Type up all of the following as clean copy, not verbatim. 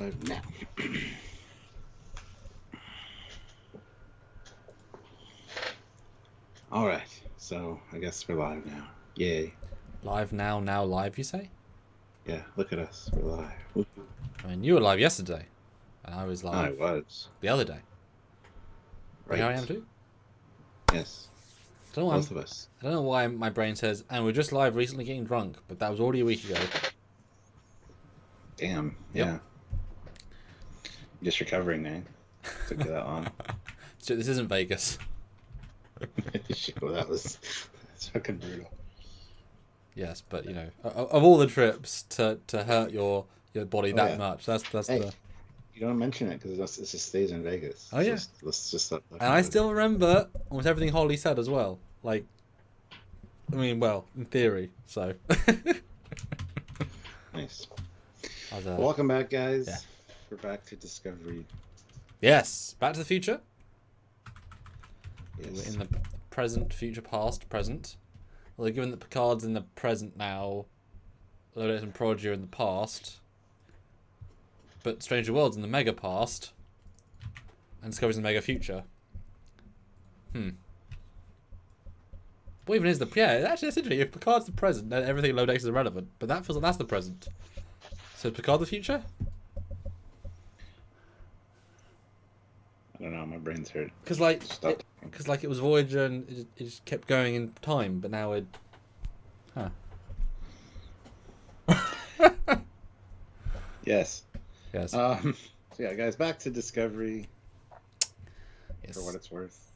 Now. All right, so I guess we're live now. Yay! Live now live, you say? Yeah, look at us, we're live. Woo. I mean, you were live yesterday, and I was I live was the other day. But here I am right. too. Yes, I don't know. both of us. I don't know why my brain says, and we're just live recently getting drunk, but that was already a week ago. Damn. Yep. Yeah. Just recovering, man. Took you that long. So this isn't Vegas. Well, that's fucking brutal. Yes, but you know, of all the trips to hurt your body that yeah. much, that's Hey, the. you don't mention it because it just stays in Vegas. Oh yeah. Let's just stop talking And I about still remember almost everything Holly said as well. Like, I mean, well, in theory, so. Nice. Well, welcome back, guys. Yeah. We're back to Discovery. Yes, Back to the Future. Yes. We're in the present, future, past, present. Well, given that Picard's in the present now, Lotus and Prodigy are in the past, but Stranger Worlds in the mega past, and Discovery's in the mega future. What even is the... Yeah, actually, that's interesting. If Picard's the present, then everything in Lower Decks is irrelevant. But that feels like that's the present. So is Picard the future? I don't know, my brain's hurt. Because it was Voyager and it just kept going in time, but now it... Huh. Yes. Yes. So yeah, guys, back to Discovery. Yes. For what it's worth.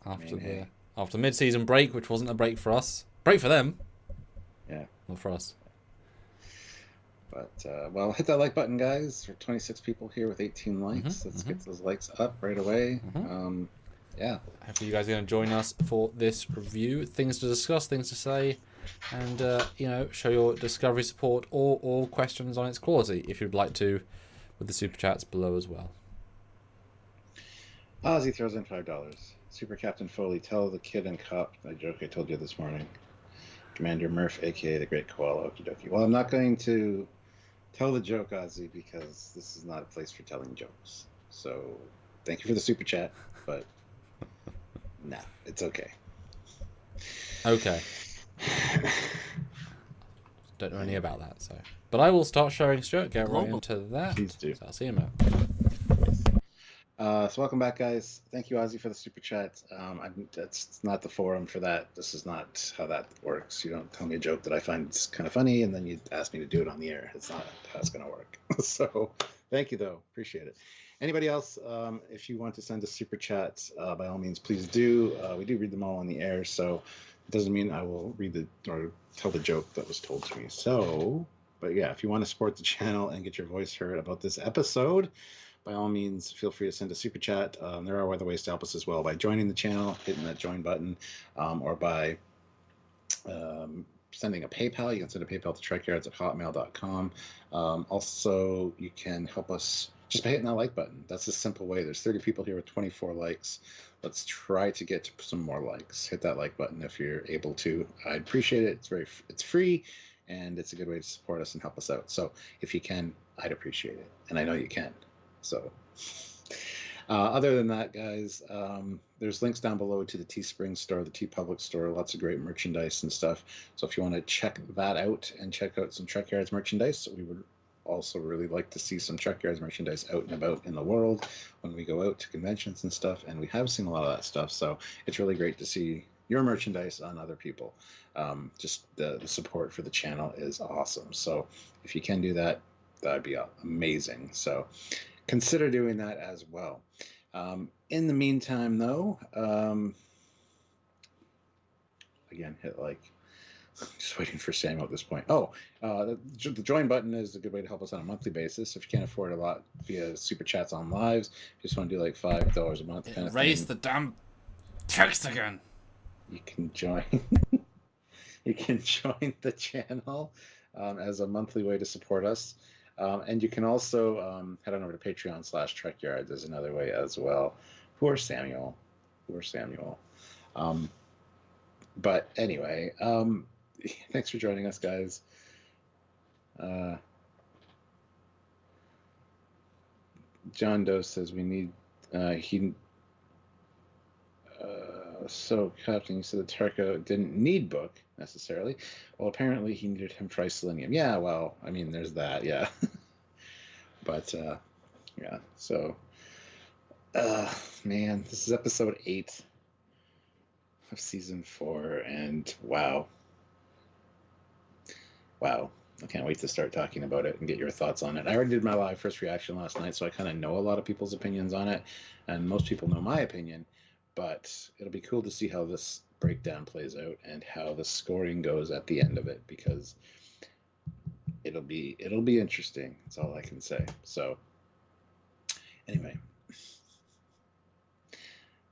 After mid-season break, which wasn't a break for us. Break for them. Yeah. Not for us. But, well, hit that like button, guys. We're 26 people here with 18 likes. Let's get those likes up right away. Yeah. Hopefully you guys are going to join us for this review. Things to discuss, things to say, and, you know, show your Discovery support or questions on its quality, if you'd like to, with the super chats below as well. Ozzy throws in $5. Super Captain Foley, tell the kid and cop that joke I told you this morning. Commander Murph, a.k.a. the Great Koala, okie dokie. Well, I'm not going to tell the joke, Ozzy, because this is not a place for telling jokes. So, thank you for the super chat, but nah, it's okay. Okay. Don't know any about that, so. But I will start sharing Stuart. Get right into that. Please do. So I'll see you in a minute. So welcome back, guys. Thank you, Ozzy, for the super chat. That's not the forum for that. This is not how that works. You don't tell me a joke that I find kind of funny, and then you ask me to do it on the air. It's not how it's going to work. So thank you, though. Appreciate it. Anybody else, if you want to send a super chat, by all means, please do. We do read them all on the air, so it doesn't mean I will read or tell the joke that was told to me. So, but yeah, if you want to support the channel and get your voice heard about this episode, by all means, feel free to send a super chat. There are other ways to help us as well, by joining the channel, hitting that join button, or by sending a PayPal. You can send a PayPal to trekyards@hotmail.com. Also, you can help us just by hitting that like button. That's a simple way. There's 30 people here with 24 likes. Let's try to get to some more likes. Hit that like button if you're able to. I'd appreciate it. It's free, and it's a good way to support us and help us out. So if you can, I'd appreciate it, and I know you can. So other than that, guys, there's links down below to the Teespring store, the TeePublic store, lots of great merchandise and stuff. So if you want to check that out and check out some Trekyards merchandise, we would also really like to see some Trekyards merchandise out and about in the world when we go out to conventions and stuff, and we have seen a lot of that stuff. So it's really great to see your merchandise on other people. Just the support for the channel is awesome. So if you can do that, that'd be amazing. So consider doing that as well. In the meantime, though, again, hit like. Just waiting for Samuel at this point. The join button is a good way to help us on a monthly basis. If you can't afford a lot via super chats on lives, just want to do like $5 a month kind of thing. Raise the damn text again. You can join. You can join the channel as a monthly way to support us. And you can also head on over to Patreon/Trekyards as another way as well. Poor Samuel. But anyway, thanks for joining us, guys. John Doe says we need so Captain, you said the Terco didn't need Book necessarily. Well, apparently he needed him triselenium. Yeah, well, I mean, there's that, yeah. But yeah, so man, this is episode 8 of season 4, and wow, I can't wait to start talking about it and get your thoughts on it. I already did my live first reaction last night, so I kind of know a lot of people's opinions on it, and most people know my opinion, but it'll be cool to see how this breakdown plays out and how the scoring goes at the end of it, because it'll be interesting. That's all I can say. So anyway,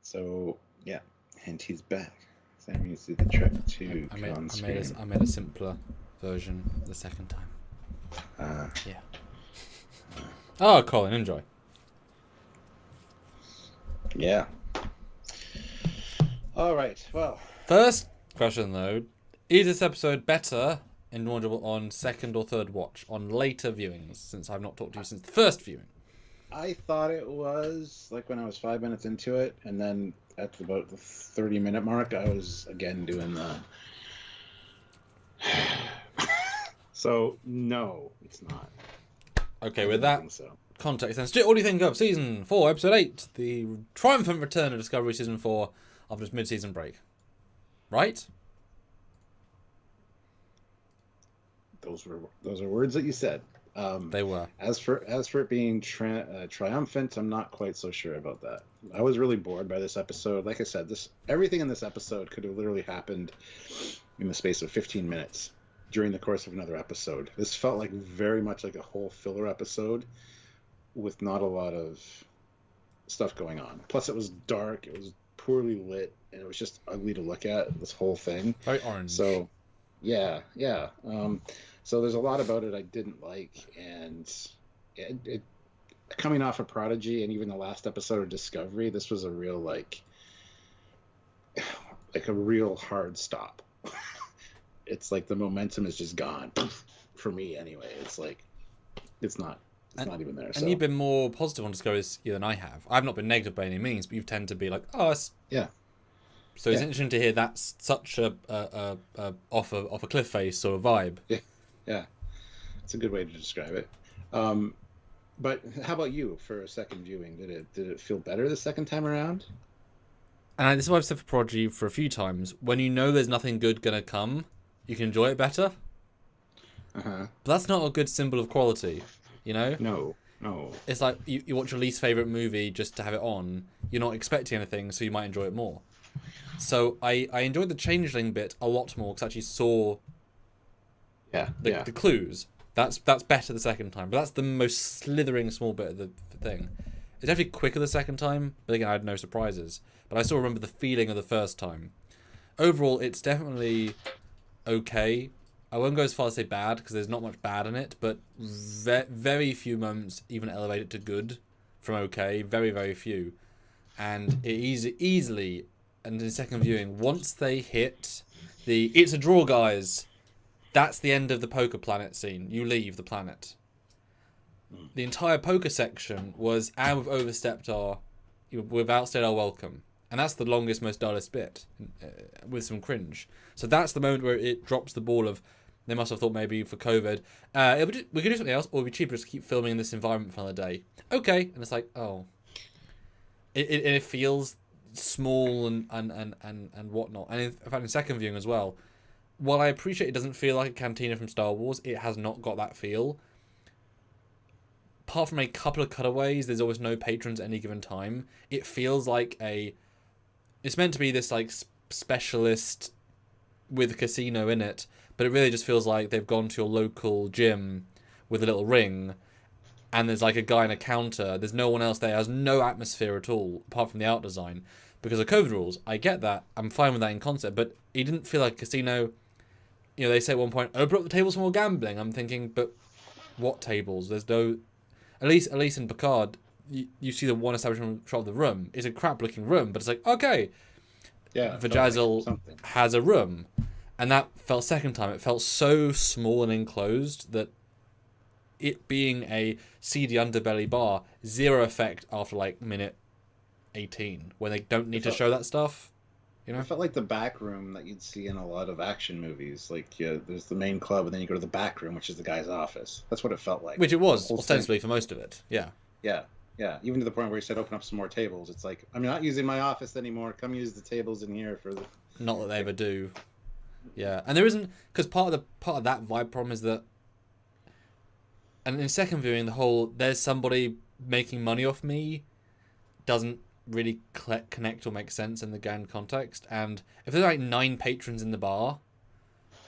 so yeah, and he's back. Sam used to the Trek to I made a simpler version the second time. Yeah. Oh, Colin, enjoy. Yeah. All right. Well. First question though: is this episode better and watchable on second or third watch, on later viewings? Since I've not talked to you since the first viewing. I thought it was like when I was 5 minutes into it, and then at about the 30-minute mark, I was again doing the. So no, it's not. Okay, with that context, then, Stu, what do you think of season 4, episode 8, the triumphant return of Discovery season 4 after its mid-season break? Right? Those are words that you said. They were. As for it being triumphant, I'm not quite so sure about that. I was really bored by this episode. Like I said, everything in this episode could have literally happened in the space of 15 minutes during the course of another episode. This felt like very much like a whole filler episode with not a lot of stuff going on. Plus, it was dark. It was poorly lit, and it was just ugly to look at, this whole thing. Very orange. So, yeah. So there's a lot about it I didn't like, and it coming off of Prodigy and even the last episode of Discovery, this was a real like a real hard stop. It's like the momentum is just gone for me anyway. It's like it's not even there. And you've been more positive on Discovery than I have. I've not been negative by any means, but you tend to be like, oh, it's... Yeah. So it's interesting to hear that's such a off a cliff face sort of vibe. Yeah, it's a good way to describe it. But how about you for a second viewing? Did it feel better the second time around? And this is what I've said for Prodigy for a few times. When you know there's nothing good gonna come, you can enjoy it better. But that's not a good symbol of quality, you know? No. It's like you watch your least favourite movie just to have it on. You're not expecting anything, so you might enjoy it more. So I enjoyed the Changeling bit a lot more because I actually saw the clues. That's better the second time, but that's the most slithering small bit of the thing. It's definitely quicker the second time, but again, I had no surprises. But I still remember the feeling of the first time. Overall, it's definitely okay. I won't go as far as say bad, because there's not much bad in it, but very few moments even elevate it to good from okay. Very, very few. And it easily, and in second viewing, once they hit the "it's a draw, guys," that's the end of the poker planet scene. You leave the planet. The entire poker section was, and we've outstayed our welcome. And that's the longest, most dullest bit, with some cringe. So that's the moment where it drops the ball of, they must have thought maybe for COVID, we could do something else, or it'd be cheaper just to keep filming in this environment for another day. Okay. And it's like, oh. It feels small and whatnot. And in fact, in second viewing as well, while I appreciate it doesn't feel like a cantina from Star Wars, it has not got that feel. Apart from a couple of cutaways, there's always no patrons at any given time. It feels like it's meant to be this like specialist with a casino in it, but it really just feels like they've gone to your local gym with a little ring, and there's like a guy in a counter. There's no one else there. It has no atmosphere at all, apart from the art design. Because of COVID rules, I get that. I'm fine with that in concept, but it didn't feel like a casino. You know, they say at one point, open up the tables for more gambling. I'm thinking, but what tables? There's no... At least in Picard, you see the one establishment shot of the room. It's a crap-looking room, but it's like, okay. Yeah. Vajazzle has a room. And that felt second time. It felt so small and enclosed that it being a seedy underbelly bar, zero effect after like minute 18 when they don't need to show that stuff. You know? It felt like the back room that you'd see in a lot of action movies. Like, yeah, there's the main club, and then you go to the back room, which is the guy's office. That's what it felt like. Which it was, ostensibly, for most of it. Yeah. Yeah. Yeah. Even to the point where he said, open up some more tables. It's like, I'm not using my office anymore. Come use the tables in here for the... Not that they ever do. Yeah. And there isn't... Because part of that vibe problem is that... And in second viewing, the whole, there's somebody making money off me doesn't really connect or make sense in the grand context. And if there's like 9 patrons in the bar,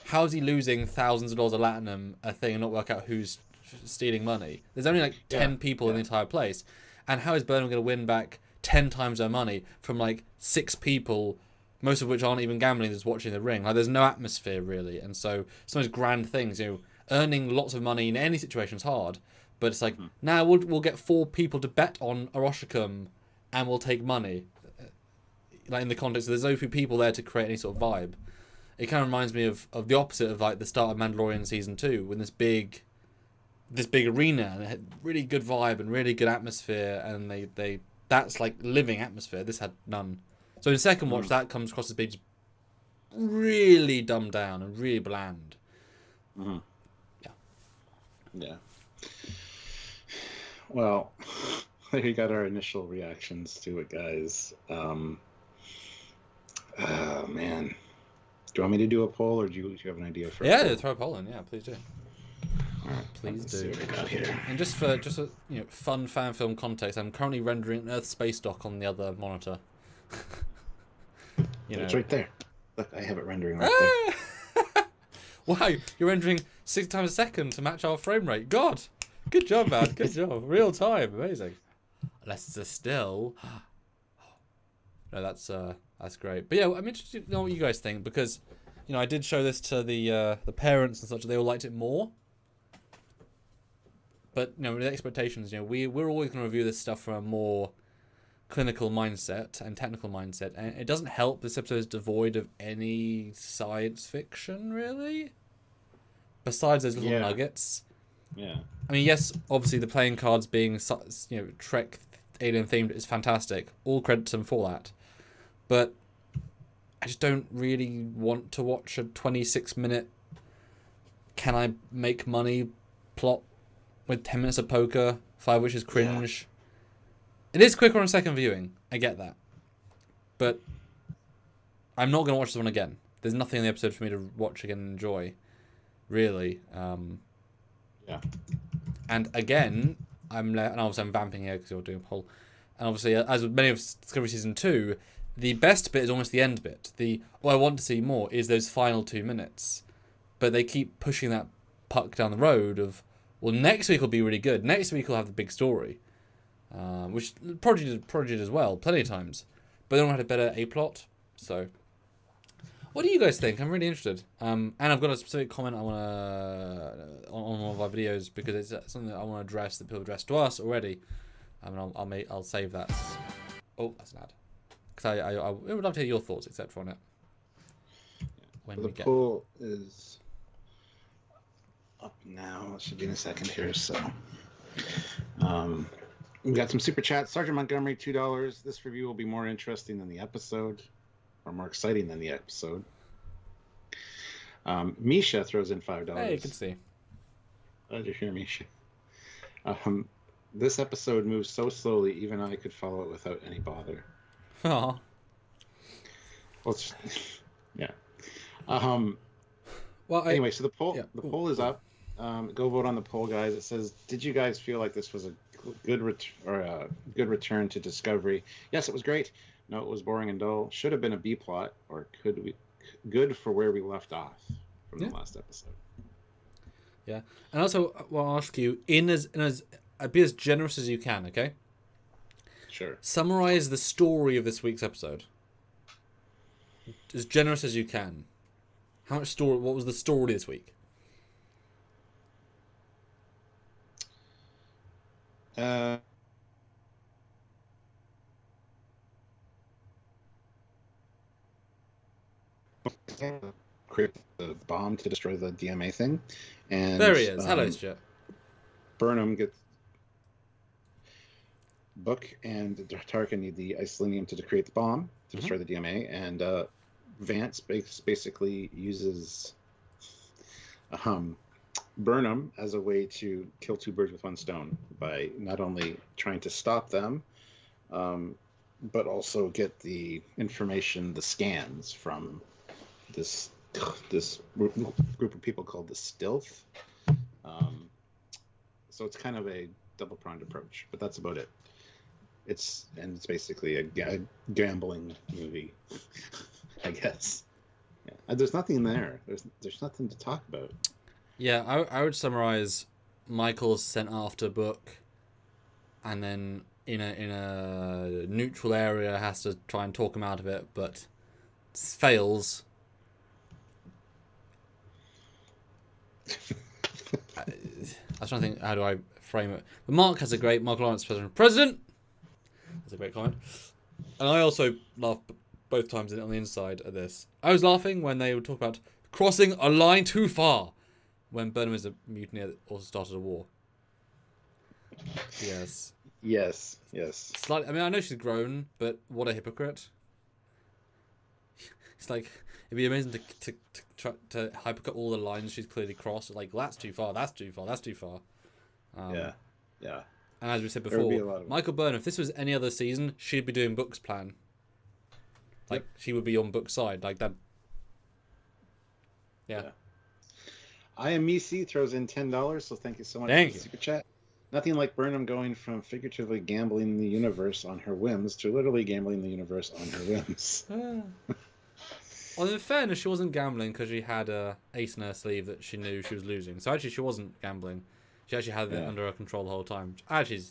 how is he losing thousands of dollars of Latinum a thing and not work out who's stealing money? There's only like 10 people in the entire place, and how is Burnham going to win back 10 times her money from like 6 people, most of which aren't even gambling, just watching the ring? Like, there's no atmosphere really. And so some of those grand things, you know, earning lots of money in any situation is hard, but it's like, now we'll get 4 people to bet on Aroshicum and we'll take money. Like, in the context of there's no few people there to create any sort of vibe. It kind of reminds me of the opposite of like the start of Mandalorian season 2, when this big arena, and it had really good vibe and really good atmosphere, and they that's like living atmosphere. This had none. So in second watch, that comes across as being really dumbed down and really bland. Mm-hmm. Yeah. Well, there you got our initial reactions to it, guys. Oh, man. Do you want me to do a poll, or do you have an idea for? Yeah, throw a poll in. Yeah, please do. All right, please do. See what we got here. And just for you know, fun fan film context, I'm currently rendering an Earth space dock on the other monitor. You know, it's right there. Look, I have it rendering right there. Wow, you're rendering 6 times a second to match our frame rate. God, good job, man. Good job. Real time, amazing. Unless it's still. No, that's great. But yeah, I'm interested to know what you guys think, because, you know, I did show this to the parents and such. They all liked it more. But, you know, with the expectations, you know, we're always going to review this stuff from a more clinical mindset and technical mindset, and it doesn't help this episode is devoid of any science fiction, really, besides those little nuggets. Yeah. I mean, yes, obviously the playing cards being, you know, Trek alien themed is fantastic. All credit to them for that. But I just don't really want to watch a 26-minute can I make money plot with 10 minutes of poker, 5 which is cringe. Yeah. It is quicker on second viewing. I get that. But I'm not going to watch this one again. There's nothing in the episode for me to watch again and enjoy, really. Yeah. And again, and obviously I'm vamping here because you're doing a poll. And obviously, as with many of Discovery Season 2, the best bit is almost the end bit. What I want to see more is those final 2 minutes. But they keep pushing that puck down the road of, well, next week will be really good. Next week we'll have the big story. Which Prodigy did as well, plenty of times. But they don't have a better A-plot. So, what do you guys think? I'm really interested. And I've got a specific comment I want to on one of our videos, because it's something that I want to address that people addressed to us already. I'll save that. Oh, that's an ad. Because I would love to hear your thoughts, etc. on it. When the poll is up now. It should be in a second here. So, we got some super chats. Sergeant Montgomery, $2. This review will be more interesting than the episode, or more exciting than the episode. Misha throws in $5. Hey, you can see. Glad you're here, Misha. This episode moves so slowly, even I could follow it without any bother. Aww. Well, yeah. Well, anyway, so the poll is up. Go vote on the poll, guys. It says, did you guys feel like this was a good return to Discovery? Yes, it was great. No, it was boring and dull. Should have been a B plot, or good for where we left off from the last episode. Yeah, and also I'll ask you, be as generous as you can, okay? Sure. Summarize the story of this week's episode. As generous as you can. How much story? What was the story this week? Create the bomb to destroy the DMA thing, and there he is. Hello, Stuart. Burnham gets Book and Tarkin need the isolinium to create the bomb to destroy the DMA, and Vance basically uses Burnham as a way to kill two birds with one stone by not only trying to stop them, but also get the information, the scans from this group of people called the Stealth. So it's kind of a double-pronged approach, but that's about it. It's basically a gambling movie, I guess. Yeah. There's nothing there. There's nothing to talk about. Yeah, I would summarize Michael's sent after Book, and then in a neutral area has to try and talk him out of it, but fails. I was trying to think, how do I frame it? But Mark Lawrence, President. That's a great comment. And I also laughed both times on the inside of this. I was laughing when they would talk about crossing a line too far, when Burnham is a mutineer that also started a war. Yes. Yes. Slightly. I mean, I know she's grown, but what a hypocrite. It's like, it'd be amazing to try to hypercut all the lines she's clearly crossed. Like, that's too far, that's too far, that's too far. Yeah. And as we said before, Michael Burnham, if this was any other season, she'd be doing Book's plan. Like, she would be on Book's side. Like, that. Yeah. I am Misi throws in $10, so thank you so much for the super chat. Nothing like Burnham going from figuratively gambling the universe on her whims to literally gambling the universe on her whims. Well, in fairness, she wasn't gambling because she had a ace in her sleeve that she knew she was losing. So actually, she wasn't gambling. She actually had it under her control the whole time. Actually,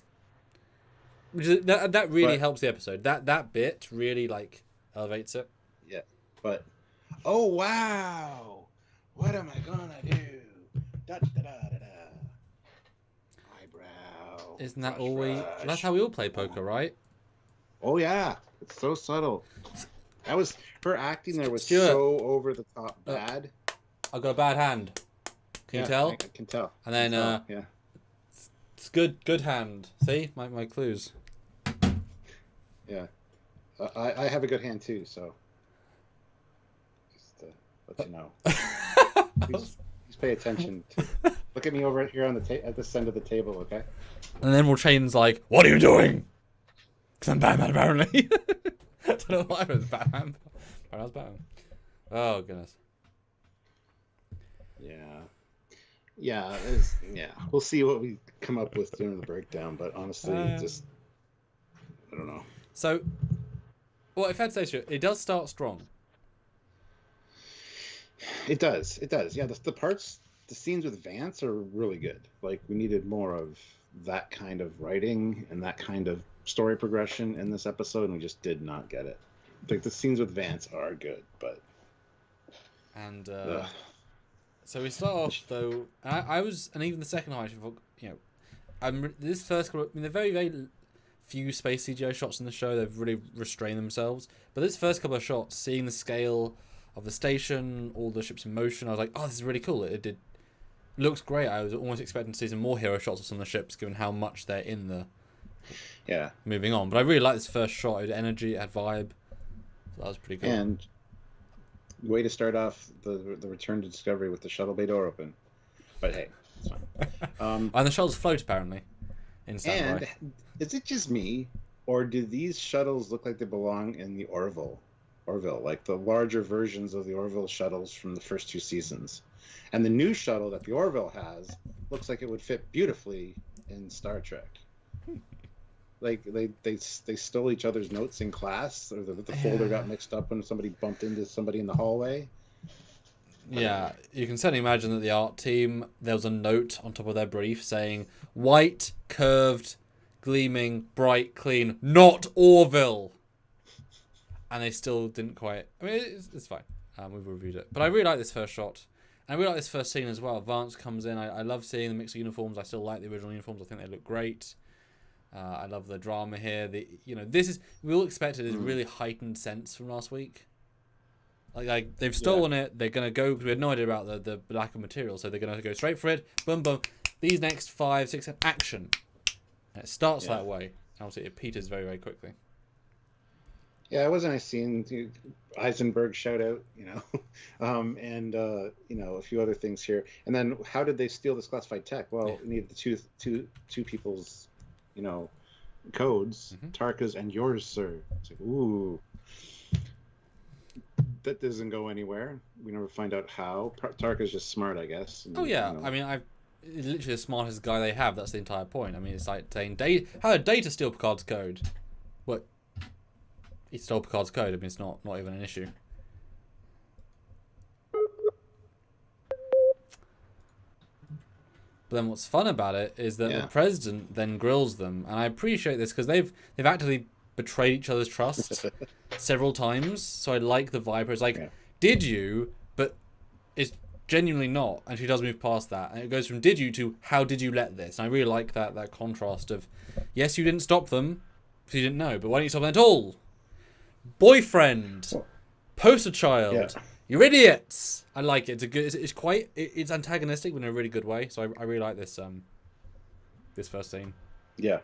that really helps the episode. That bit really elevates it. Yeah, but oh wow, what am I gonna do? Da, da, da, da, da. Eyebrow. Isn't that all we? That's how we all play poker, right? Oh yeah, it's so subtle. That was her acting there was so over the top bad. I got a bad hand. Can you tell? I can tell. And then it's good hand. See my clues. Yeah, I have a good hand too. So just to let you know. Please pay attention. Look at me over here on the at this end of the table, okay? And then Chain's like, "What are you doing?" Because I'm Batman, apparently. I don't know why I was Batman. I was Batman. Oh goodness. Yeah, we'll see what we come up with during the breakdown, but honestly, just I don't know. So, well, if I'd say so, it does start strong. It does. Yeah, the scenes with Vance are really good. Like, we needed more of that kind of writing and that kind of story progression in this episode, and we just did not get it. Like, the scenes with Vance are good, but so we start off though. And even the second half, this first. I mean, they're very, very few space CGI shots in the show. They've really restrained themselves. But this first couple of shots, seeing the scale of the station, all the ships in motion, I was like, oh, this is really cool. It looks great. I was almost expecting to see some more hero shots of some of the ships, given how much they're in the. Yeah. Moving on, but I really like this first shot. It had energy, it had vibe. So that was pretty cool. And way to start off the return to Discovery with the shuttle bay door open. But hey, it's fine. And the shuttles float apparently in standby. And is it just me, or do these shuttles look like they belong in the Orville, like the larger versions of the Orville shuttles from the first two seasons? And the new shuttle that the Orville has looks like it would fit beautifully in Star Trek. Like they stole each other's notes in class, or the folder got mixed up when somebody bumped into somebody in the hallway. Yeah, you can certainly imagine that the art team, there was a note on top of their brief saying, white, curved, gleaming, bright, clean, not Orville. And they still didn't quite. I mean, it's fine. We've reviewed it. But I really like this first shot. And I really like this first scene as well. Vance comes in. I love seeing the mix of uniforms. I still like the original uniforms. I think they look great. I love the drama here. We all expected this really heightened sense from last week. Like they've stolen it. They're gonna go because we had no idea about the lack of material, so they're gonna go straight for it. Boom, boom. these next 5, 6 action. And it starts Yeah. that way. Obviously, it peters very, very quickly. Yeah, it was a nice scene. Eisenberg shout out, and a few other things here. And then, how did they steal this classified tech? Well, Yeah. we needed the two people's, codes, Tarka's and yours, sir. It's like, ooh, that doesn't go anywhere. We never find out how. Tarka's just smart, I guess. And, Oh yeah, I mean, he's literally the smartest guy they have. That's the entire point. I mean, it's like saying, how did Data steal Picard's code? What? He stole Picard's code. I mean, it's not even an issue. But then what's fun about it is that the president then grills them, and I appreciate this because they've actively betrayed each other's trust several times. So I like the vibe. It's like, did you? But it's genuinely not. And she does move past that, and it goes from did you to how did you let this? And I really like that contrast of, yes, you didn't stop them because you didn't know, but why didn't you stop them at all? Boyfriend, poster child. You're idiots. I like it. It's antagonistic, but in a really good way. So I really like this this first scene. Yeah,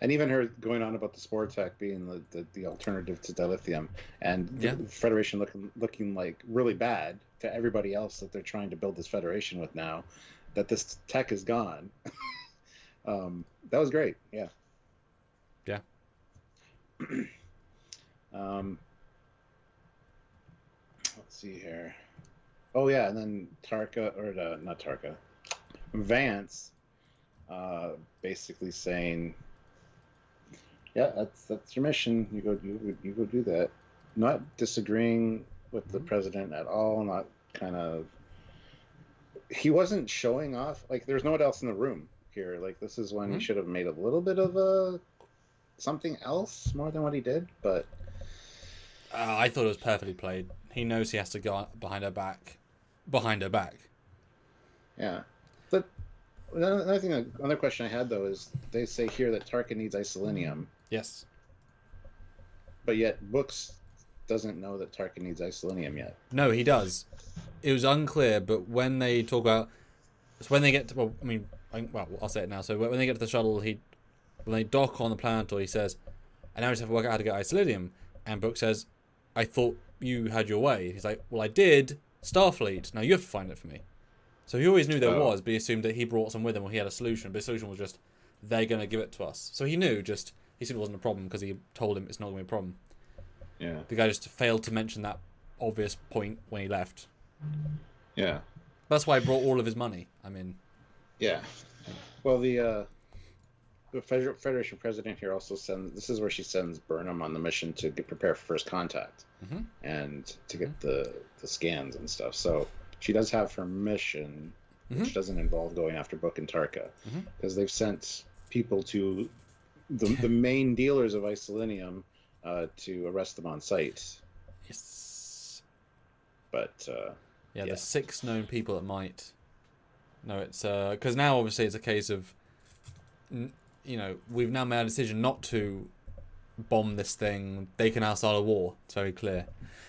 and even her going on about the spore tech being the alternative to dilithium, and the Federation looking like really bad to everybody else that they're trying to build this Federation with now, that this tech is gone. That was great. Yeah. Let's see here. Oh yeah, and then not Tarka, Vance, basically saying, "Yeah, that's your mission. You go do that." Not disagreeing with the president at all. Not kind of. He wasn't showing off. Like, there's no one else in the room here. Like, this is when he should have made a little bit of something else more than what he did, but. I thought it was perfectly played. He knows he has to go behind her back. Yeah. But another question I had, though, is they say here that Tarka needs isolinium. Yes. But yet Books doesn't know that Tarka needs isolinium yet. No, he does. It was unclear, but when they talk about... So when they get to... I'll say it now. So when they get to the shuttle, when they dock on the Planetor, he says, I now just have to work out how to get isolinium. And Brooke says, I thought you had your way. He's like, well, I did. Starfleet. Now you have to find it for me. So he always knew there was, but he assumed that he brought some with him or he had a solution. But the solution was just, they're going to give it to us. So he knew, he said it wasn't a problem because he told him it's not going to be a problem. Yeah. The guy just failed to mention that obvious point when he left. Yeah. That's why he brought all of his money. I mean... Yeah. Well, the Federation president here also this is where she sends Burnham on the mission to prepare for first contact and to get the scans and stuff. So she does have her mission, which doesn't involve going after Book and Tarka, because they've sent people to the main dealers of isolinium to arrest them on site. Yes. But the 6 known people that might. No, it's because now obviously it's a case of, we've now made a decision not to bomb this thing. They can now start a war. It's very clear.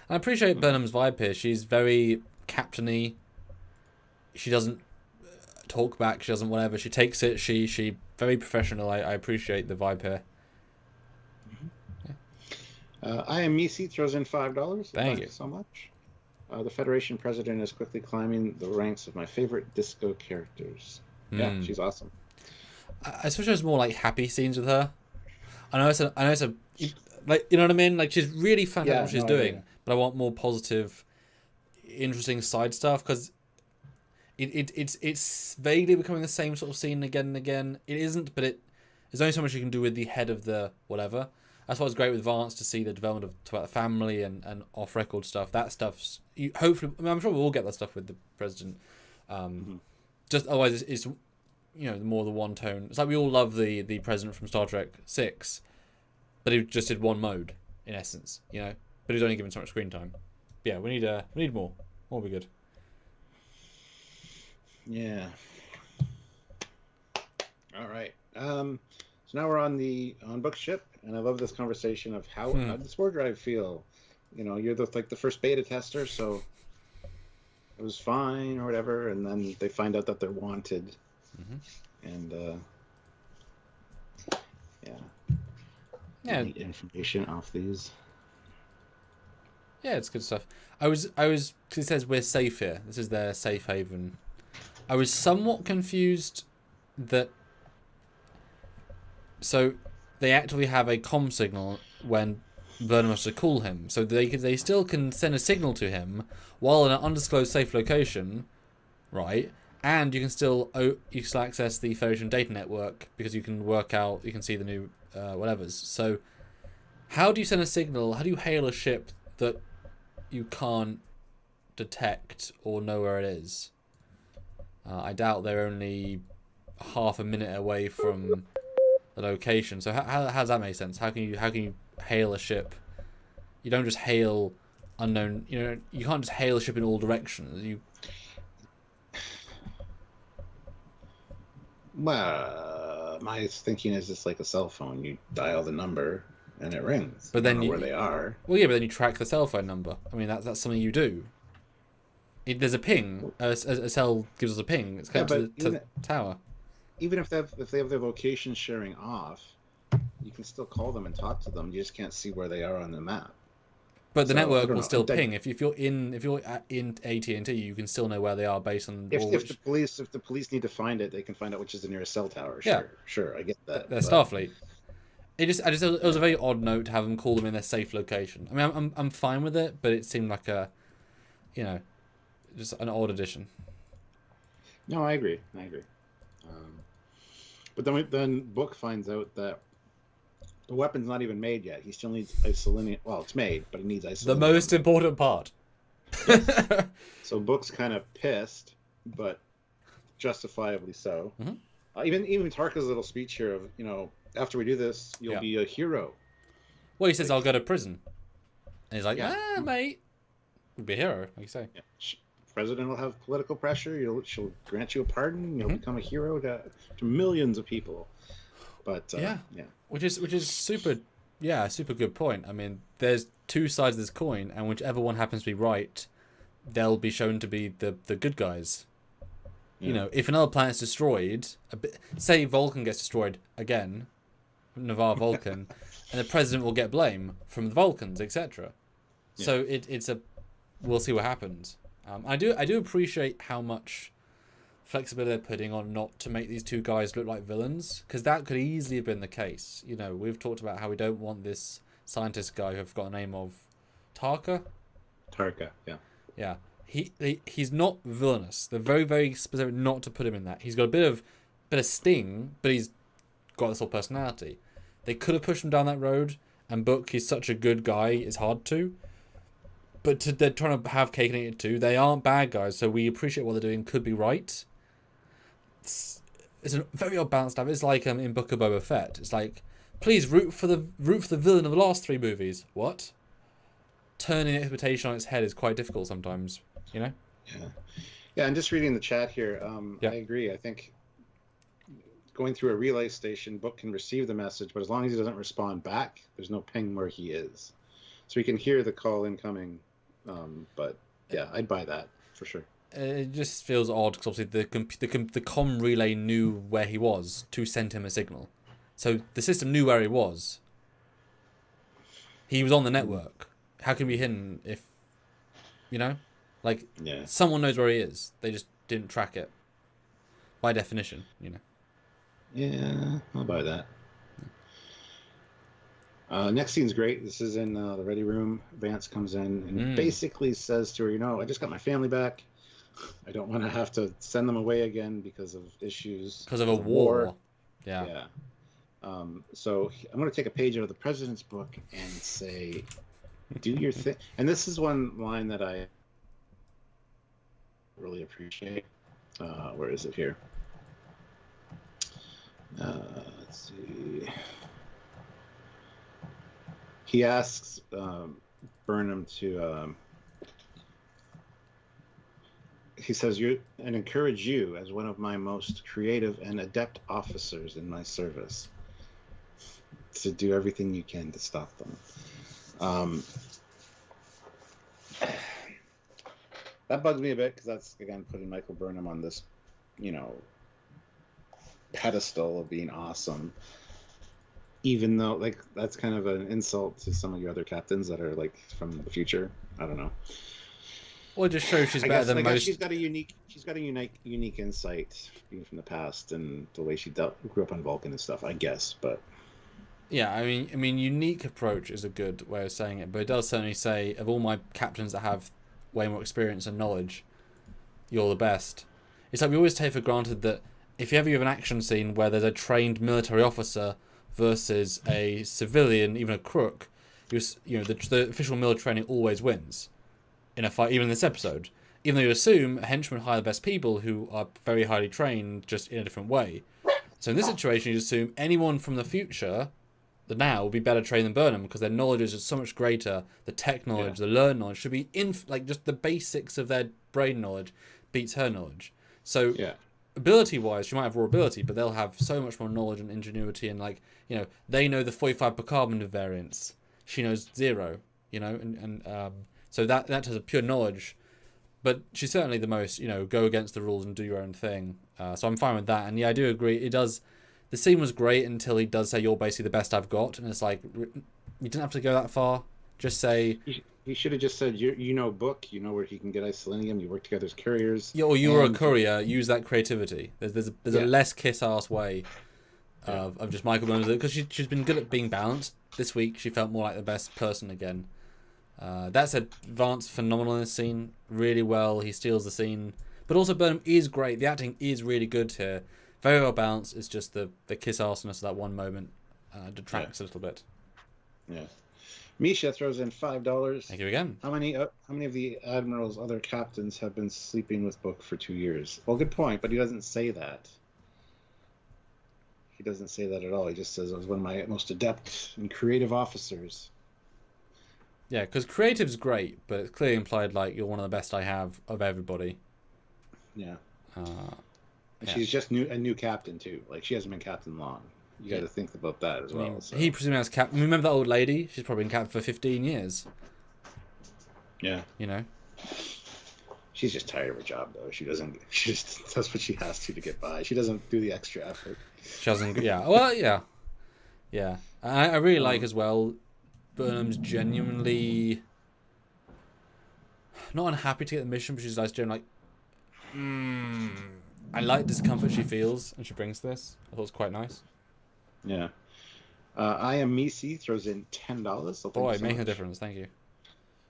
And I appreciate Burnham's vibe here. She's very captainy. She doesn't talk back. She doesn't whatever. She takes it. She very professional. I appreciate the vibe here. I am Misi throws in $5. Thank you so much. The Federation president is quickly climbing the ranks of my favorite disco characters. Yeah, she's awesome. I wish there was more like happy scenes with her. I know it's a like, you know what I mean? Like, she's really fun at what she's doing, but I want more positive, interesting side stuff because it's vaguely becoming the same sort of scene again and again. It isn't, but there's only so much you can do with the head of the whatever. That's why it's great with Vance to see the development about the family and off-record stuff. That stuff's hopefully. I mean, I'm sure we'll all get that stuff with the president. Just otherwise, it's more the one tone. It's like we all love the president from Star Trek 6, but he just did one mode in essence, but he's only given so much screen time. But yeah, we need more. More will be good. Yeah. All right. So now we're on Book's ship, and I love this conversation of how did the spore drive feel? You're the first beta tester, so it was fine or whatever, and then they find out that they're wanted, And Yeah, any information off these. yeah, it's good stuff. I was, cause it says we're safe here. This is their safe haven. I was somewhat confused that. So, they actually have a comm signal when Burnham has to call him. So they still can send a signal to him while in an undisclosed safe location, right? And you can still access the Federation data network because you can see the new whatevers. So, how do you send a signal? How do you hail a ship that you can't detect or know where it is? I doubt they're only half a minute away from the location. So how does that make sense? How can you hail a ship? You don't just hail unknown. You can't just hail a ship in all directions. Well, my thinking is just like a cell phone. You dial the number and it rings. But then you don't know where they are. Well, yeah, but then you track the cell phone number. I mean, that's something you do. There's a ping. A cell gives us a ping. It's connected to the tower. Even if they have their location sharing off, you can still call them and talk to them. You just can't see where they are on the map. But the network will still ping. If you're in AT&T, you can still know where they are based on. If the police need to find it, they can find out which is the nearest cell tower. Sure, I get that. They're Starfleet. It was a very odd note to have them call them in their safe location. I mean, I'm fine with it, but it seemed like just an odd addition. No, I agree. But then Book finds out that the weapon's not even made yet. He still needs isolinium. Well, it's made, but it needs isolinium. The most important part. Yes. So Book's kind of pissed, but justifiably so. Mm-hmm. Even Tarka's little speech here of, after we do this, you'll be a hero. Well, he says, I'll go to prison. And he's like, mate. You'll be a hero, like you say. Yeah. President will have political pressure. She'll grant you a pardon. You'll become a hero to millions of people. But which is super good point. I mean, there's two sides of this coin, and whichever one happens to be right, they'll be shown to be the good guys. Yeah. If another planet's destroyed, say Vulcan gets destroyed again, Navarre Vulcan, and the president will get blame from the Vulcans, etc. Yeah. So we'll see what happens. I do appreciate how much flexibility they're putting on not to make these two guys look like villains, because that could easily have been the case. We've talked about how we don't want this scientist guy who've got a name of Tarka, yeah. Yeah. He's not villainous. They're very, very specific not to put him in that. He's got a bit of sting, but he's got this whole personality. They could have pushed him down that road, and Book, he's such a good guy, it's hard to. But they're trying to have cake and eat it too. They aren't bad guys, so we appreciate what they're doing. Could be right. It's a very odd balance. It's like in Book of Boba Fett. It's like, please root for the villain of the last 3 movies. What? Turning expectation on its head is quite difficult sometimes. Yeah, and just reading the chat here, I agree. I think going through a relay station, Book can receive the message, but as long as he doesn't respond back, there's no ping where he is. So he can hear the call incoming, but yeah, I'd buy that for sure. It just feels odd because obviously the comm relay knew where he was to send him a signal, so the system knew where he was. He was on the network. How can he be hidden if, someone knows where he is? They just didn't track it. By definition, Yeah, I'll buy that. Next scene's great. This is in the ready room. Vance comes in and basically says to her, I just got my family back. I don't want to have to send them away again because of issues. Because of a war. Yeah. So I'm going to take a page out of the president's book and say, do your thing. And this is one line that I really appreciate. Where is it here? Let's see. He asks Burnham to. He says, and encourage you as one of my most creative and adept officers in my service to do everything you can to stop them. That bugs me a bit because that's, again, putting Michael Burnham on this, pedestal of being awesome, even though like that's kind of an insult to some of your other captains that are like from the future. I don't know. Well, it just shows she's better than most. She's got a unique insight being from the past and the way she grew up on Vulcan and stuff. I guess, but yeah, I mean, unique approach is a good way of saying it, but it does certainly say of all my captains that have way more experience and knowledge, you're the best. It's like we always take for granted that if you ever have an action scene where there's a trained military officer versus a civilian, even a crook, the official military training always wins in a fight, even in this episode. Even though you assume henchmen hire the best people who are very highly trained, just in a different way. So in this situation, you assume anyone from the future, the now, will be better trained than Burnham because their knowledge is just so much greater. The tech knowledge, the learn knowledge should be like just the basics of their brain knowledge beats her knowledge. So ability-wise, she might have raw ability, but they'll have so much more knowledge and ingenuity, and like they know the 45 Picard variants. She knows 0. So that has a pure knowledge. But she's certainly the most, go against the rules and do your own thing. So I'm fine with that. And yeah, I do agree. It does. The scene was great until he does say, "You're basically the best I've got," and it's like, you didn't have to go that far. Just say. He should have just said, Book. You know where he can get isolinium. You work together as couriers. Yeah, or you were a courier. Use that creativity. There's a less kiss-ass way of just Michael Burnham, because she's been good at being balanced. This week she felt more like the best person again. That said, Vance phenomenal in this scene, really well. He steals the scene, but also Burnham is great. The acting is really good here, very well balanced. It's just the kiss arseness of that one moment detracts a little bit. Yeah. Misha throws in $5. Thank you again. How many of the Admiral's other captains have been sleeping with Book for 2 years? Well, good point, but he doesn't say that. He doesn't say that at all. He just says I was one of my most adept and creative officers. Yeah, because creative's great, but it's clearly implied like you're one of the best I have of everybody. Yeah. She's just a new captain too. Like she hasn't been captain long. You got to think about that as well. So. He presumably has captain. Remember that old lady? She's probably been captain for 15 years. Yeah. She's just tired of her job though. She just does what she has to get by. She doesn't do the extra effort. She doesn't. Yeah. Well, yeah. Yeah. I really like as well. Burnham's genuinely not unhappy to get the mission, but she's like genuinely like, I like the discomfort she feels, and she brings this. I thought it was quite nice. Yeah. I am Misi throws in $10. Boy, making a difference. Thank you.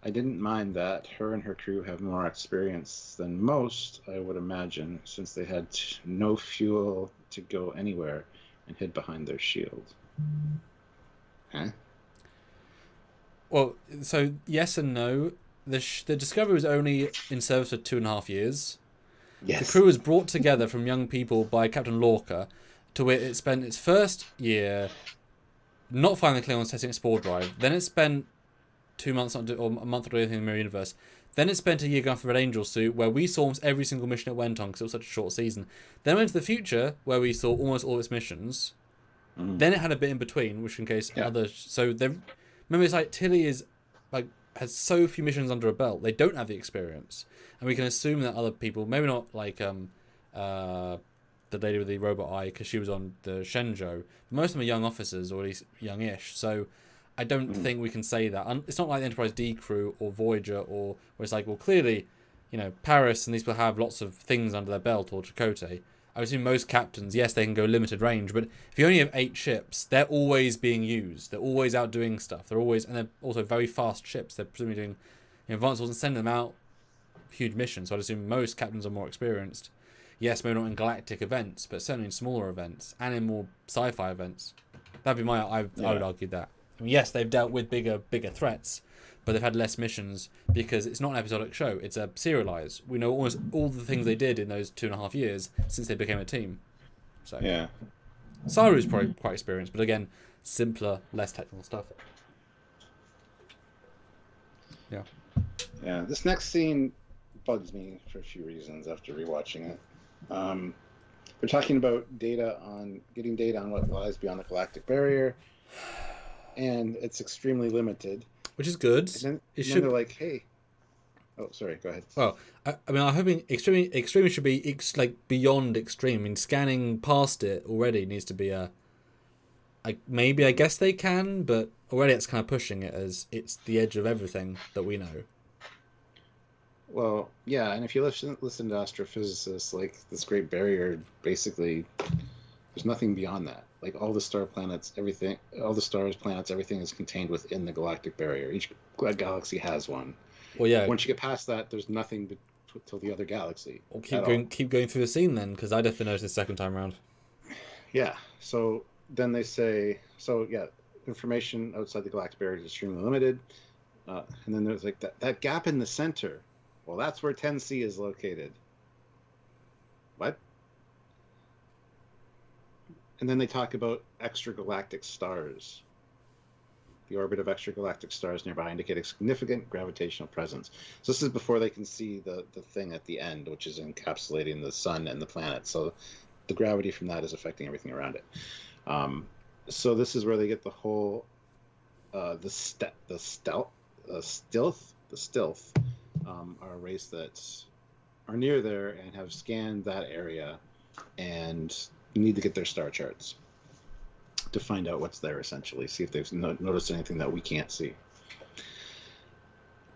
I didn't mind that. Her and her crew have more experience than most, I would imagine, since they had no fuel to go anywhere and hid behind their shield. Huh? Well, so yes and no. The Discovery was only in service for 2.5 years. Yes. The crew was brought together from young people by Captain Lorca, to where it spent its first year not finding the Klingons, testing its spore drive. Then it spent 2 months or a month or anything in the Mirror Universe. Then it spent a year going for Red Angel suit, where we saw almost every single mission it went on because it was such a short season. Then it went to the future, where we saw almost all its missions. Then it had a bit in between, which in case others. So remember, it's like Tilly is like has so few missions under a belt. They don't have the experience, and we can assume that other people, maybe not like the lady with the robot eye, because she was on the Shenzhou. But most of them are young officers, or at least youngish. So I don't think we can say that. It's not like the Enterprise D crew or Voyager, or where it's like, well, clearly, Paris and these people have lots of things under their belt, or Chakotay. I would assume most captains, yes, they can go limited range, but if you only have 8 ships, they're always being used. They're always out doing stuff. And they're also very fast ships. They're presumably doing, Vance wasn't sending them out huge missions, so I'd assume most captains are more experienced. Yes, maybe not in galactic events, but certainly in smaller events and in more sci-fi events. That'd be I would argue that. I mean, yes, they've dealt with bigger threats, but they've had less missions because it's not an episodic show. It's a serialized. We know almost all the things they did in those 2.5 years since they became a team. So yeah, Saru's probably quite experienced, but again, simpler, less technical stuff. Yeah. Yeah, this next scene bugs me for a few reasons after rewatching it. We're talking about getting data on what lies beyond the galactic barrier, and it's extremely limited. Which is good. And then they're like, hey, Oh, sorry. Go ahead. Well, I mean, I'm hoping extreme should be like beyond extreme. I mean, scanning past it already needs to be a. Maybe I guess they can, but already it's kind of pushing it as it's the edge of everything that we know. Well, yeah, and if you listen to astrophysicists, like this Great Barrier, basically, there's nothing beyond that. Like all the star planets, everything, all the stars, planets, everything is contained within the galactic barrier. Each galaxy has one. Well, yeah. Once you get past that, there's nothing till the other galaxy. Well, keep going through the scene then, because I definitely noticed the second time around. Yeah. So then they say, so yeah, information outside the galactic barrier is extremely limited. And then there's like that gap in the center. Well, that's where 10C is located. What? And then they talk about extragalactic stars. The orbit of extragalactic stars nearby indicate a significant gravitational presence. So this is before they can see the thing at the end, which is encapsulating the sun and the planet. So the gravity from that is affecting everything around it. So this is where they get the whole the stealth are a race that are near there and have scanned that area and need to get their star charts to find out what's there, essentially, see if they've noticed anything that we can't see.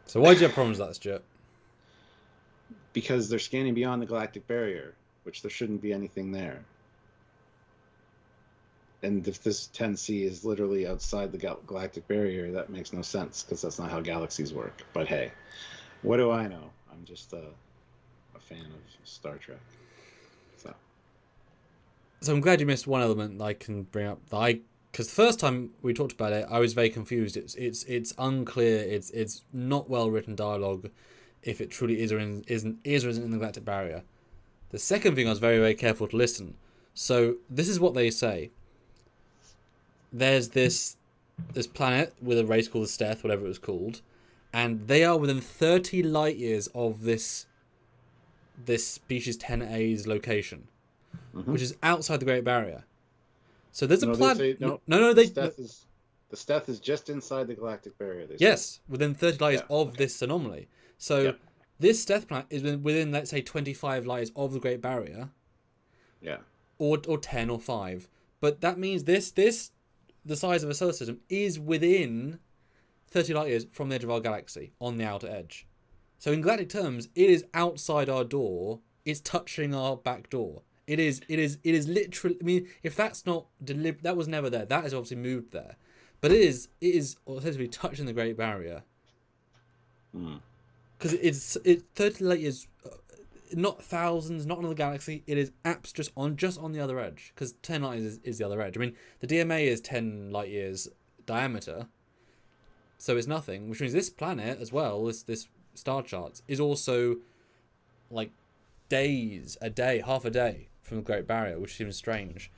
So why do you have problems with that, Stuart? Because they're scanning beyond the galactic barrier, which there shouldn't be anything there. And if this 10C is literally outside the galactic barrier, that makes no sense, because that's not how galaxies work. But hey, what do I know? I'm just a fan of Star Trek. So I'm glad you missed one element that I can bring up. Because the first time we talked about it, I was very confused. It's unclear. It's not well written dialogue. If it truly is or isn't in the galactic barrier. The second thing, I was very, very careful to listen. So this is what they say. There's this planet with a race called the Steth, whatever it was called, and they are within 30 light years of this species 10A's location. Mm-hmm. Which is outside the Great Barrier. So there's a planet. The Steth is just inside the galactic barrier. Yes, within 30 light years of this anomaly. So this Steth planet is within, let's say, 25 light years of the Great Barrier. Yeah. Or 10 or 5. But that means this the size of a solar system is within 30 light years from the edge of our galaxy on the outer edge. So in galactic terms, it is outside our door. It's touching our back door. It is literally. I mean, if that's not deliberate, that was never there. That is obviously moved there, but it is essentially touching the Great Barrier. Because it's 30 light years, not thousands, not another galaxy. It is just on the other edge. Because 10 light years is the other edge. I mean, the DMA is 10 light years diameter, so it's nothing. Which means this planet as well, this star charts, is also like half a day from the Great Barrier, which seems strange.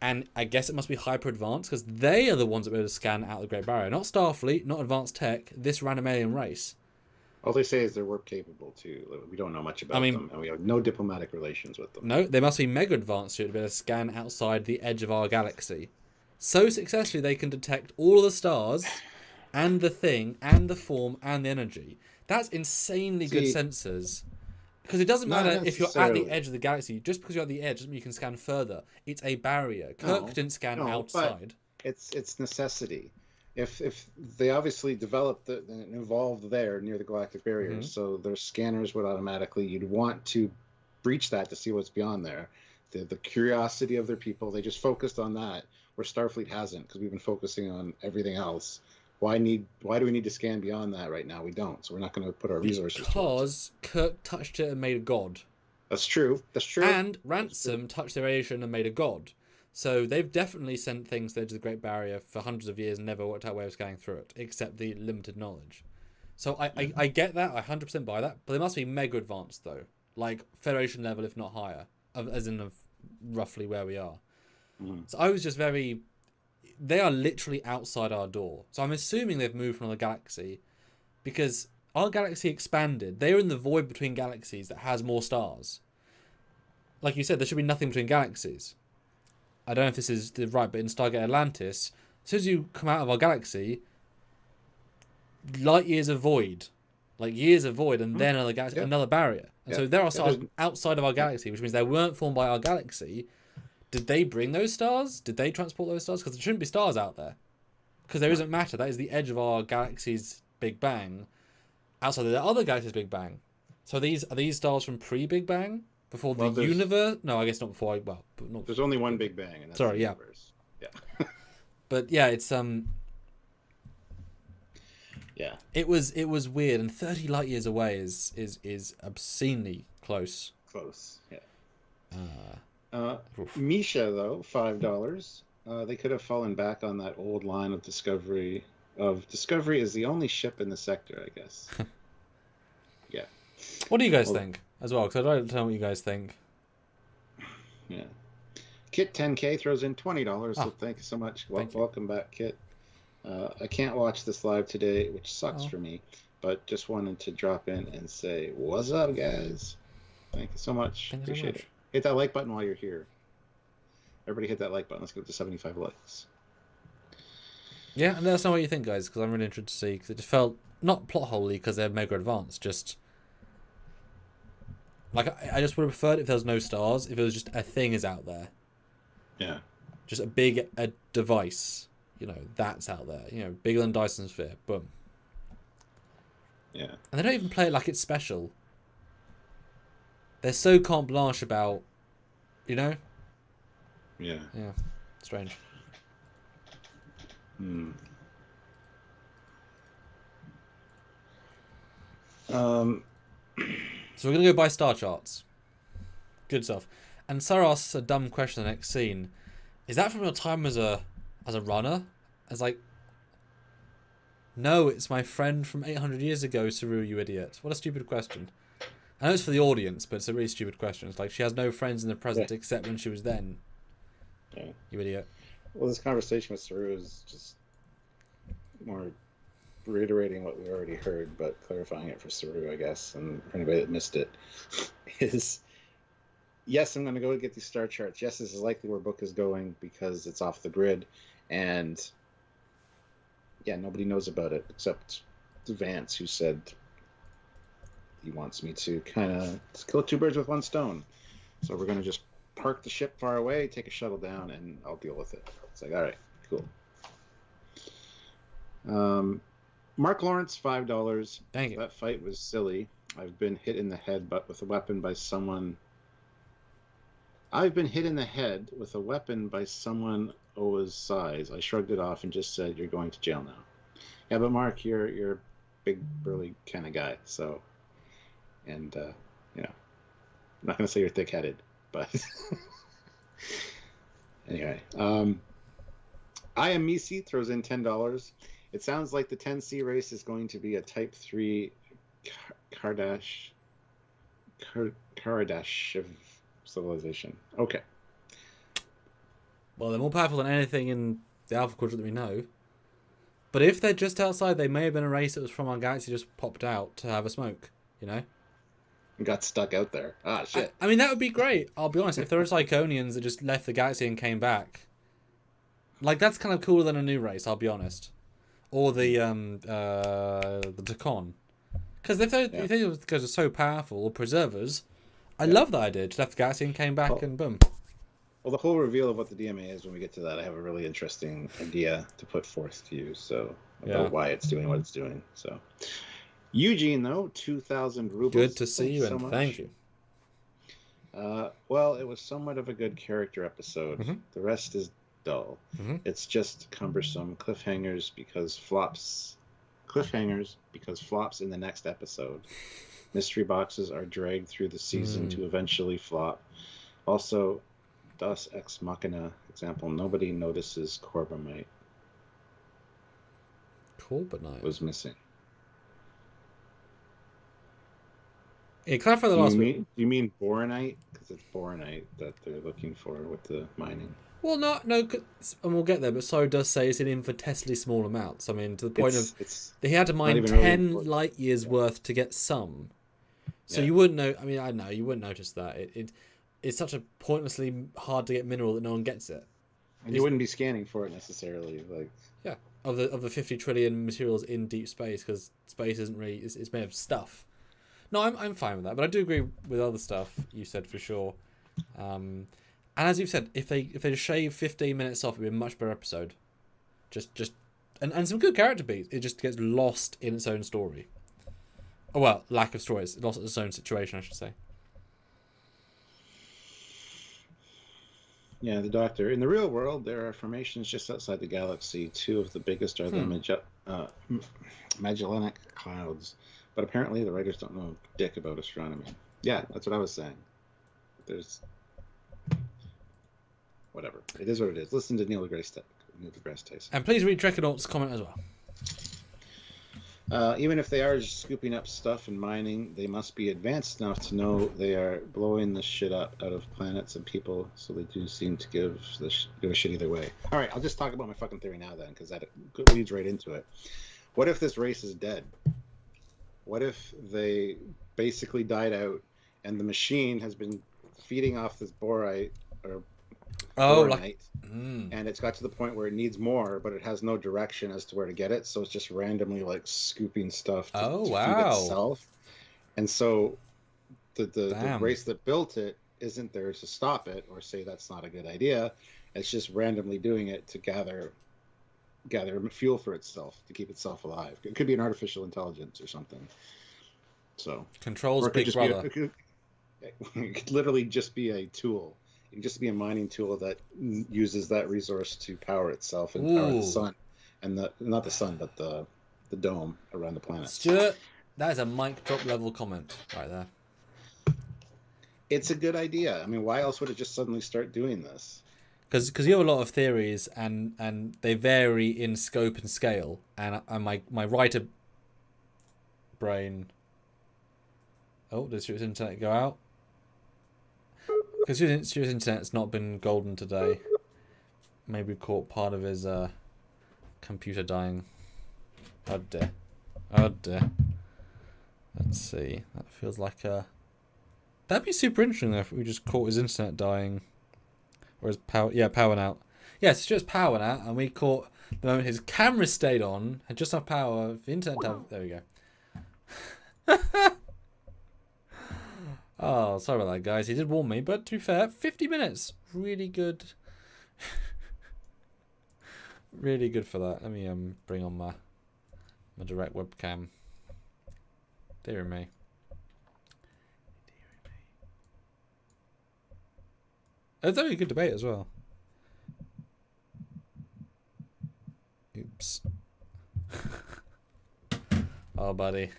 And I guess it must be hyper advanced because they are the ones that were able to scan out the Great Barrier, not Starfleet, not advanced tech, this random alien race. All they say is they're warp capable too. We don't know much about them, and we have no diplomatic relations with them. No, they must be mega advanced to be able to scan outside the edge of our galaxy. So successfully they can detect all of the stars and the thing and the form and the energy. That's insanely good sensors. Because it doesn't matter if you're at the edge of the galaxy. Just because you're at the edge doesn't mean you can scan further. It's a barrier. Kirk didn't scan outside. It's necessity. If they obviously developed and evolved there near the galactic barrier, so their scanners would automatically, you'd want to breach that to see what's beyond there. The curiosity of their people, they just focused on that, where Starfleet hasn't, because we've been focusing on everything else. Why do we need to scan beyond that right now? We don't, so we're not going to put our resources because Kirk touched it and made a god. That's true. And Ransom touched the radiation and made a god. So they've definitely sent things to the edge of the Great Barrier for hundreds of years and never worked out a way of scanning through it, except the limited knowledge. So I get that, I 100% buy that, but they must be mega advanced though, like Federation level if not higher, as in roughly where we are. So I was just very... They are literally outside our door. So I'm assuming they've moved from the galaxy because our galaxy expanded. They're in the void between galaxies that has more stars. Like you said, there should be nothing between galaxies. I don't know if this is right, but in Stargate Atlantis, as soon as you come out of our galaxy, light years of void. like years of void, and then another galaxy, another barrier. And so there are stars outside of our galaxy, which means they weren't formed by our galaxy. Did they bring those stars? Did they transport those stars? Because there shouldn't be stars out there. Because there isn't matter. That is the edge of our galaxy's Big Bang. Outside of the other galaxy's Big Bang. So are these stars from pre-Big Bang? Before the universe? No, I guess not before. Not. There's only one Big Bang, and that's the universe. Yeah. But yeah, it's Yeah. It was weird, and 30 light years away is obscenely close. Close. Yeah. Misha though, $5. They could have fallen back on that old line of Discovery. Discovery is the only ship in the sector, I guess. Yeah. What do you guys think as well? Because I'd like to know what you guys think. Yeah. Kit 10K throws in $20, so thank you so much. Welcome back, Kit. I can't watch this live today, which sucks for me, but just wanted to drop in and say, what's up, guys? Thank you so much. Appreciate it. Hit that like button while you're here. Everybody hit that like button. Let's go to 75 likes. Yeah, and let us know what you think, guys, because I'm really interested to see, because it just felt, not plot holey because they're mega advanced, just... Like, I just would have preferred if there was no stars, if it was just a thing is out there. Yeah. Just a device, that's out there. Bigger than Dyson Sphere, boom. Yeah. And they don't even play it like it's special. They're so carte blanche about, Yeah. Yeah. Strange. So we're going to go by star charts. Good stuff. And Sarah asks a dumb question in the next scene. Is that from your time as a runner? As like... No, it's my friend from 800 years ago, Saru, you idiot. What a stupid question. I know it's for the audience, but it's a really stupid question. It's like she has no friends in the present except when she was then. Yeah. You idiot. Well, this conversation with Saru is just more reiterating what we already heard, but clarifying it for Saru, I guess, and for anybody that missed it, is yes, I'm going to go get these star charts. Yes, this is likely where Book is going because it's off the grid, and yeah, nobody knows about it except Vance, who said he wants me to kind of kill two birds with one stone. So we're going to just park the ship far away, take a shuttle down, and I'll deal with it. It's like, all right, cool. Mark Lawrence, $5. Thank you. That fight was silly. I've been hit in the head with a weapon by someone Oa's size. I shrugged it off and just said, "You're going to jail now." Yeah, but Mark, you're a big, burly kind of guy. So, and I'm not going to say you're thick-headed, but anyway, I am Misi throws in $10. It sounds like the 10C race is going to be a Type 3 Kardashev civilization. Okay. Well, they're more powerful than anything in the Alpha Quadrant that we know. But if they're just outside, they may have been a race that was from our galaxy just popped out to have a smoke, And got stuck out there. Ah, shit. I mean, that would be great. I'll be honest. If there are Iconians that just left the galaxy and came back, like, that's kind of cooler than a new race, I'll be honest. Or the Tacon. Because if those guys are so powerful, or preservers, I love that idea. Just left the galaxy and came back and boom. Well, the whole reveal of what the DMA is, when we get to that, I have a really interesting idea to put forth to you. So, about why it's doing what it's doing. So, Eugene, though, 2,000 rubles. Good to see you, and thank you. Well, it was somewhat of a good character episode. Mm-hmm. The rest is dull. Mm-hmm. It's just cumbersome. Cliffhangers because flops in the next episode. Mystery boxes are dragged through the season to eventually flop. Also, Deus Ex Machina example, nobody notices Corbomite. Corbomite was missing. Hey, clarify the last bit. Do you mean boronite? Because it's boronite that they're looking for with the mining. Well, no, and we'll get there, but Sorry does say it's in infinitesimally small amounts. I mean, to the point he had to mine 10 light years worth to get some. So you wouldn't know. I mean, I know you wouldn't notice that. It's such a pointlessly hard to get mineral that no one gets it. And you wouldn't be scanning for it necessarily. Yeah, of the 50 trillion materials in deep space, because space isn't really it's made of stuff. No, I'm fine with that, but I do agree with other stuff you said for sure. And as you've said, if they just shave 15 minutes off, it'd be a much better episode. And some good character beats. It just gets lost in its own story. Oh well, lack of story. It's lost in its own situation, I should say. Yeah, the Doctor. In the real world, there are formations just outside the galaxy. Two of the biggest are the Magellanic Clouds. But apparently the writers don't know dick about astronomy. Yeah, that's what I was saying. There's... Whatever. It is what it is. Listen to Neil deGrasse Tyson. And please read Trekyards' comment as well. Even if they are just scooping up stuff and mining, they must be advanced enough to know they are blowing this shit up out of planets and people, so they do seem to give a shit either way. All right, I'll just talk about my fucking theory now then, because that leads right into it. What if this race is dead? What if they basically died out and the machine has been feeding off this borite or boronite, and it's got to the point where it needs more, but it has no direction as to where to get it, so it's just randomly like scooping stuff to feed itself. And so the race that built it isn't there to stop it or say that's not a good idea. It's just randomly doing it to gather fuel for itself, to keep itself alive. It could be an artificial intelligence or something. So controls Big Brother. It could literally just be a tool. It can just be a mining tool that uses that resource to power itself and power the sun, and not the sun, but the dome around the planet. Stuart, that is a mic drop level comment right there. It's a good idea. I mean, why else would it just suddenly start doing this? Because you have a lot of theories and they vary in scope and scale, and my writer brain. Oh, did Stuart's internet go out? Because Stuart's internet's not been golden today. Maybe we caught part of his computer dying. Oh dear. Oh dear. Let's see. That feels like a... That'd be super interesting though if we just caught his internet dying. Or his power... Yeah, powering out. Yes, it's just powering out, and we caught the moment his camera stayed on, had just enough power for the internet to have... There we go. Oh, sorry about that, guys. He did warn me, but to be fair, 50 minutes. Really good. Really good for that. Let me bring on my direct webcam. Dear me. It's only a good debate as well. Oops. Oh, buddy.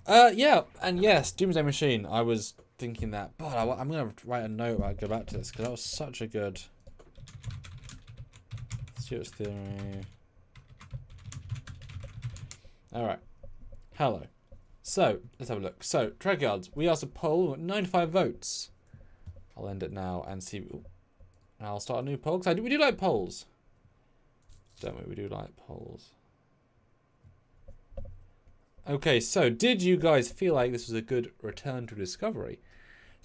Yeah, and yes, Doomsday Machine. I was thinking that, but I'm going to write a note about go back to this, because that was such a good... Stuart's theory. Alright. Hello. So, let's have a look. So, Trekyards, we asked a poll, 95 votes. I'll end it now and see... I'll start a new poll, because we do like polls. Don't we? We do like polls. Okay, so did you guys feel like this was a good return to Discovery?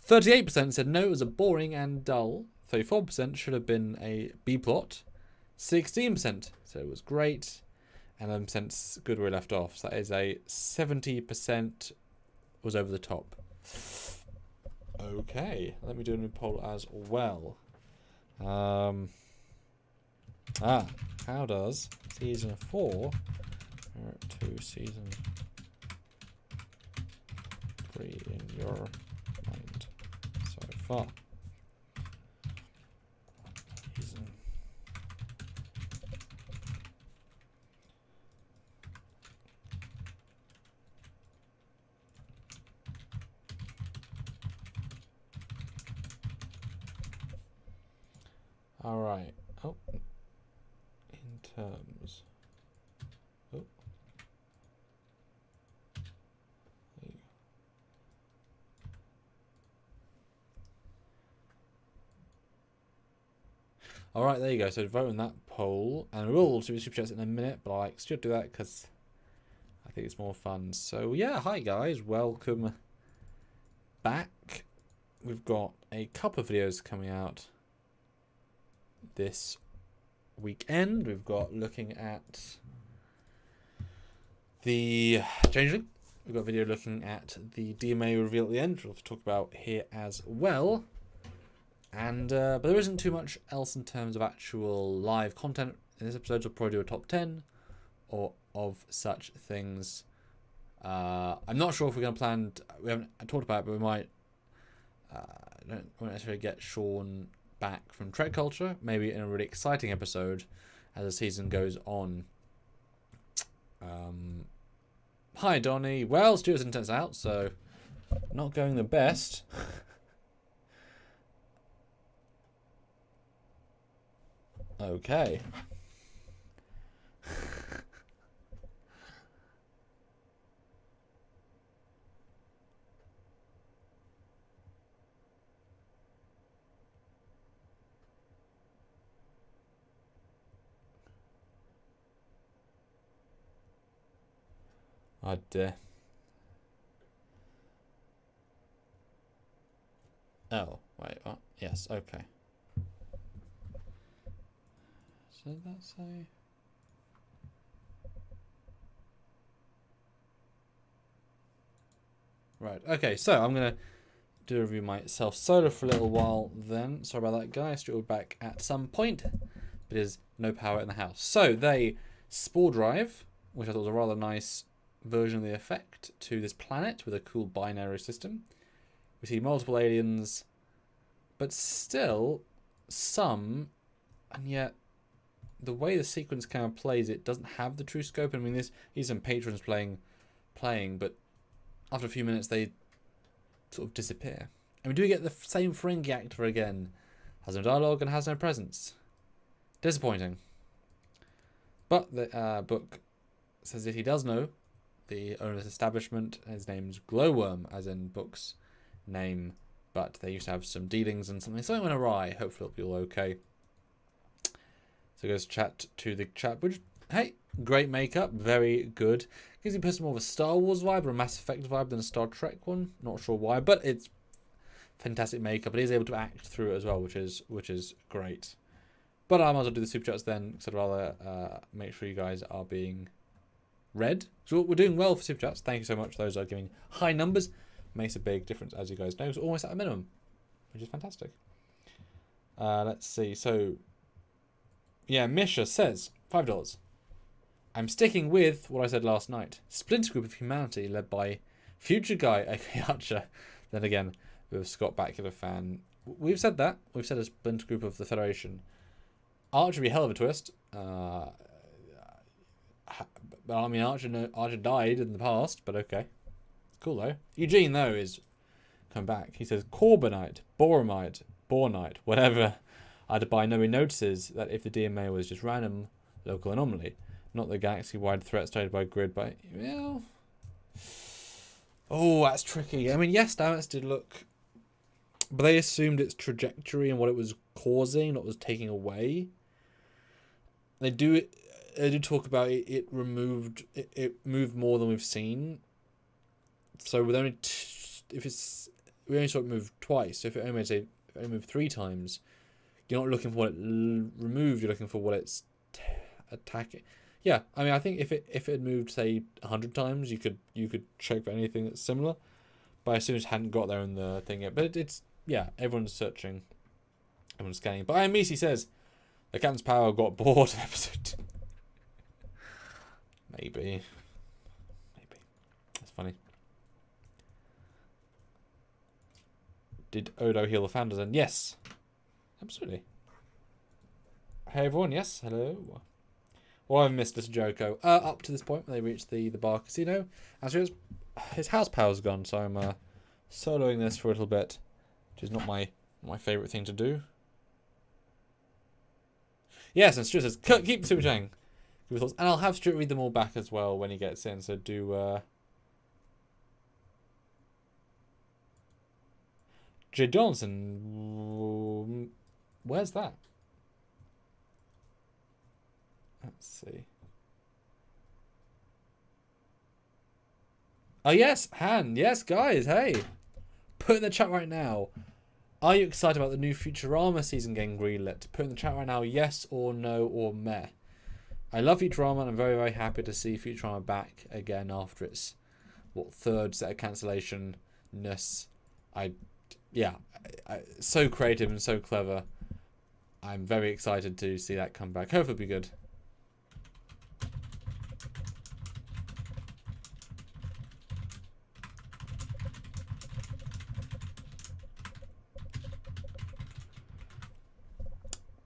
38% said no, it was a boring and dull. 34% should have been a B-plot. 16% said it was great. And 11% good where we left off. So that is a 70% was over the top. Okay, let me do a new poll as well. How does season 4 to season 3 in your mind so far? Season. All right. Oh, in terms. Oh. All right, there you go. So vote on that poll, and we will do super chats in a minute, but I should do that because I think it's more fun. So yeah, hi guys, welcome back. We've got a couple of videos coming out this weekend. We've got looking at the Changeling. We've got a video looking at the DMA reveal at the end, which we'll talk about here as well. And but there isn't too much else in terms of actual live content in this episode. We'll probably do a top 10 or of such things. I'm not sure if we're going to plan. We haven't talked about it, but we might. Won't necessarily get Sean back from Trek Culture. Maybe in a really exciting episode as the season goes on. Hi Donnie. Well, Stuart's internet's out, so not going the best. Okay. Oh, wait, what? Yes, okay. So did that say? Right, okay, so I'm going to do a review myself solo for a little while then. Sorry about that, guys. We'll be back at some point. But there's no power in the house. So they spore drive, which I thought was a rather nice version of the effect, to this planet with a cool binary system. We see multiple aliens, but still some, and yet the way the sequence kind of plays, it doesn't have the true scope. I mean, these some patrons playing, but after a few minutes they sort of disappear. And we do get the same Ferengi actor again. Has no dialogue and has no presence. Disappointing. But the book says that he does know the owner's establishment. His name's Glowworm, as in book's name. But they used to have some dealings and something went awry. Hopefully it'll be all okay. So he goes chat to the chat, which, hey, great makeup, very good. Gives you a person more of a Star Wars vibe or a Mass Effect vibe than a Star Trek one. Not sure why, but it's fantastic makeup. But he's able to act through it as well, which is great. But I might as well do the super chats then, because I'd rather make sure you guys are being read. So we're doing well for super chats. Thank you so much. Those are giving high numbers. Makes a big difference, as you guys know. It's almost at a minimum, which is fantastic. Let's see. So, yeah, Misha says $5. I'm sticking with what I said last night. Splinter group of humanity led by future guy, aka Archer. Then again, with Scott Bakula fan. We've said that. We've said a splinter group of the Federation. Archer would be a hell of a twist. But I mean, Archer died in the past, but okay. Cool though. Eugene though is come back. He says Corbinite, Bornite, whatever. I'd by no means notices that if the DMA was just random local anomaly, not the galaxy-wide threat started by grid. By well, oh, that's tricky. I mean, yes, Stamets did look, but they assumed its trajectory and what it was causing, not was taking away. They do talk about it. It moved more than we've seen. So with only we only saw it move twice. So if it only moved 3 times, you're not looking for what it removed. You're looking for what it's attacking. Yeah, I mean, I think if it had moved say 100 times, you could check for anything that's similar. But I assume it hadn't got there in the thing yet. But it's yeah, everyone's searching, everyone's scanning. But Misi says the captain's power got bored of episode 2. Maybe that's funny. Did Odo heal the founders? And yes, absolutely. Hey everyone, yes, hello. Well, I've missed Mr. Joko. Up to this point when they reached the bar casino. Actually, his house power's gone, so I'm soloing this for a little bit, which is not my favourite thing to do. Yes, and Stuart says, keep super chatting. And I'll have Stuart read them all back as well when he gets in, so do... J. Johnson, where's that? Let's see. Oh yes, Han. Yes, guys. Hey, put in the chat right now. Are you excited about the new Futurama season getting greenlit? Put in the chat right now, yes or no or meh. I love Futurama and I'm very, very happy to see Futurama back again after its, third set of cancellation-ness. So creative and so clever. I'm very excited to see that come back. Hopefully it'll be good.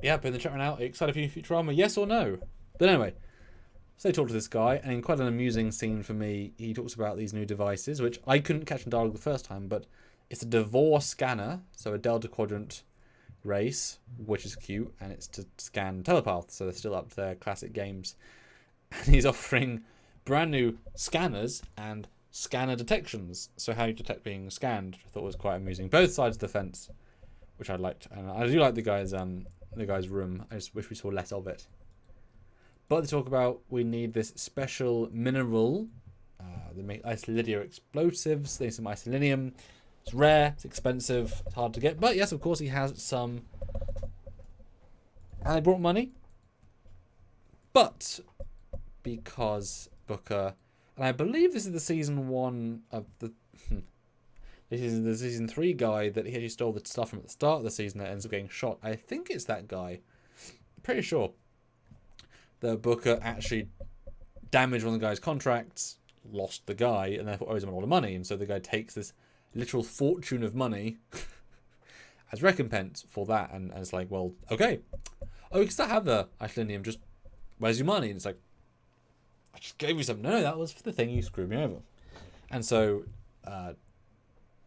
Yeah, put in the chat right now. Are you excited for Futurama? Yes or no? But anyway, so they talk to this guy, and in quite an amusing scene for me, he talks about these new devices, which I couldn't catch in dialogue the first time, but it's a divorce scanner, so a Delta Quadrant race, which is cute, and it's to scan telepaths, so they're still up to their classic games. And he's offering brand new scanners and scanner detections, so how you detect being scanned, which I thought was quite amusing. Both sides of the fence, which I liked, and I do like the guy's room. I just wish we saw less of it. But they talk about we need this special mineral. They make isolidia explosives. They need some isolinium. It's rare. It's expensive. It's hard to get. But yes, of course, he has some. And they brought money. But because Booker, and I believe this is the season 1 of the. This is the season 3 guy that he actually stole the stuff from at the start of the season that ends up getting shot. I think it's that guy. I'm pretty sure. The Booker actually damaged one of the guy's contracts, lost the guy, and therefore owes him a lot of money. And so the guy takes this literal fortune of money as recompense for that. And it's like, well, okay. Oh, you can still have the isolinium, just where's your money? And it's like, I just gave you something. No, that was for the thing you screwed me over. And so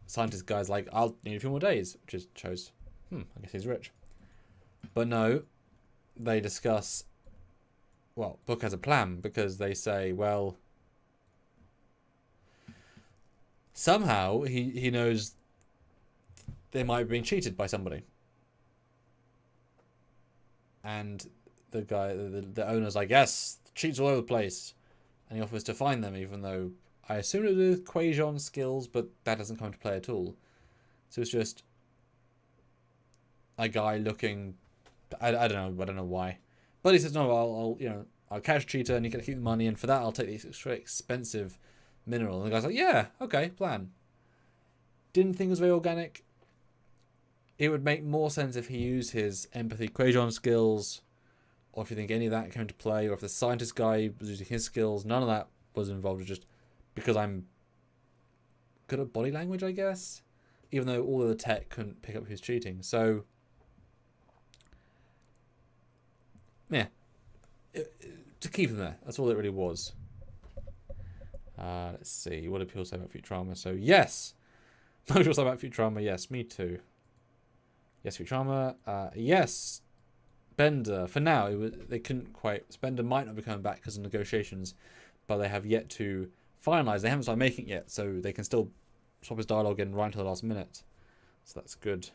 scientist guy's like, I'll need a few more days, which is shows, I guess he's rich. But no, they discuss, well, Book has a plan, because they say, well, somehow he knows they might be being cheated by somebody. And the guy, the owner's like, yes, cheats all over the place. And he offers to find them, even though I assume it was Quajon skills, but that doesn't come into play at all. So it's just a guy looking, I don't know why. But he says, no, I'll catch cheater and you can keep the money, and for that I'll take this extra expensive mineral. And the guy's like, yeah, okay, plan. Didn't think it was very organic. It would make more sense if he used his empathy Quajon skills, or if you think any of that came into play, or if the scientist guy was using his skills. None of that was involved. It was just because I'm good at body language, I guess, even though all of the tech couldn't pick up who's cheating. So, yeah, to keep him there. That's all it really was. Let's see. What do people say about Futurama? So, yes. Most people say about Futurama. Yes, me too. Yes, Futurama. Yes. Bender. For now, they couldn't quite. Bender might not be coming back because of negotiations, but they have yet to finalise. They haven't started making it yet, so they can still swap his dialogue in right until the last minute. So that's good.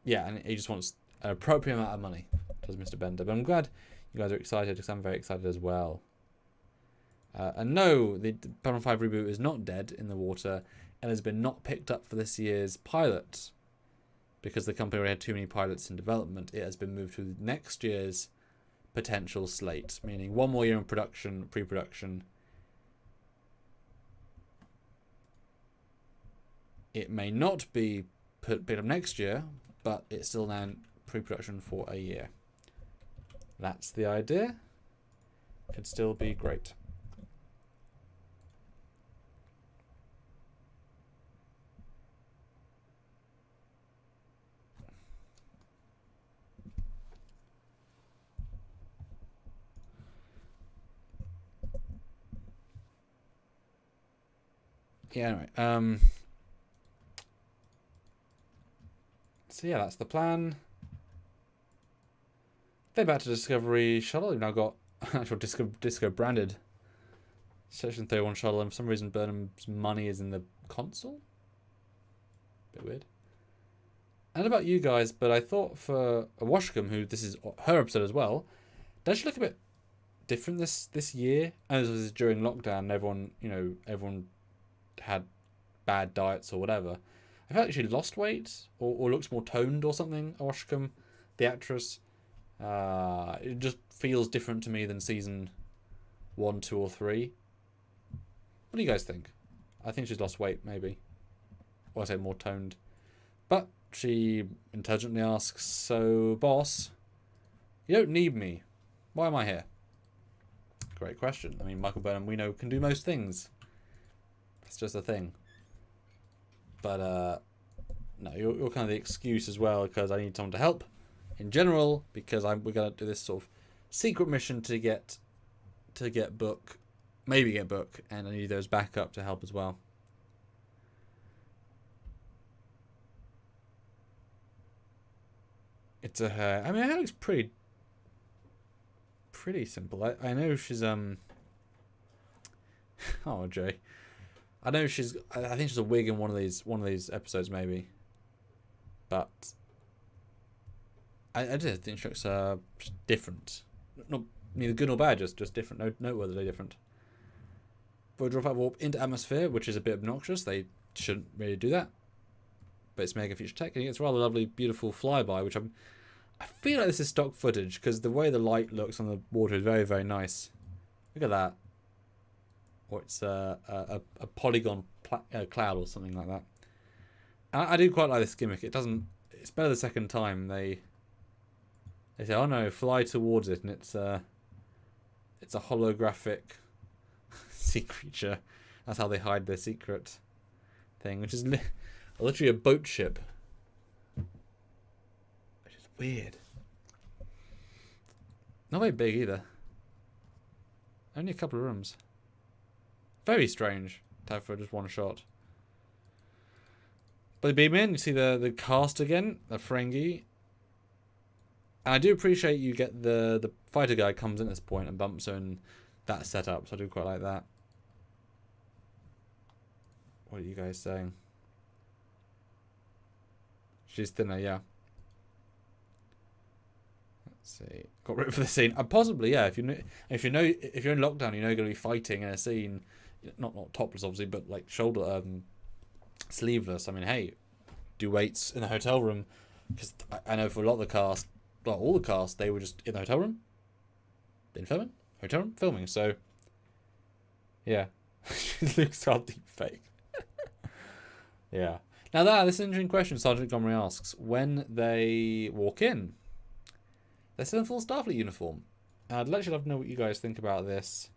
Yeah, and he just wants an appropriate amount of money, does Mr. Bender. But I'm glad you guys are excited, because I'm very excited as well. And no, the Burnham 5 reboot is not dead in the water and has been not picked up for this year's pilot, because the company already had too many pilots in development. It has been moved to next year's potential slate, meaning one more year in production, pre-production. It may not be picked up next year, but it's still now in pre-production for a year. That's the idea. Could still be great. Yeah, anyway. So yeah, that's the plan. They're back to Discovery Shuttle. You've now got actual Disco branded Section 31 shuttle, and for some reason Burnham's money is in the console. Bit weird. And about you guys, but I thought for Washcombe, who this is her episode as well, does she look a bit different this year? And this was during lockdown, everyone had bad diets or whatever. I feel like she lost weight or looks more toned or something. Oshcom, the actress. It just feels different to me than season 1, 2, or 3. What do you guys think? I think she's lost weight, maybe. Or I say more toned. But she intelligently asks, so, boss, you don't need me. Why am I here? Great question. I mean, Michael Burnham, we know, can do most things. That's just a thing. But, no, you're kind of the excuse as well, because I need someone to help. In general, because we're going to do this sort of secret mission to get Book, maybe get Book, and I need those backup to help as well. It's a her. I mean, her looks pretty simple. I know she's oh, Jay. I know she's. I think she's a wig in one of these episodes, maybe. But I just think she looks different. Not neither good nor bad, just different. Noteworthily different. But drop out warp into atmosphere, which is a bit obnoxious. They shouldn't really do that. But it's mega future tech, and it's rather lovely, beautiful flyby, which I feel like this is stock footage because the way the light looks on the water is very, very nice. Look at that. Or it's a polygon cloud or something like that. I do quite like this gimmick. It's better the second time. They say, oh no, fly towards it, and it's a holographic sea creature. That's how they hide their secret thing, which is literally a boat ship. Which is weird. Not very big either. Only a couple of rooms. Very strange to have for just one shot. But they beam in, you see the cast again, the Ferengi. And I do appreciate you get the fighter guy comes in at this point and bumps in that setup, so I do quite like that. What are you guys saying? She's thinner, yeah. Let's see. Got rid of the scene. Possibly, yeah. If you're in lockdown, you know you're gonna be fighting in a scene, not topless obviously, but like shoulder sleeveless. I mean, hey, do weights in a hotel room, because I know for a lot of the cast, well, all the cast, they were just in the hotel room, been filming, hotel room filming. So, yeah, it looks hardly fake. Yeah. Now this is an interesting question. Sergeant Gomery asks, when they walk in, they're still in full Starfleet uniform. I'd actually love to know what you guys think about this,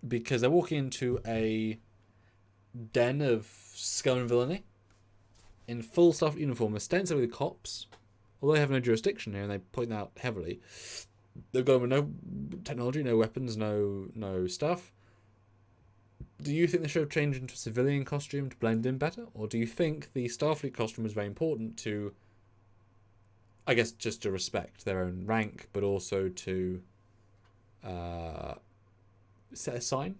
because they're walking into a den of scum and villainy in full Starfleet uniform, ostensibly the cops, although they have no jurisdiction here, and they point that out heavily. They've got no technology, no weapons, no stuff. Do you think they should have changed into a civilian costume to blend in better? Or do you think the Starfleet costume is very important to, I guess, just to respect their own rank, but also to set a sign?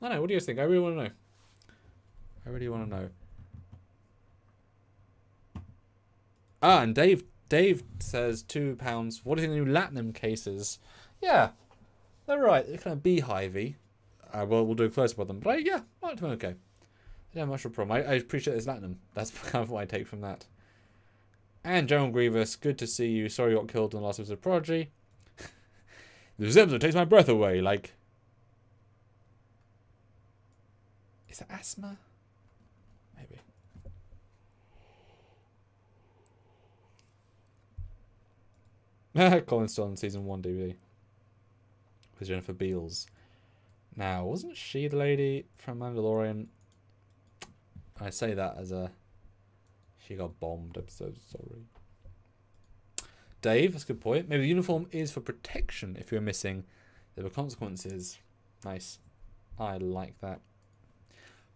I don't know, what do you guys think? I really want to know. And Dave says £2. What do you think of the new Latinum cases? Yeah, they're right. They're kind of beehivey. Well, we'll do a close up on them. But yeah, I like them okay. I don't have much of a problem. I appreciate this Latinum. That's kind of what I take from that. And General Grievous, good to see you. Sorry you got killed in the last episode of Prodigy. This episode takes my breath away. Like, is it asthma? Maybe. Colin's still on season 1 DVD with Jennifer Beals. Now, wasn't she the lady from Mandalorian? I say that as she got bombed episode, sorry. Dave, that's a good point. Maybe the uniform is for protection. If you're missing, there were consequences. Nice. I like that.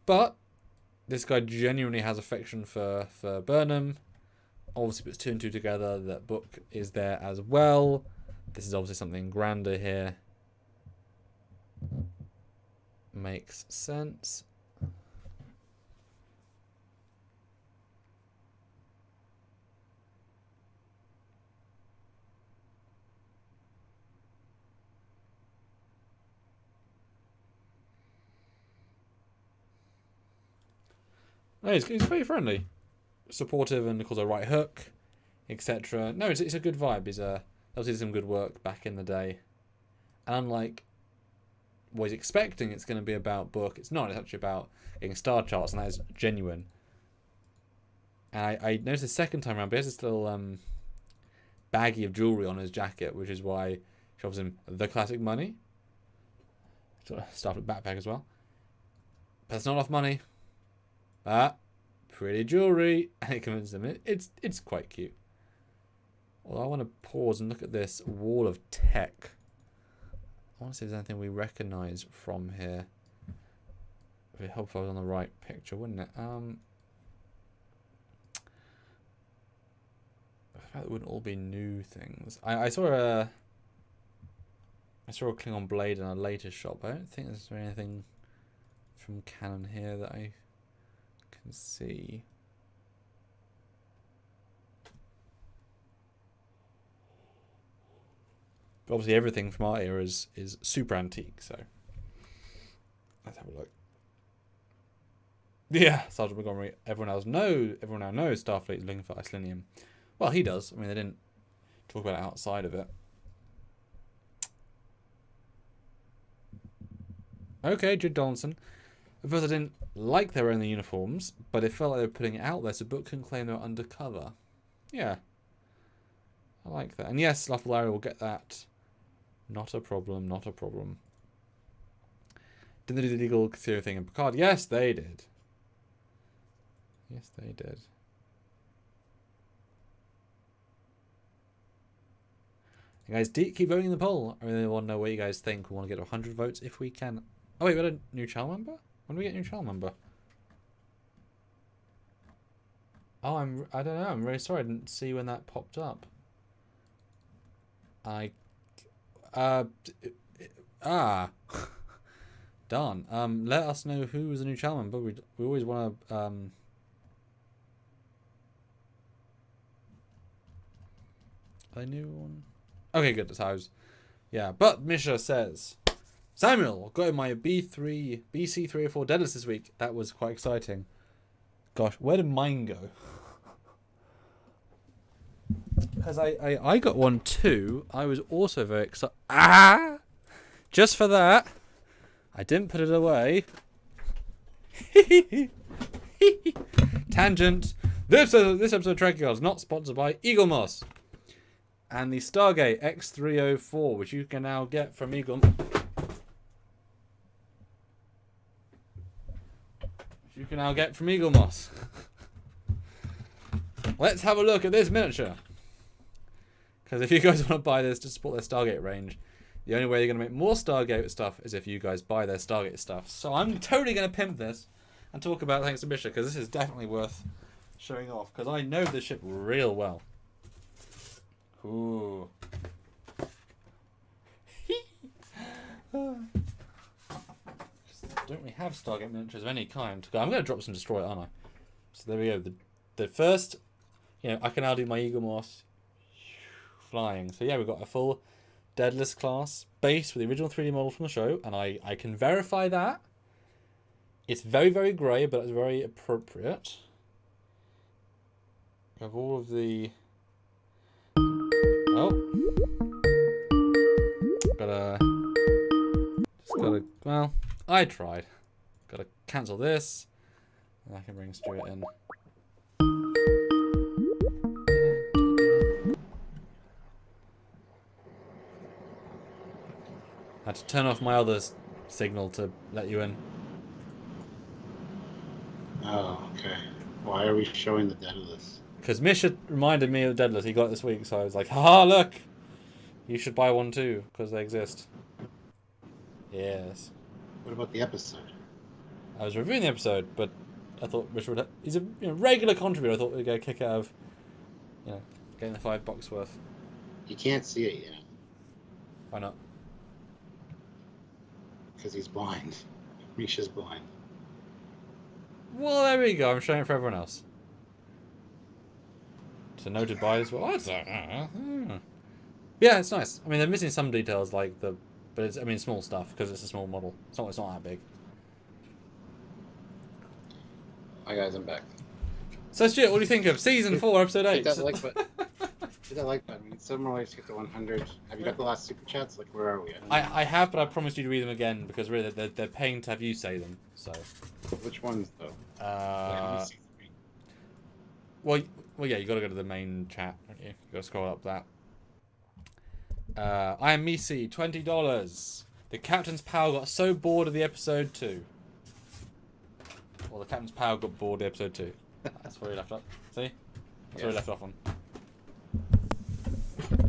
But this guy genuinely has affection for Burnham. Obviously puts 2 and 2 together. That Book is there as well. This is obviously something grander here. Makes sense. No, he's very friendly, supportive, and of course a right hook, etc. No, it's a good vibe. He's obviously some good work back in the day, and unlike what he's expecting, it's going to be about book. It's not. It's actually about getting star charts, and that is genuine. And I noticed the second time around, but he has this little baggie of jewelry on his jacket, which is why he shows him the classic money. Sort of stuff with backpack as well. But it's not enough money. Pretty jewelry, and it convinces him it's quite cute. Well, I want to pause and look at this wall of tech. I want to see if there's anything we recognise from here. It would help if I was on the right picture, wouldn't it? The fact that it wouldn't all be new things. I saw a Klingon blade in a later shop. I don't think there's anything from Canon here that I can see. But obviously everything from our era is super antique, so let's have a look. Yeah, Sergeant Montgomery, everyone now knows Starfleet is looking for Islinium. Well, he does. I mean, they didn't talk about it outside of it. Okay, Jude Donaldson. At first I didn't like they were in the uniforms, but it felt like they were putting it out there so Book can claim they were undercover. Yeah. I like that. And yes, Larry will get that. Not a problem, not a problem. Didn't they do the legal Casio thing in Picard? Yes, they did. Yes, they did. You guys, keep voting in the poll. I really want to know what you guys think. We want to get to 100 votes if we can. Oh, wait, we got a new channel member? When do we get a new channel member? Oh, I don't know. I'm really sorry. I didn't see when that popped up. Darn. Let us know who is a new channel member. We always want to a new one. Okay, good. That's how I was. Yeah, but Misha says, Samuel, got my BC304 Deadlist this week. That was quite exciting. Gosh, where did mine go? Because I got one too. I was also very excited. Just for that, I didn't put it away. Tangent. This episode of Trekyards is not sponsored by Eagle Moss. And the Stargate X304, which you can now get from Eagle Moss. Let's have a look at this miniature. Because if you guys want to buy this to support their Stargate range, the only way you're going to make more Stargate stuff is if you guys buy their Stargate stuff. So I'm totally going to pimp this and talk about Thanks to Misha, because this is definitely worth showing off, because I know this ship real well. Ooh. Don't really have Stargate miniatures of any kind. I'm going to drop some Destroyer, aren't I? So there we go. The first, I can now do my Eagle Moss flying. So yeah, we've got a full Deadlist class base with the original 3D model from the show, and I can verify that. It's very, very grey, but it's very appropriate. We have all of the... Oh. Well, I tried. Gotta cancel this. And I can bring Stuart in. I had to turn off my other signal to let you in. Oh, okay. Why are we showing the Deadlist? Because Misha reminded me of Deadlist. He got it this week, so I was like, haha, look! You should buy one too, because they exist. Yes. What about the episode? I was reviewing the episode, but I thought Misha would... He's a regular contributor. I thought we'd get a kick out of, getting the $5 worth. You can't see it yet. Why not? Because he's blind. Misha's blind. Well, there we go. I'm showing it for everyone else. So noted by as well. Yeah, it's nice. I mean, they're missing some details like but it's small stuff because it's a small model. It's not that big. Hi guys, I'm back. So Stuart, what do you think of season 4, episode 8? Hit that like button. Hit that like button. We need 7 more likes to get to 100. Have you got the last super chats? Like, where are we? I have, but I promised you to read them again because really they're paying to have you say them. So. Which ones though? Well, yeah, you got to go to the main chat, don't you? You got to scroll up that. I am Misi, $20. The Captain's Pal got so bored of the episode 2. Well, the Captain's Pal got bored of episode 2. That's where he left off. See? That's where he left off on. Okay,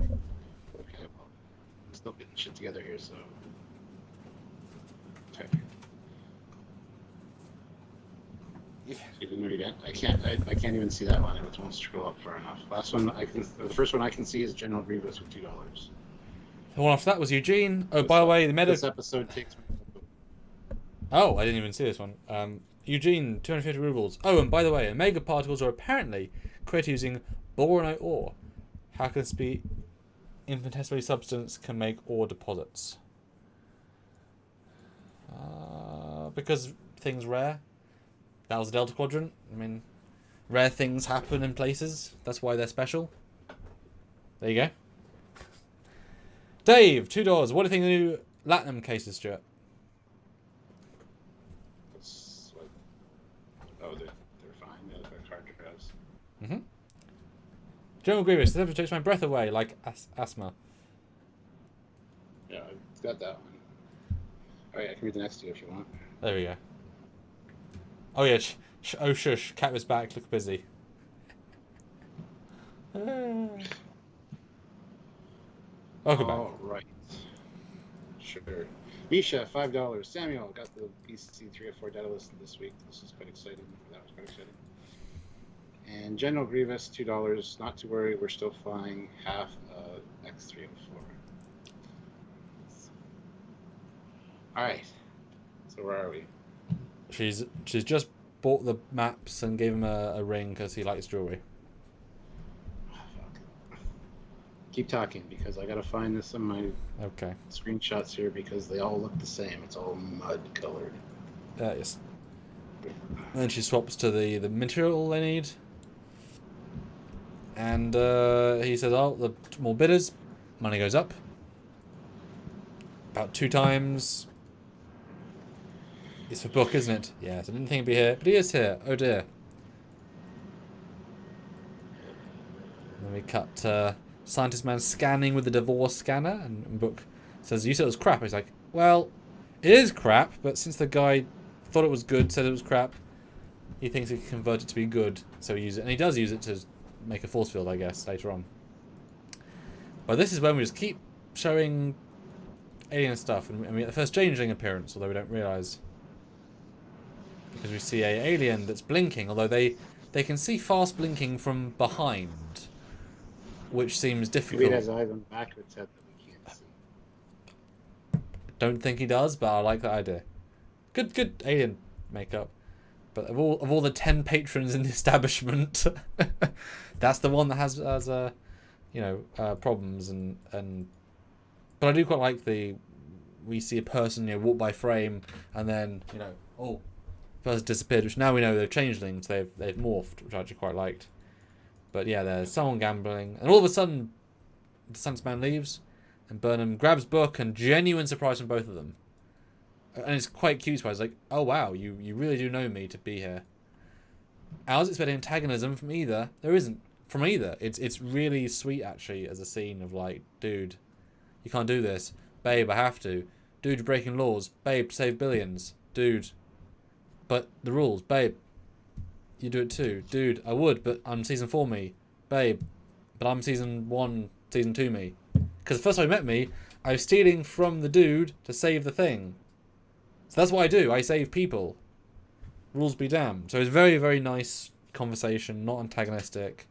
well, I'm still getting shit together here, so. Okay. You didn't read it. I can't even see that one. It won't scroll up far enough. The first one I can see is General Grievous with $2. The one after that was Eugene. Oh, by the way, this episode takes me. Oh, I didn't even see this one. Eugene, 250 rubles. Oh, and by the way, omega particles are apparently created using boronite ore. How can this be? Infinitesimally substance can make ore deposits. Because things rare. That was the Delta Quadrant. I mean, rare things happen in places. That's why they're special. There you go. Dave, $2. What do you think of the new Latinum cases, Stuart? They're fine. They're card drives. Mm-hmm. General Grievous, this episode takes my breath away, like asthma. Yeah, it's got that one. Alright, I can read the next two if you want. There we go. Oh yeah, oh shush, cat was back, look busy. Welcome back. All right. Sure. Misha, $5. Samuel got the PC 3 or 4 data list this week. This is quite exciting. That was quite exciting. And General Grievous, $2. Not to worry, we're still flying half X304. All right. So where are we? She's just bought the maps and gave him a ring because he likes jewelry. Keep talking because I gotta find this in my screenshots here because they all look the same. It's all mud colored. Yes. And then she swaps to the material they need. And he says, oh, the more bidders, money goes up. About 2 times. It's for book, isn't it? Yes, I didn't think he'd be here, but he is here. Oh dear. Then we cut Scientist Man scanning with the divorce scanner, and book says, you said it was crap. He's like, well, it is crap, but since the guy thought it was good, said it was crap, he thinks he can convert it to be good, so he uses it. And he does use it to make a force field, I guess, later on. But this is when we just keep showing alien stuff, and we get the first changeling appearance, although we don't realise. Because we see a alien that's blinking, although they can see fast blinking from behind, which seems difficult. Maybe it has eyes on the back of its head that we can't see. Don't think he does, but I like that idea. Good alien makeup. But of all the 10 patrons in the establishment, that's the one that has problems and. But I do quite like we see a person walk by frame and then person disappeared, which now we know they're changelings. They've morphed, which I actually quite liked. But yeah, there's someone gambling, and all of a sudden, the Scientist Man leaves, and Burnham grabs book, and genuine surprise from both of them. And it's quite cute. So I was like, oh wow, you really do know me to be here. I was expecting antagonism from either. There isn't from either. It's really sweet actually as a scene of like, dude, you can't do this, babe. I have to, dude. You're breaking laws, babe. Save billions, dude. But the rules, babe. You do it too, dude. I would, but I'm season 4 me, babe. But I'm season 1, season 2 me. Because the first time you met me, I was stealing from the dude to save the thing. So that's what I do. I save people. Rules be damned. So it's very, very nice conversation, not antagonistic.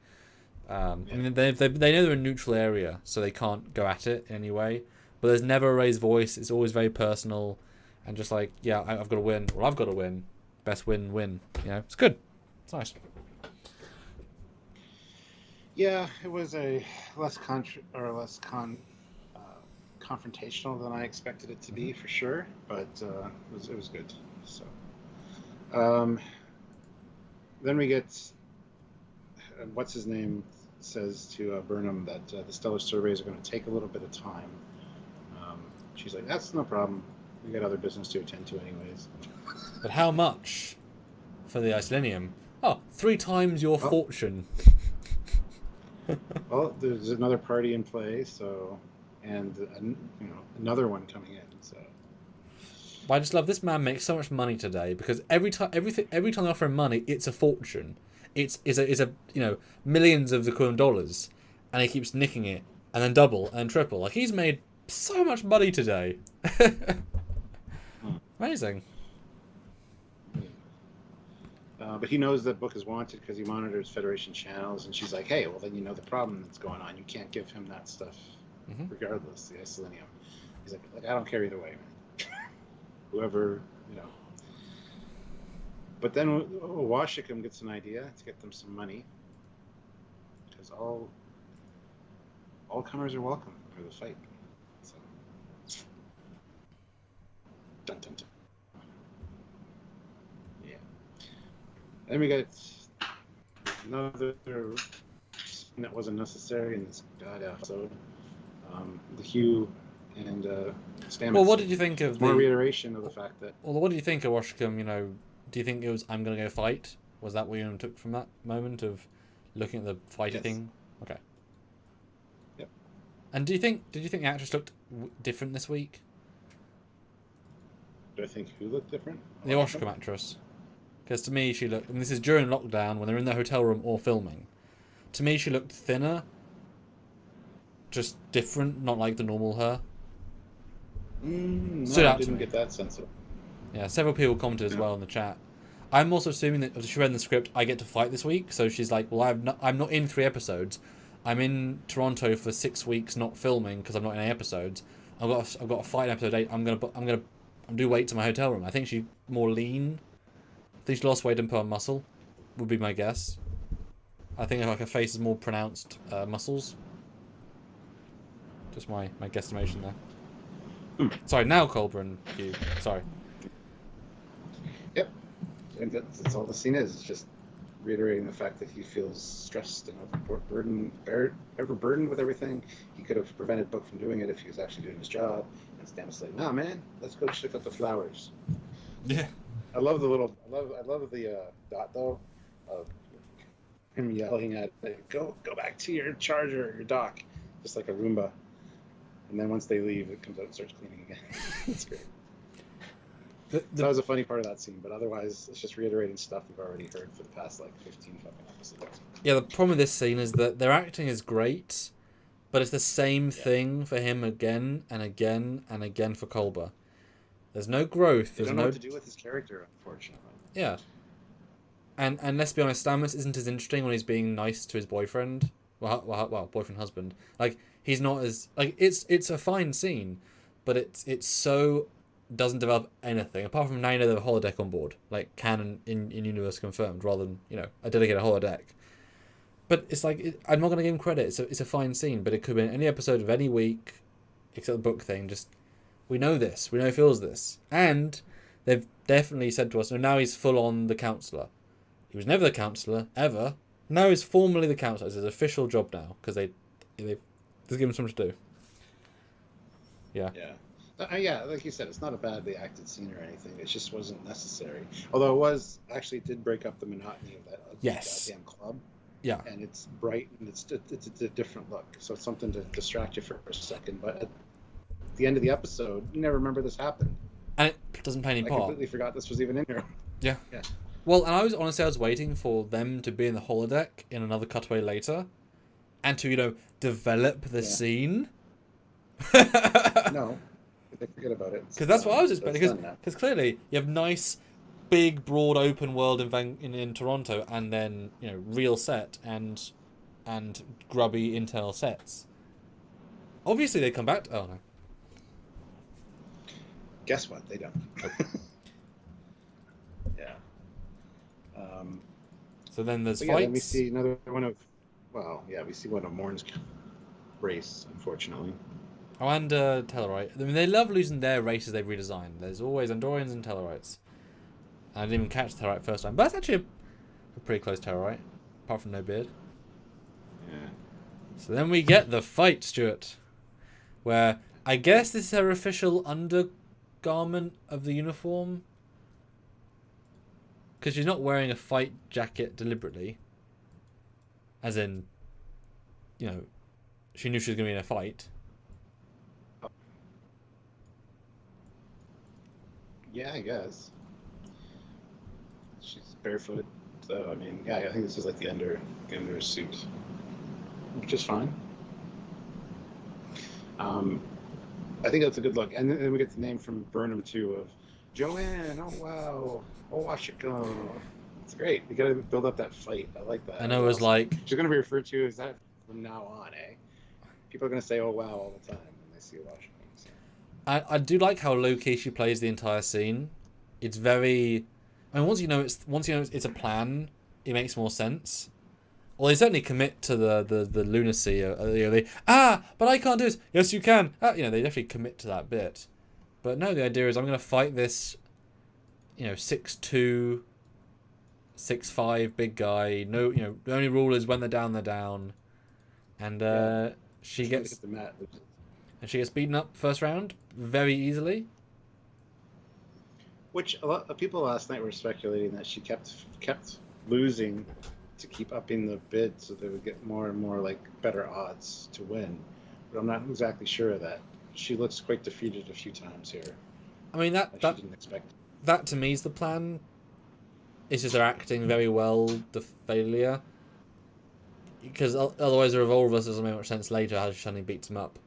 I mean, they know they're in a neutral area, so they can't go at it in any way. But there's never a raised voice. It's always very personal, and just like, yeah, I've got to win. Well, I've got to win. Best win. It's good. It's nice. Yeah, it was a less confrontational than I expected it to be, for sure. But it was good. So, then we get what's his name says to Burnham that the stellar surveys are going to take a little bit of time. She's like, that's no problem. We got other business to attend to anyways. But how much for the iselinium? Oh, 3 times your fortune. Well, there's another party in play, so, and another one coming in. So, I just love this man makes so much money today because every time they offer him money, it's a fortune. It's a millions of the equivalent dollars, and he keeps nicking it and then double and triple. Like he's made so much money today. Amazing. But he knows that Book is wanted because he monitors Federation channels, and she's like, hey, well, then you know the problem that's going on. You can't give him that stuff regardless, the iselinium. He's like, I don't care either way, man. Whoever, But then Washington gets an idea to get them some money because all comers are welcome for the fight. So, dun, dun, dun. Yeah. Then we got another scene that wasn't necessary in this episode. The Hugh and Stamets. Well, what did you think of more reiteration of the fact that? Well, what do you think of Washington? Do you think it was I'm gonna go fight? Was that what you took from that moment of looking at the fighty thing? Okay. Yep. And did you think the actress looked different this week? Do I think who looked different? The Washington actress. Because to me, she looked, and this is during lockdown when they're in the hotel room or filming. To me, she looked thinner. Just different, not like the normal her. No, I didn't get that sense of. Yeah, several people commented as well in the chat. I'm also assuming that if she read in the script, I get to fight this week. So she's like, well, I'm not in 3 episodes. I'm in Toronto for 6 weeks, not filming because I'm not in any episodes. I've got to fight in episode 8. I'm gonna do weights in my hotel room. I think she's more lean. I think she lost weight and put on muscle. Would be my guess. I think like her face is more pronounced muscles. Just my guesstimation there. Sorry, now Colburn. Sorry. Yep. And that's all the scene is. It's just reiterating the fact that he feels stressed and overburdened with everything. He could have prevented Book from doing it if he was actually doing his job. And Stamets like, nah, man, let's go check out the flowers. Yeah. I love the dot though of him yelling at go back to your charger or your dock, just like a Roomba. And then once they leave, it comes out and starts cleaning again. It's great. That was a funny part of that scene, but otherwise, it's just reiterating stuff we've already heard for the past 15 fucking episodes. Yeah, the problem with this scene is that their acting is great, but it's the same thing for him again and again and again for Culber. There's no growth. They don't know what to do with his character, unfortunately. Yeah. And let's be honest, Stamets isn't as interesting when he's being nice to his boyfriend. Well, boyfriend, husband. He's not as it's a fine scene, but it's so doesn't develop anything apart from now you know the holodeck on board, canon in universe confirmed, rather than a dedicated holodeck. But it's I'm not going to give him credit. It's a fine scene, but it could be in any episode of any week, except the Book thing. Just we know this, we know he feels this, and they've definitely said to us, no, now he's full on the counselor. He was never the counselor ever. Now he's formally the counselor. It's his official job now because they give him something to do. Yeah. Yeah. Yeah, like you said, it's not a badly acted scene or anything. It just wasn't necessary. Although it did break up the monotony of that goddamn club. Yeah. And it's bright and it's a different look. So it's something to distract you for a second. But at the end of the episode, you never remember this happened. And it doesn't play any part. I completely forgot this was even in here. Yeah. Well, and I was waiting for them to be in the holodeck in another cutaway later, and to develop the scene. No, they forget about it. Because that's what I was expecting. Because clearly you have nice, big, broad, open world in Toronto, and then real set and grubby Intel sets. Obviously, they come back. Oh no. Guess what? They don't. Yeah. So then there's fights. Then we see another one of, we see one of Morn's race, unfortunately. Oh, and Tellarite. I mean, they love losing their races they've redesigned. There's always Andorians and Tellarites. I didn't even catch Tellarite first time. But that's actually a pretty close to her, right? Apart from no beard. Yeah. So then we get the fight, Stuart, where I guess this is her official undergarment of the uniform. Because she's not wearing a fight jacket deliberately. As in, you know, she knew she was going to be in a fight. Yeah, I guess. She's barefooted, so I mean, yeah, I think this is like the under suit, which is fine. I think that's a good look, and then we get the name from Burnham too of Joanne. Oh wow, oh Washiko. It's great. We got to build up that fight. I like that. I know it was like she's going to be referred to as that from now on, eh? People are going to say, "Oh wow," all the time when they see Washiko. So. I do like how low key she plays the entire scene. It's very. I mean, once you know it's a plan, it makes more sense. Well, they certainly commit to the lunacy. But I can't do this. Yes, you can. They definitely commit to that bit. But no, the idea is I'm going to fight this, 6'2", 6'5" big guy. No, the only rule is when they're down, and she gets beaten up first round very easily. Which a lot of people last night were speculating that she kept losing to keep upping the bid so they would get more and more like better odds to win. But I'm not exactly sure of that. She looks quite defeated a few times here. I mean that she didn't expect. That to me is the plan. It's just they're acting very well the failure. Because otherwise the Revolvers doesn't make much sense later how she suddenly beats him up.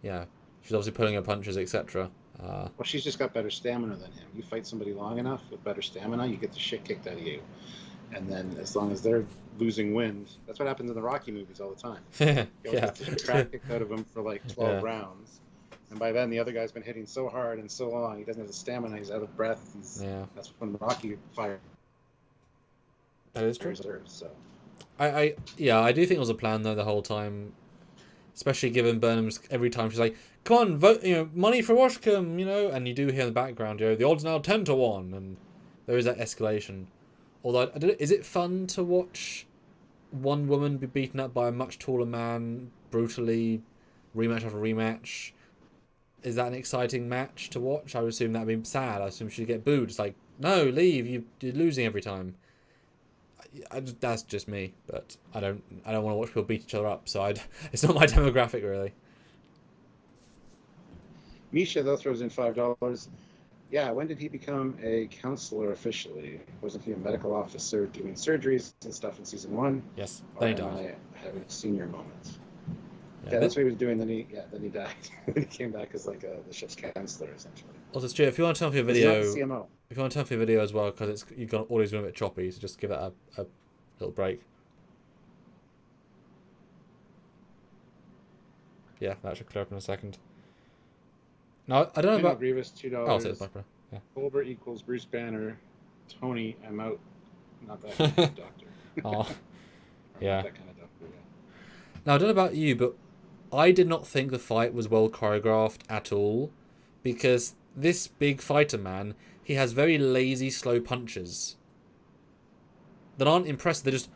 Yeah. She's obviously pulling her punches, etc. Well, she's just got better stamina than him. You fight somebody long enough with better stamina, you get the shit kicked out of you. And then as long as they're losing wind, that's what happens in the Rocky movies all the time. You always get the crap kicked out of him for like 12 rounds. And by then the other guy's been hitting so hard and so long, he doesn't have the stamina, he's out of breath. That's when Rocky fires. That is true. So. I do think it was a plan though the whole time. Especially given Burnham's every time she's like, "Come on, vote! Money for Washcombe!" And you do hear in the background, the odds now 10-1, and there is that escalation. Although, is it fun to watch one woman be beaten up by a much taller man brutally, rematch after rematch? Is that an exciting match to watch? I would assume that'd be sad. I assume she'd get booed. It's like, no, leave! You're losing every time. That's just me, but I don't want to watch people beat each other up. So it's not my demographic really. Misha though throws in $5. Yeah, when did he become a counselor officially? Wasn't he a medical officer doing surgeries and stuff in season 1? Yes, then he died. Having a senior moment. Yeah, that's what he was doing. Then he died. Then he came back as like the ship's counselor essentially. Also, Stu, if you want to turn off your video, he's not the CMO. If you want to turn off your video as well, because you've got audio's going a bit choppy, so just give it a little break. Yeah, that should clear up in a second. Now, I don't know about Grievous, $2. I'll say the yeah. Colbert equals Bruce Banner. Tony, I'm out. Not that kind of doctor. Oh, yeah. Not that kind of doctor. Yeah. Now, I don't know about you, but I did not think the fight was well choreographed at all, because this big fighter man, he has very lazy, slow punches that aren't impressive. They're just,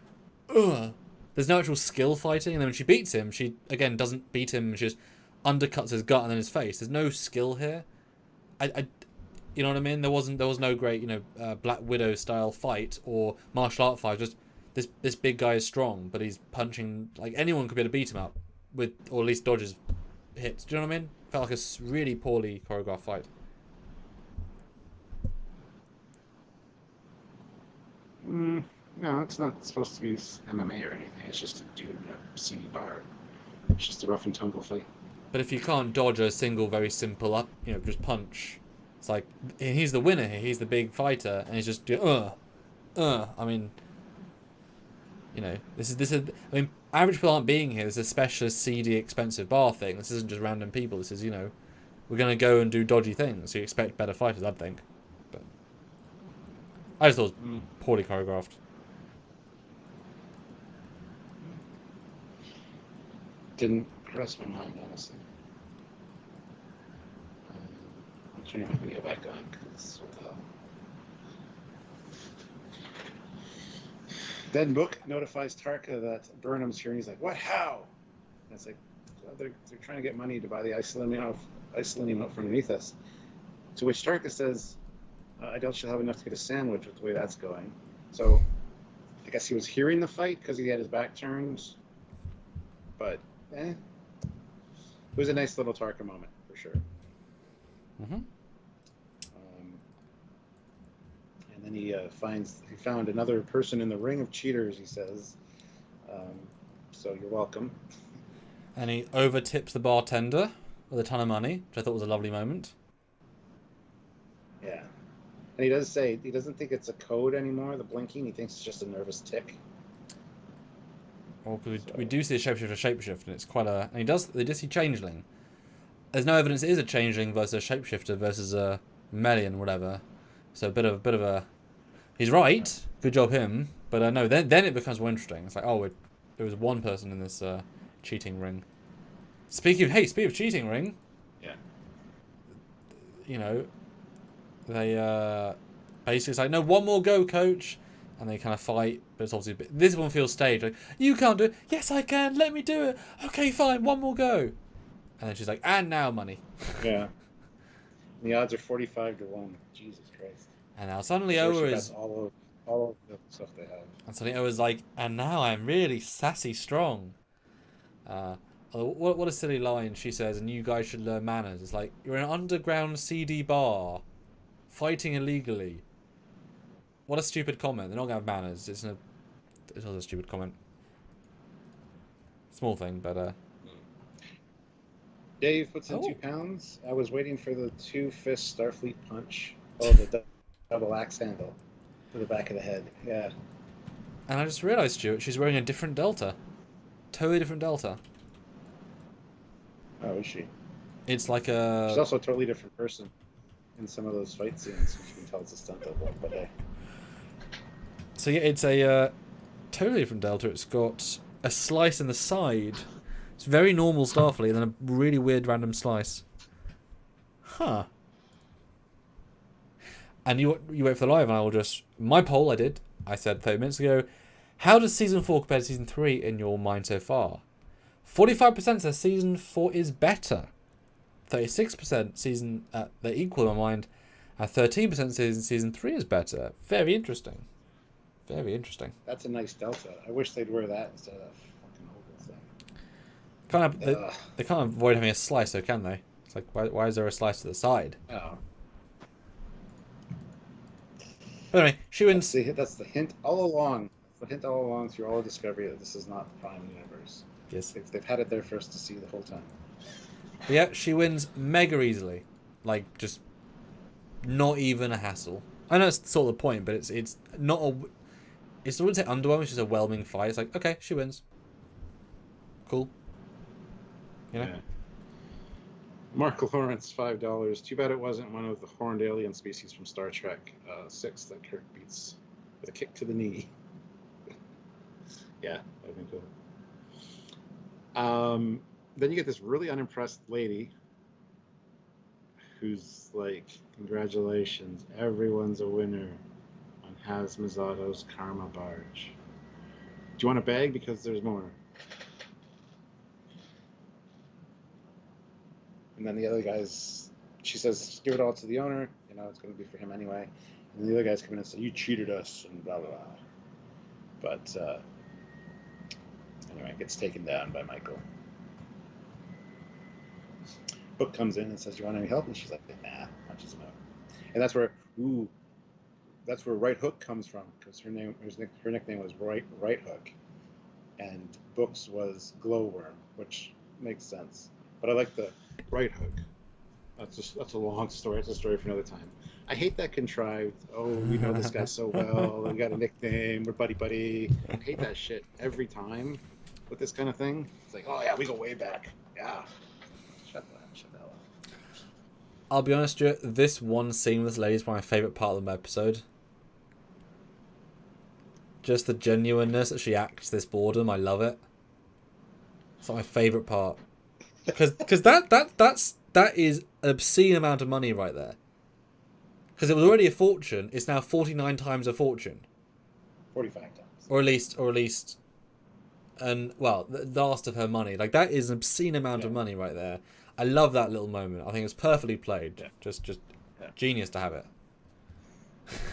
ugh. There's no actual skill fighting, and then when she beats him, she again doesn't beat him. She just undercuts his gut and then his face. There's no skill here. You know what I mean? There was no great, Black Widow style fight or martial art fight. Just this big guy is strong, but he's punching like anyone could be able to beat him up with, or at least dodges hits. Do you know what I mean? Felt like a really poorly choreographed fight. No, it's not supposed to be MMA or anything. It's just a dude in a CD bar. It's just a rough and tumble fight. But if you can't dodge a single very simple just punch, it's like he's the winner here. He's the big fighter, and he's just I mean, this is. I mean, average people aren't being here. This is a specialist, seedy, expensive bar thing. This isn't just random people. This is we're gonna go and do dodgy things. So you expect better fighters, I think. But I just thought it was poorly choreographed. Didn't cross my mind, honestly. I'm turning my video back on because what the hell? Then Book notifies Tarka that Burnham's here, and he's like, "What? How?" And it's like, well, they're trying to get money to buy the isolating out from underneath us. To which Tarka says, "I doubt she'll have enough to get a sandwich with the way that's going." So I guess he was hearing the fight because he had his back turned. But it was a nice little Tarka moment for sure. Mm-hmm. And then he found another person in the ring of cheaters. He says, "So you're welcome." And he overtips the bartender with a ton of money, which I thought was a lovely moment. Yeah. And he does say he doesn't think it's a code anymore, the blinking. He thinks it's just a nervous tick. Well, because we do see a shapeshift, and it's quite a... And they do see changeling. There's no evidence it is a changeling versus a shapeshifter versus a Melian, whatever. So a bit of a... He's right. Good job him. But no, then it becomes more interesting. It's like, oh, there was one person in this cheating ring. Speaking of cheating ring. Yeah. You know, they basically say, no, one more go, coach. And they kind of fight, but it's obviously this one feels staged. Like, you can't do it. Yes, I can. Let me do it. Okay, fine. One more go. And then she's like, and now money. Yeah. And the odds are 45-1. Jesus Christ. And now suddenly Oa is all of the stuff they have. And suddenly Oa's like, and now I'm really sassy strong. What a silly line she says, and you guys should learn manners. It's like, you're in an underground seedy bar, fighting illegally. What a stupid comment. They're not going to have manners. It's also a stupid comment. Small thing, but... Dave puts in 2 pounds. I was waiting for the 2-fist Starfleet punch. Oh, the double axe handle to the back of the head. Yeah. And I just realised, Stuart, she's wearing a different Delta. Totally different Delta. Oh, is she? It's like a... She's also a totally different person in some of those fight scenes. You can tell it's a stunt double, but hey. So yeah, it's a totally different Delta. It's got a slice in the side. It's very normal Starfleet, and then a really weird random slice. Huh. And you wait for the live, and I will just... My poll I said 30 minutes ago, how does Season 4 compare to Season 3 in your mind so far? 45% says Season 4 is better. 36% they're equal in my mind. And 13% says Season 3 is better. Very interesting. Very interesting. That's a nice Delta. I wish they'd wear that instead of that fucking oval thing. They can't avoid having a slice, though, can they? It's like, why is there a slice to the side? Oh. But anyway, she wins. That's the hint all along. That's the hint all along through all of Discovery that this is not the Prime Universe. Yes. They've had it there for us to see the whole time. But yeah, she wins mega easily. Like, just not even a hassle. I know it's sort of the point, but it's not a... I wouldn't say underwhelming, it's just a whelming fight. It's like, okay, she wins. Cool. You know? Yeah. Mark Lawrence, $5. Too bad it wasn't one of the horned alien species from Star Trek 6 that Kirk beats with a kick to the knee. Yeah, that would have been cool. Then you get this really unimpressed lady who's like, congratulations, everyone's a winner on Haz Mazato's Karma Barge. Do you want a bag? Because there's more. And then the other guys, she says, give it all to the owner. You know, it's going to be for him anyway. And the other guys come in and say, you cheated us, and blah, blah, blah. But anyway, it gets taken down by Michael. Book comes in and says, you want any help? And she's like, nah, punches him out. And that's where Right Hook comes from, because her nickname was Right Hook. And Book's was Glowworm, which makes sense. But I like the Right Hook. That's a long story. It's a story for another time. I hate that contrived. Oh, we know this guy so well. We got a nickname. We're buddy. I hate that shit every time with this kind of thing. It's like, oh yeah, we go way back. Yeah. Shut the hell up. I'll be honest, Stuart, this one scene with this lady is my favourite part of the episode. Just the genuineness that she acts this boredom. I love it. It's like my favourite part. Because that is an obscene amount of money right there. Because it was already a fortune, it's now 49 times a fortune. 45 times. or at least, and well, the last of her money. Like that is an obscene amount of money right there. I love that little moment. I think it's perfectly played. Yeah. Just Yeah. genius to have it.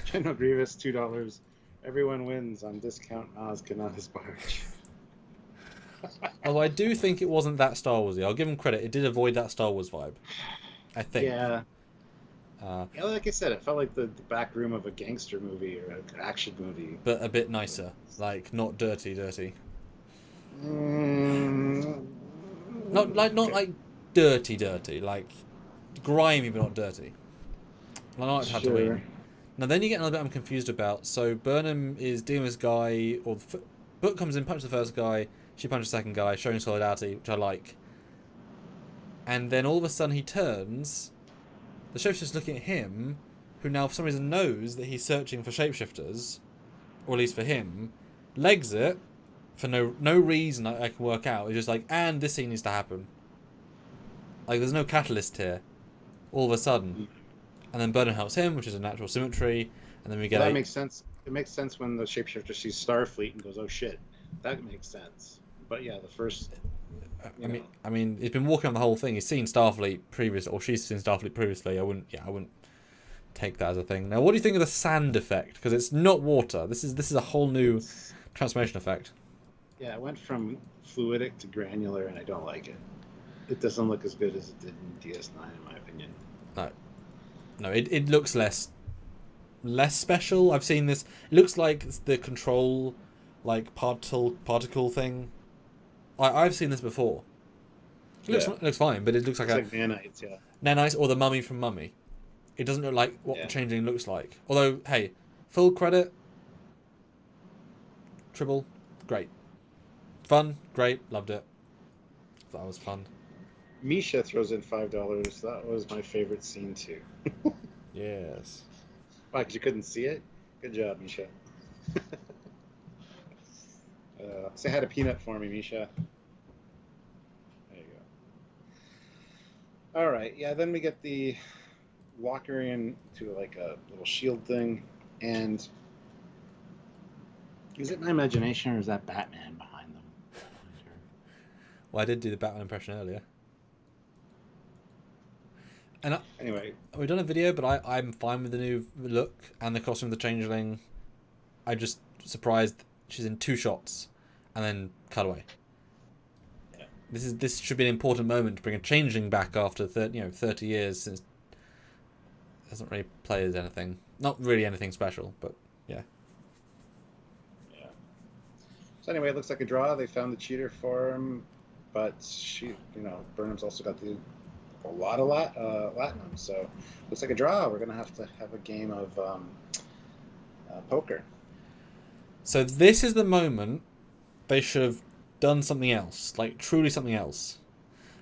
General Grievous, $2. Everyone wins on discount Ozkin on his barge. Although I do think it wasn't that Star Warsy. I'll give him credit. It did avoid that Star Wars vibe. I think. Yeah. Yeah, Like I said, it felt like the back room of a gangster movie or an action movie. but a bit nicer. Like not dirty. Mm, Not like dirty. Like grimy, but not dirty. Like Tatooine. Sure. Now then you get another bit I'm confused about. So Burnham is dealing with this guy, or the book comes in, punches the first guy, she punches the second guy, showing solidarity, which I like. And then all of a sudden he turns, the shapeshifter's looking at him, who now for some reason knows that he's searching for shapeshifters, or at least for him, legs it, for no reason I can work out. It's just like, and this scene needs to happen. Like there's no catalyst here. All of a sudden. And then Burnham helps him, which is a natural symmetry. And then we get... That makes sense. It makes sense when the shapeshifter sees Starfleet and goes, "Oh shit," that makes sense. But yeah, the first. I mean, he's been walking on the whole thing. He's seen Starfleet previously, or she's seen Starfleet previously. I wouldn't take that as a thing. Now, what do you think of the sand effect? Because it's not water. This is a whole new transformation effect. Yeah, it went from fluidic to granular, and I don't like it. It doesn't look as good as it did in DS9, in my opinion. No, it looks less special. I've seen this. It looks like the control, like particle thing. I've seen this before. It looks fine, but it looks like like nanites, yeah. Nanites or the mummy from Mummy. It doesn't look like what the Changeling looks like. Although, hey, full credit. Tribble, great. Fun, great, loved it. That was fun. Misha throws in $5. That was my favorite scene too. Yes. Why? Because you couldn't see it? Good job, Misha. Say hi to Peanut for me, Misha. There you go. All right, yeah. Then we get the walker into like a little shield thing, and is it my imagination or is that Batman behind them? Well, I did do the Batman impression earlier. And anyway, we've done a video, but I'm fine with the new look and the costume of the Changeling. I'm just surprised she's in 2 shots and then cut away. Yeah. This should be an important moment to bring a Changeling back after 30 years, since it doesn't really play as anything. Not really anything special, but yeah. Yeah. So anyway, it looks like a draw. They found the cheater for him, but Burnham's also got a lot of Latinum, so looks like a draw. We're gonna have to have a game of poker. So this is the moment they should have done something else, like truly something else.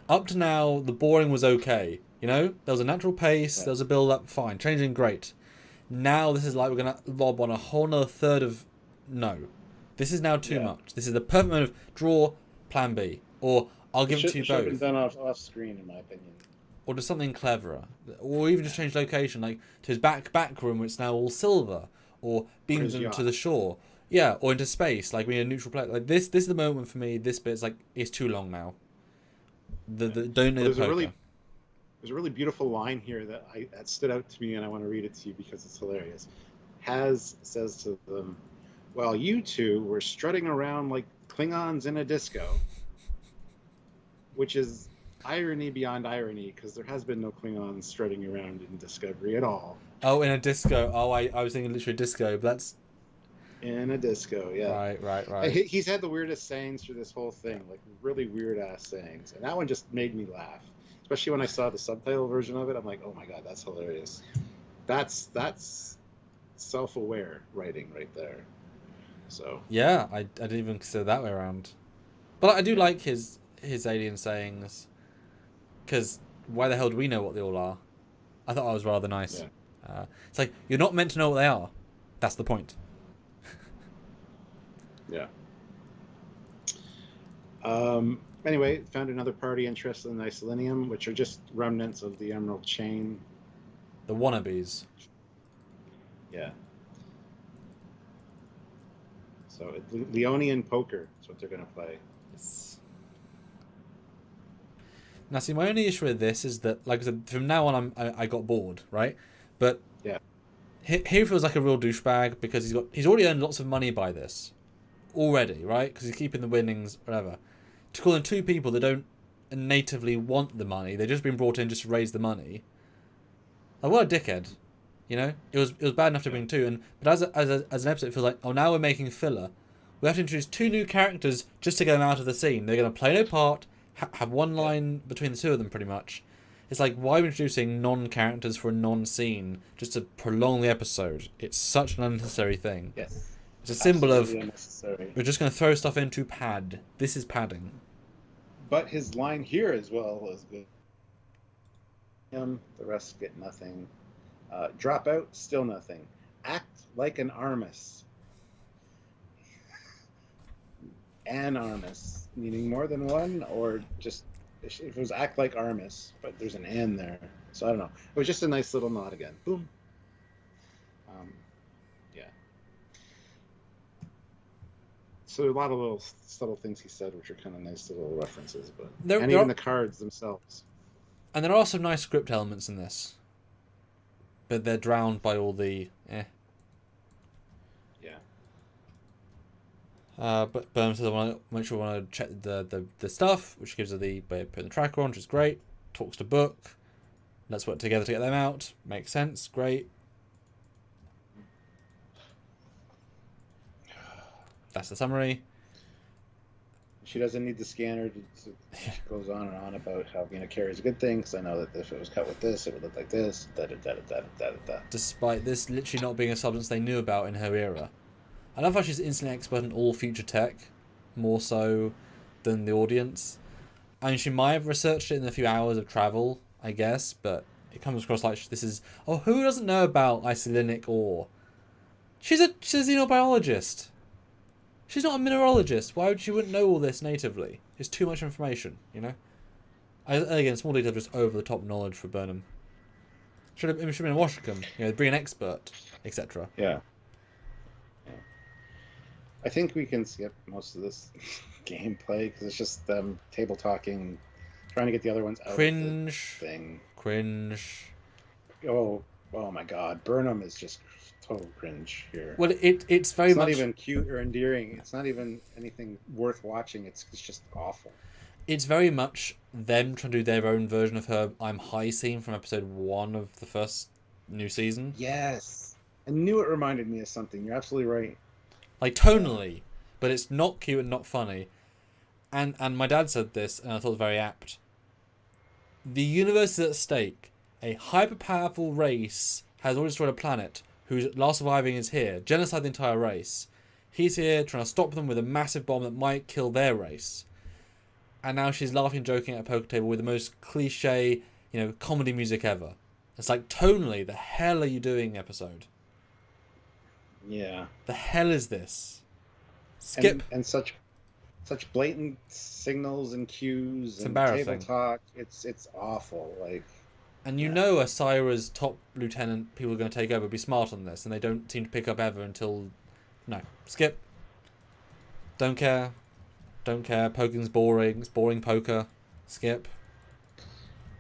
Up to now, the boring was okay. There was a natural pace, there was a build up, fine. Changing, great. Now this is like we're gonna lob on a whole nother third of no. This is now too much. This is the perfect moment of draw, plan B, or I'll give it to you both. Should have been done off screen, in my opinion. Or do something cleverer, or even just change location, like to his back room, where it's now all silver, or beams him to the shore, or into space, like we need a neutral planet. Like this is the moment for me. This bit's like it's too long now. Don't need a poker. There's a really beautiful line here that stood out to me, and I want to read it to you because it's hilarious. Haz says to them, "Well, you two were strutting around like Klingons in a disco," which is irony beyond irony, because there has been no Klingons strutting around in Discovery at all. Oh, in a disco. Oh, I was thinking literally disco, but that's... In a disco, yeah. Right. He's had the weirdest sayings through this whole thing, like really weird-ass sayings. And that one just made me laugh. Especially when I saw the subtitle version of it, I'm like, oh my god, that's hilarious. That's self-aware writing right there. So... Yeah, I didn't even consider that way around. But I do like his alien sayings, because why the hell do we know what they all are? I thought I was rather nice. Yeah. It's like, you're not meant to know what they are. That's the point. Yeah. Anyway, found another party interested in Isolinium, which are just remnants of the Emerald Chain. The wannabes. Yeah. So Leonian poker is what they're going to play. Yes. Now, see, my only issue with this is that, like I said, from now on, I got bored, right? But yeah, he feels like a real douchebag because he's already earned lots of money by this already, right? Because he's keeping the winnings, whatever. To call in two people that don't natively want the money, they've just been brought in just to raise the money. Like, what a dickhead, you know? It was bad enough to bring two, but as an episode, it feels like, oh, now we're making filler. We have to introduce two new characters just to get them out of the scene. They're going to play no part, have one line between the two of them, pretty much. It's like, why are we introducing non-characters for a non-scene just to prolong the episode? It's such an unnecessary thing. Yes. It's a symbol of, unnecessary. We're just going to throw stuff in to pad. This is padding. But his line here as well was good. The rest get nothing. Drop out, still nothing. Act like an Armis. An Armis, meaning more than one, or just if it was act like Armis, but there's an "and" there, so I don't know. It was just a nice little nod again. Boom. Yeah. So a lot of little subtle things he said, which are kind of nice little references, but even the cards themselves. And there are some nice script elements in this, but they're drowned by all the Yeah. But Burnham says, I want to make sure I want to check the stuff, which gives her the putting the tracker on, which is great. Talks to Book. Let's work together to get them out. Makes sense. Great. That's the summary. She doesn't need the scanner. She goes on and on about how being a carrier is a good thing, because I know that if it was cut with this, it would look like this. Despite this literally not being a substance they knew about in her era. I love how she's instantly expert in all future tech, more so than the audience. I mean, she might have researched it in a few hours of travel, I guess, but it comes across like this is, oh, who doesn't know about isolinic ore? She's a xenobiologist. She's not a mineralogist. Why would she wouldn't know all this natively? It's too much information, you know? Again, small detail, just over-the-top knowledge for Burnham. Should have been a Washington, bring an expert, etc. Yeah. I think we can skip most of this gameplay because it's just them table talking, trying to get the other ones out. Cringe. Of the thing. Cringe. Oh my God! Burnham is just total cringe here. Well, it's very much not even cute or endearing. It's not even anything worth watching. It's just awful. It's very much them trying to do their own version of her "I'm high" scene from episode 1 of the first new season. Yes, I knew it reminded me of something. You're absolutely right. Like tonally, but it's not cute and not funny. And my dad said this, and I thought it was very apt. The universe is at stake. A hyper-powerful race has already destroyed a planet, whose last surviving is here. Genocide the entire race. He's here trying to stop them with a massive bomb that might kill their race. And now she's laughing and joking at a poker table with the most cliche, comedy music ever. It's like, tonally, the hell are you doing, episode? Yeah. The hell is this? Skip. And such blatant signals and cues and embarrassing. Table talk. It's awful. Like. And Asira's top lieutenant, people are going to take over, be smart on this, and they don't seem to pick up ever until... No. Skip. Don't care. Poking's boring. It's boring poker. Skip.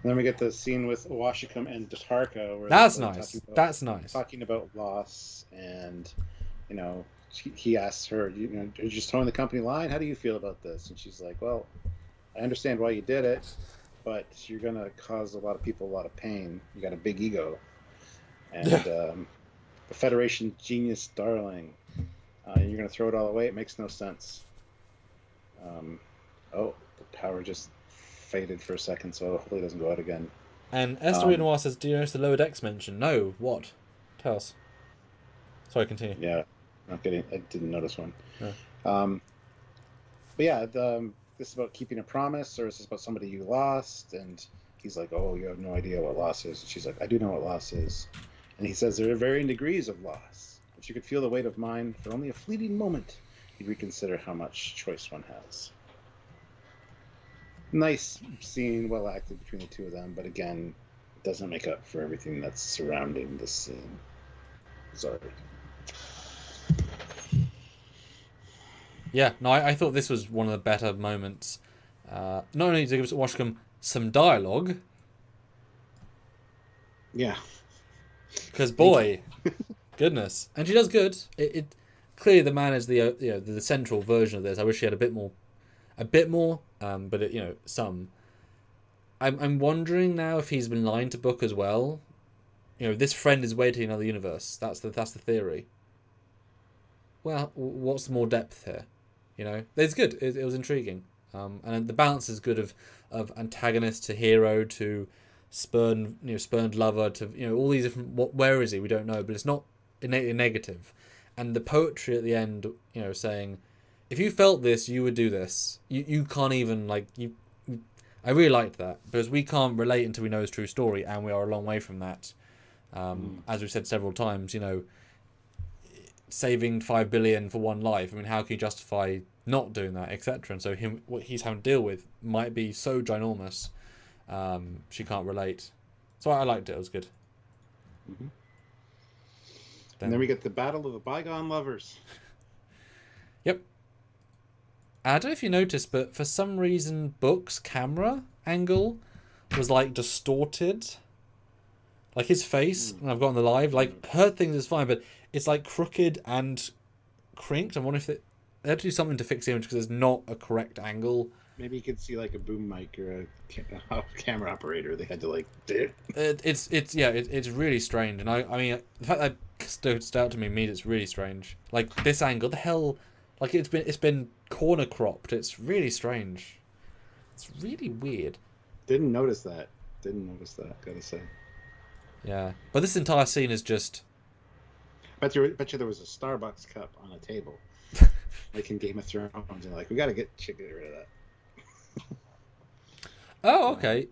And then we get the scene with Washington and Datarka. Where That's nice. That's nice. Talking about loss, and he asks her, you're just towing the company line. How do you feel about this? And she's like, well, I understand why you did it, but you're gonna cause a lot of people a lot of pain. You got a big ego, and the Federation genius darling. You're gonna throw it all away. It makes no sense. The power just faded for a second, so hopefully it doesn't go out again. And S4E8 Noir says, do you notice the lower decks mention? No, what? Tell us. Sorry, continue. Yeah, I didn't notice one. Yeah. But yeah, this is about keeping a promise, or is this about somebody you lost? And he's like, oh, you have no idea what loss is. And she's like, I do know what loss is. And he says there are varying degrees of loss. If you could feel the weight of mine for only a fleeting moment, you'd reconsider how much choice one has. Nice scene, well acted between the two of them, but again, it doesn't make up for everything that's surrounding this scene. Sorry. Yeah, no, I thought this was one of the better moments. Not only to give Washcombe some dialogue, Yeah. because boy, goodness, and she does good. It clearly the man is the the central version of this. I wish she had a bit more, but some. I'm wondering now if he's been lying to Book as well. This friend is waiting in another universe. That's the theory. Well, what's more depth here? It's good. It was intriguing, and the balance is good of antagonist to hero to spurned lover to all these different. Where is he? We don't know, but it's not negative, and the poetry at the end, saying, if you felt this, you would do this. You can't even I really liked that because we can't relate until we know his true story, and we are a long way from that. As we've said several times, saving 5 billion for one life. I mean, how can you justify not doing that, etc.? And so what he's having to deal with might be so ginormous. She can't relate. So I liked it. It was good. Mm-hmm. And then we get the Battle of the Bygone Lovers. Yep. I don't know if you noticed, but for some reason, Book's camera angle was distorted. Like his face, when I've got on the live, her things is fine, but it's crooked and crinked. I wonder if they had to do something to fix the image because it's not a correct angle. Maybe you could see a boom mic or a camera operator. They had to do it. It's really strange, and I mean the fact that stood out to me means it's really strange. This angle, the hell, it's been corner cropped. It's really strange. It's really weird. Didn't notice that. Gotta say. Yeah, but this entire scene is just. Bet you there was a Starbucks cup on a table, like in Game of Thrones, and we gotta get rid of that. Oh, okay.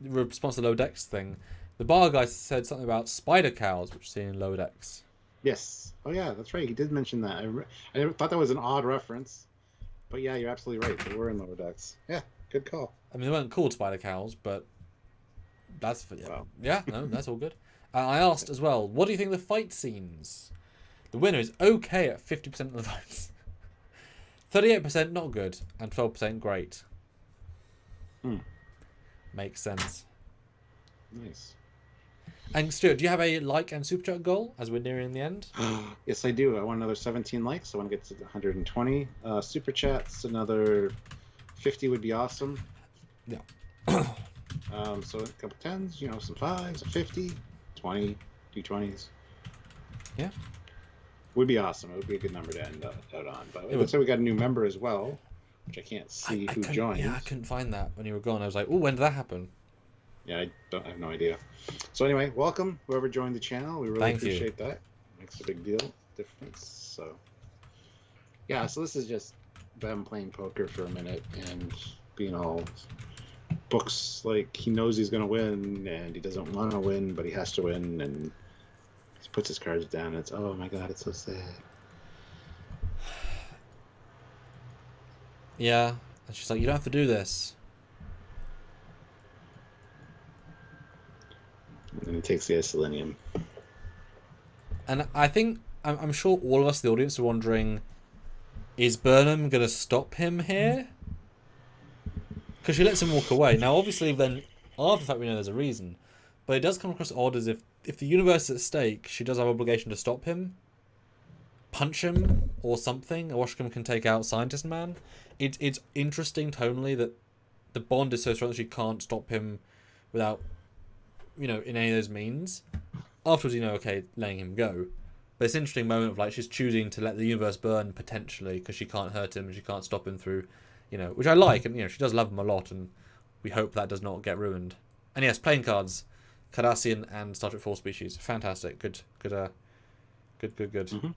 Response to the Lower Decks thing. The bar guy said something about spider cows, which are seen in Lower Decks. Yes. Oh, yeah, that's right. He did mention that. I thought that was an odd reference. But yeah, you're absolutely right. They were in Lower Decks. Yeah, good call. I mean, they weren't called spider cows, but that's... Wow. Yeah, no, that's all good. I asked as well, what do you think of the fight scenes? The winner is okay at 50% of the votes. 38% not good, and 12% great. Makes sense. Nice. And Stuart, do you have a and super chat goal as we're nearing the end? Yes, I do. I want another 17 likes. I want to get to 120 super chats. Another 50 would be awesome. Yeah. So a couple tens, some fives, a 50, 20, 220s. Yeah. Would be awesome. It would be a good number to end out on. But it looks like we got a new member as well, which I can't see who joined. Yeah, I couldn't find that when you were gone. I was like, oh, when did that happen? Yeah, I have no idea. So anyway, welcome whoever joined the channel. We really appreciate that. Makes a big difference. So yeah, so this is just them playing poker for a minute and being all Books he knows he's gonna win and he doesn't want to win, but he has to win, and he puts his cards down. And it's oh my god, it's so sad. Yeah, and she's like, you don't have to do this. And then he takes the selenium. And I think I'm sure all of us, the audience, are wondering: is Burnham gonna stop him here? Because she lets him walk away. Now, obviously, then after the fact we know there's a reason, but it does come across odd as if the universe is at stake, she does have obligation to stop him, punch him, or something. Washcombe can take out Scientist Man. It's interesting tonally that the bond is so strong that she can't stop him without, in any of those means. Afterwards, okay, letting him go. But it's an interesting moment of she's choosing to let the universe burn potentially because she can't hurt him and she can't stop him through, which I like, and she does love him a lot, and we hope that does not get ruined. And yes, playing cards, Cardassian and Star Trek 4 species, fantastic, good. Mm-hmm.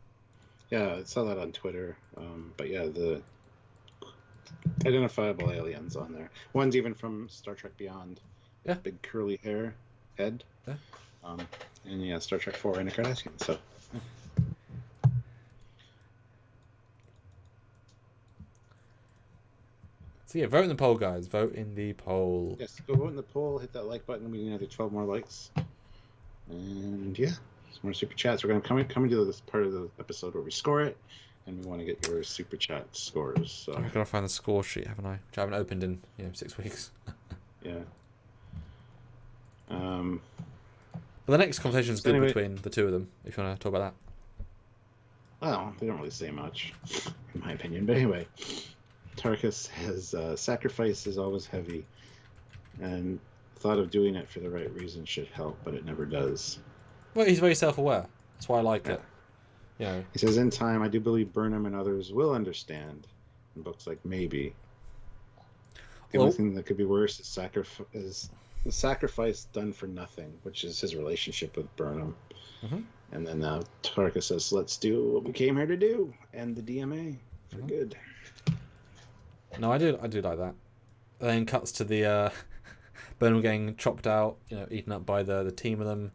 Yeah, I saw that on Twitter. But yeah, the identifiable aliens on there. One's even from Star Trek Beyond. Yeah. Big curly hair head. Yeah. And yeah, Star Trek 4 and a Cardassian. So. Yeah. So yeah, vote in the poll, guys. Vote in the poll. Yes, go vote in the poll. Hit that like button. We need another 12 more likes. And yeah, some more super chats. We're going to come into this part of the episode where we score it. and we want to get your super chat scores. So I've got to find the score sheet, haven't I? Which I haven't opened in 6 weeks. yeah. But the next conversation is good anyway, between the two of them, if you want to talk about that. Well, they don't really say much, in my opinion. But anyway, Tarkus has sacrifice is always heavy, and thought of doing it for the right reason should help, but it never does. Well, he's very self-aware. That's why I like it. He says, in time, I do believe Burnham and others will understand. In books like Maybe. The only thing that could be worse is the sacrifice done for nothing, which is his relationship with Burnham. Mm-hmm. And then Tarkus says, let's do what we came here to do, end the DMA for good. No, I do like that. And then cuts to the Burnham getting chopped out, eaten up by the team of them.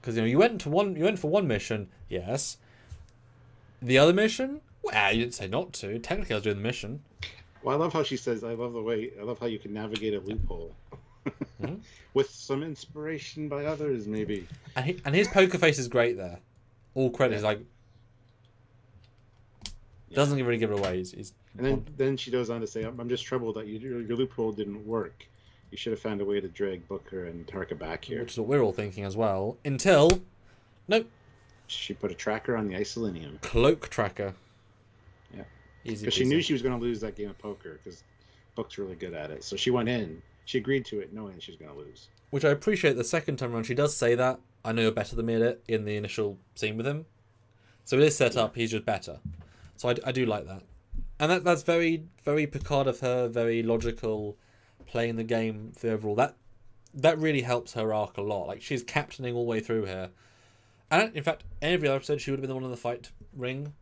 Because you went for one mission, yes. The other mission, well, you didn't say not to. Technically, I was doing the mission. Well, I love how she says, I love how you can navigate a loophole. Mm-hmm. With some inspiration by others, maybe. And his poker face is great there. All credit is doesn't really give it away. And then she goes on to say, I'm just troubled that your loophole didn't work. You should have found a way to drag Booker and Tarka back here. Which is what we're all thinking as well. Until, nope. She put a tracker on the Isolinium. Cloak tracker. Yeah. Because she knew she was going to lose that game of poker because Book's really good at it. So she went in. She agreed to it knowing she was going to lose. Which I appreciate the second time around. She does say that. I know you're better than me at it in the initial scene with him. So it is set up. He's just better. So I do like that. And that's very, very Picard of her. Very logical. Playing the game for the overall. That really helps her arc a lot. Like, she's captaining all the way through here. And in fact, every other episode she would have been the one in the fight ring.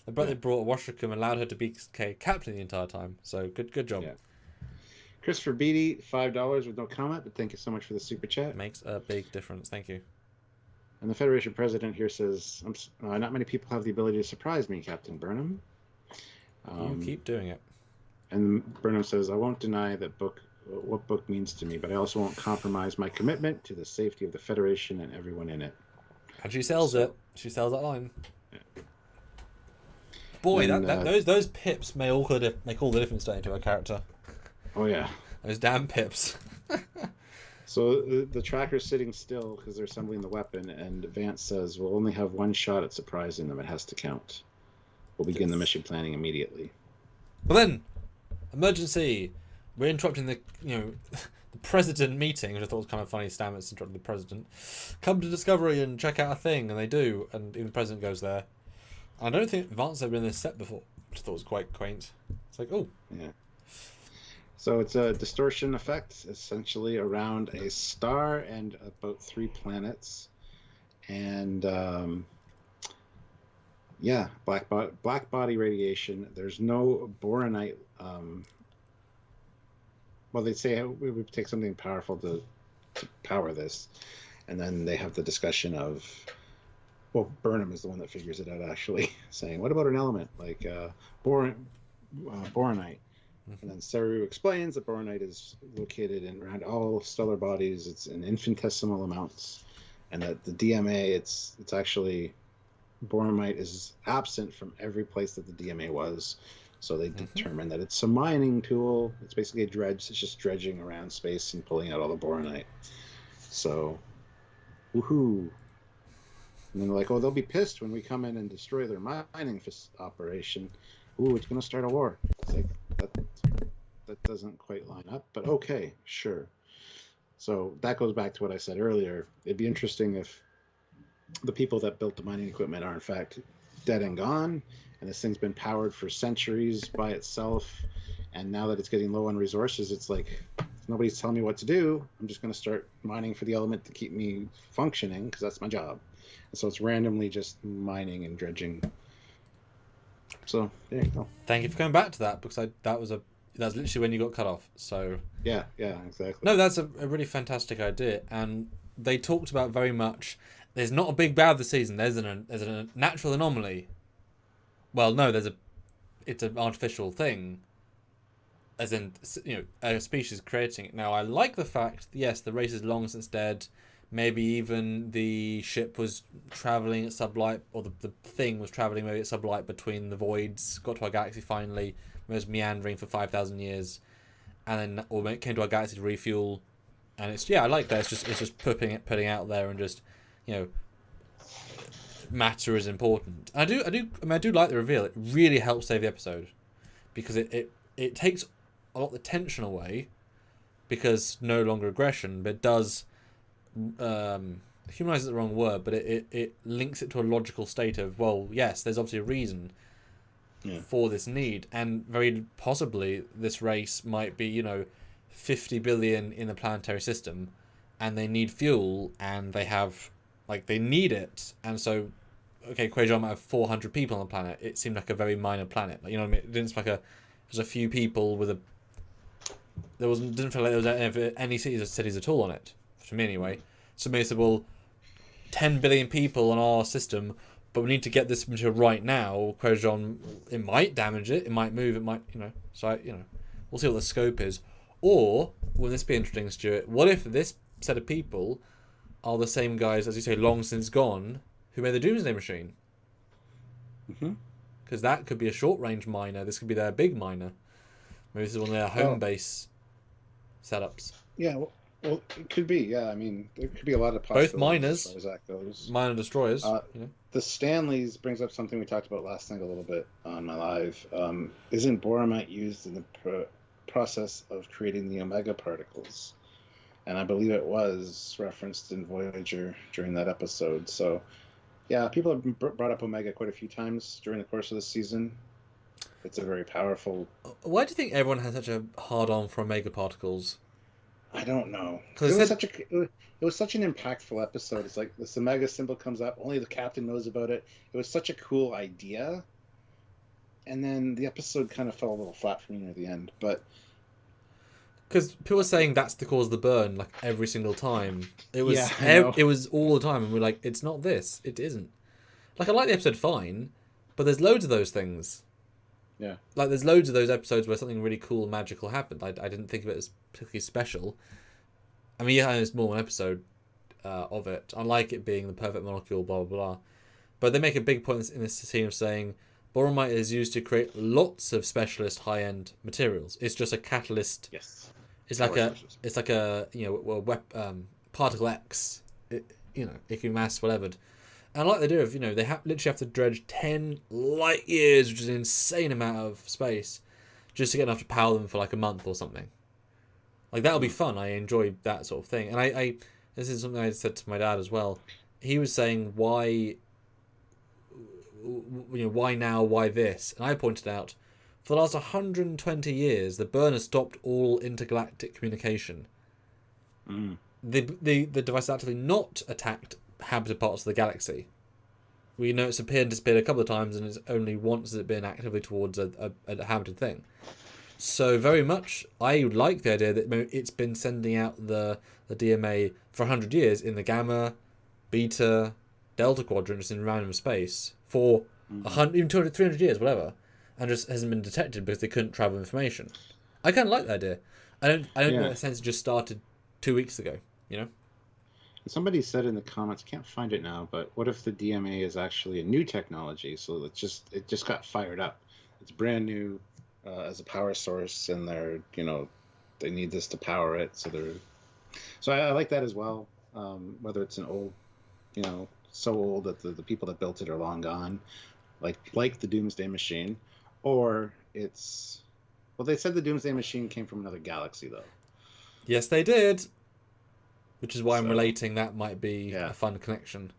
They brought Washington and allowed her to be captain the entire time. So good job. Yeah. Christopher Beatty, $5 with no comment, but thank you so much for the super chat. Makes a big difference. Thank you. And the Federation president here says, not many people have the ability to surprise me, Captain Burnham. You keep doing it. And Burnham says, I won't deny what Book means to me, but I also won't compromise my commitment to the safety of the Federation and everyone in it. And she sells it. She sells that line. Yeah. Boy, those pips make all the difference to her character. Oh, yeah. Those damn pips. So the tracker's sitting still because they're assembling the weapon, and Vance says, we'll only have one shot at surprising them. It has to count. We'll begin the mission planning immediately. But then, emergency. We're interrupting the president meeting, which I thought was kind of funny. Stamets interrupting the president. Come to Discovery and check out a thing, and they do, and even the president goes there. I don't think Vance had been in this set before, which I thought was quite quaint. It's like, oh. Yeah. So it's a distortion effect, essentially around a star and about 3 planets. And, black body radiation. There's no boronite. They say we would take something powerful to power this. And then they have the discussion of, Burnham is the one that figures it out, actually, saying, what about an element like boronite? And then Saru explains that boronite is located around all stellar bodies. It's in infinitesimal amounts, and that the DMA, it's actually boronite is absent from every place that the DMA was. So they determined that it's a mining tool. It's basically a dredge. It's just dredging around space and pulling out all the boronite. So, woohoo! And then they're like, they'll be pissed when we come in and destroy their mining operation. Ooh, it's going to start a war. It's like, that doesn't quite line up, but okay, sure. So that goes back to what I said earlier. It'd be interesting if the people that built the mining equipment are in fact dead and gone, and this thing's been powered for centuries by itself, and now that it's getting low on resources, it's like, nobody's telling me what to do. I'm just going to start mining for the element to keep me functioning, because that's my job. And so it's randomly just mining and dredging. So there you go. Thank you for coming back to that, because that's literally when you got cut off. So yeah, exactly. No, that's a really fantastic idea, and they talked about very much. There's not a big bad this season. There's a natural anomaly. Well, no, it's an artificial thing. As in, a species creating it. Now, I like the fact, yes, the race is long since dead. Maybe even the ship was traveling at sublight, or the thing was traveling maybe at sublight between the voids, got to our galaxy finally, was meandering for 5,000 years, and then or came to our galaxy to refuel. And it's I like that. It's just putting out there and just, matter is important. And I do like the reveal. It really helps save the episode, because it takes a lot of the tension away, because no longer aggression, but it does. Humanize is the wrong word, but it links it to a logical state of, well, yes, there's obviously a reason for this need, and very possibly this race might be 50 billion in the planetary system, and they need fuel, and they have they need it, and so Quajon might have 400 people on the planet. It seemed like a very minor planet, what I mean? It didn't seem like there's a few people with didn't feel like there was any cities at all on it, to me anyway. So maybe said, well, 10 billion people on our system, but we need to get this material right now. Quajon, it might damage it, it might move, it might, so we'll see what the scope is. Or, will this be interesting, Stuart, what if this set of people are the same guys, as you say, long since gone, who made the Doomsday Machine? Because that could be a short-range miner, this could be their big miner. Maybe this is one of their home base setups. Yeah, well, it could be. Yeah, I mean, there could be a lot of possibilities. Both miners, as far as that goes. Miner destroyers. The Stanleys brings up something we talked about last night a little bit on my live. Isn't boronite used in the process of creating the omega particles? And I believe it was referenced in Voyager during that episode. So, yeah, people have brought up omega quite a few times during the course of the season. It's a very powerful... Why do you think everyone has such a hard-on for omega particles? I don't know. It was such an impactful episode. It's like this omega symbol comes up, only the captain knows about it. It was such a cool idea. And then the episode kind of fell a little flat for me near the end. But because people were saying that's the cause of the burn, every single time. It was it was all the time, and we're like, it's not this. It isn't. I like the episode fine, but there's loads of those things. Yeah. There's loads of those episodes where something really cool and magical happened. I didn't think of it as particularly special. I mean, it's more one episode of it. I like it being the perfect molecule, blah, blah, blah. But they make a big point in this scene of saying boronite is used to create lots of specialist high-end materials. It's just a catalyst. Yes. It's like a particle X. It can mass whatever. And I like the idea of, they literally have to dredge 10 light years, which is an insane amount of space, just to get enough to power them for a month or something. That'll be fun. I enjoy that sort of thing. And I this is something I said to my dad as well. He was saying, why now, why this? And I pointed out, for the last 120 years, the burn has stopped all intergalactic communication. The device has actively not attacked habited parts of the galaxy. We know it's appeared and disappeared a couple of times, and it's only once has it been actively towards a habited thing. So very much, I like the idea that it's been sending out the DMA for 100 years in the gamma, beta, delta quadrant, just in random space for 100, even 200, 300 years, whatever, and just hasn't been detected because they couldn't travel information. I kind of like the idea. I don't know that sense it just started 2 weeks ago. Somebody said in the comments, can't find it now, but what if the DMA is actually a new technology? So it just got fired up. It's brand new as a power source, and they need this to power it. So I like that as well. Whether it's an old, so old that the people that built it are long gone, like the Doomsday Machine, or it's they said the Doomsday Machine came from another galaxy though. Yes, they did. Which is why I'm relating that might be a fun connection.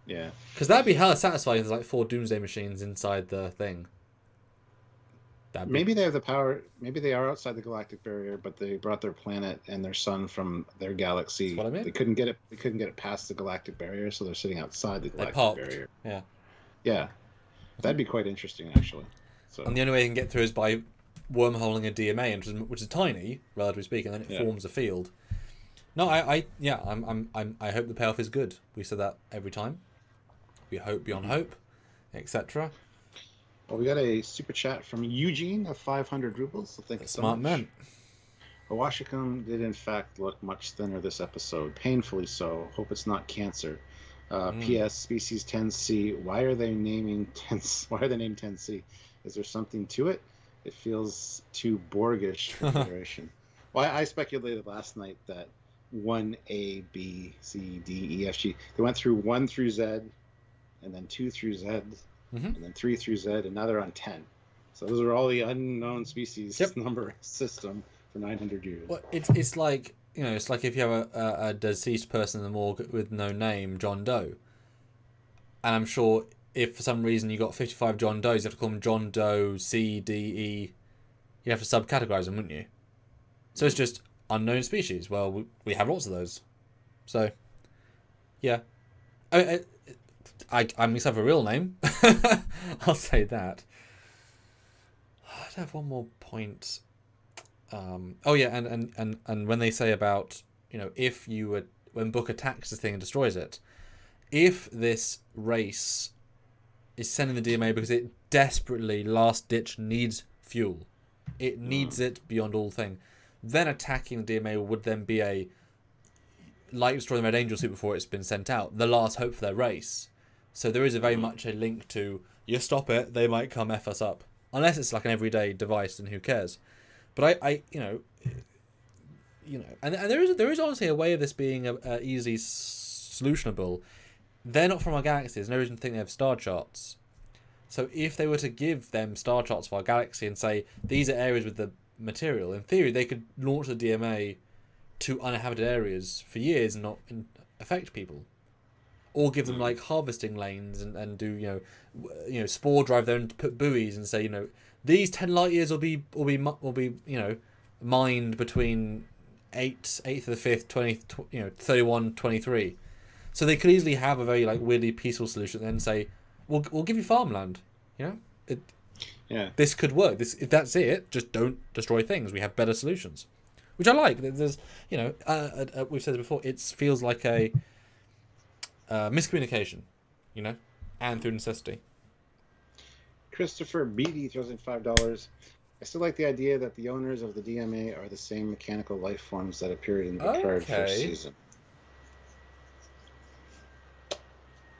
Yeah. Because that'd be hella satisfying if there's 4 Doomsday Machines inside the thing. Maybe they have the power. Maybe they are outside the galactic barrier, but they brought their planet and their sun from their galaxy. That's what I mean. They couldn't get it past the galactic barrier, so they're sitting outside the galactic barrier. Yeah. Yeah. That'd be quite interesting, actually. So. And the only way you can get through is by wormholing a DMA, which is tiny, relatively speaking, and then it forms a field. No, I hope the payoff is good. We said that every time. We hope beyond hope, etc. Well, we got a super chat from Eugene of 500 rubles. So thank you so much. Smart man. Awashikam did in fact look much thinner this episode, painfully so. Hope it's not cancer. P.S. Species 10C. Why are they naming 10? Why are they named 10C? Is there something to it? It feels too Borgish for Federation. Well, I speculated last night that 1A, B, C, D, E, F, G. They went through 1 through Z, and then 2 through Z, and then 3 through Z, and now they're on 10. So those are all the unknown species number system for 900 years. Well, it's like, you know, it's like if you have a deceased person in the morgue with no name, John Doe. And I'm sure if for some reason you got 55 John Does, you have to call them John Doe, C, D, E. You have to subcategorize them, wouldn't you? So it's just unknown species. Well, we have lots of those. So, yeah. I'm except for a real name. I'll say that. I'd have one more point. Oh yeah, and when they say about, you know, if you would, when Book attacks the thing and destroys it, if this race is sending the DMA because it desperately, last ditch, needs fuel, it needs it beyond all thing, then attacking the DMA would then be a, like destroying the Red Angel suit before it's been sent out, the last hope for their race. So there is a very much a link to, you stop it, they might come F us up. Unless it's like an everyday device, and who cares? But I you know, and there is honestly a way of this being a easily solutionable. They're not from our galaxy. There's no reason to think they have star charts. So if they were to give them star charts for our galaxy and say these are areas with the material, in theory they could launch the DMA to uninhabited areas for years and not affect people, or give them like harvesting lanes and do you know spore drive there and put buoys and say, you know, these 10 light years will be you know, mined between 8th of the 5th 31 23. So they could easily have a very like weirdly peaceful solution and then say we'll give you farmland, you know. This could work. This, if that's it, just don't destroy things. We have better solutions, which I like. There's, you know, we've said it before, it feels like a miscommunication, you know, and through necessity. Christopher Beatty throws in $5. I still like the idea that the owners of the DMA are the same mechanical life forms that appeared in the Picard first season.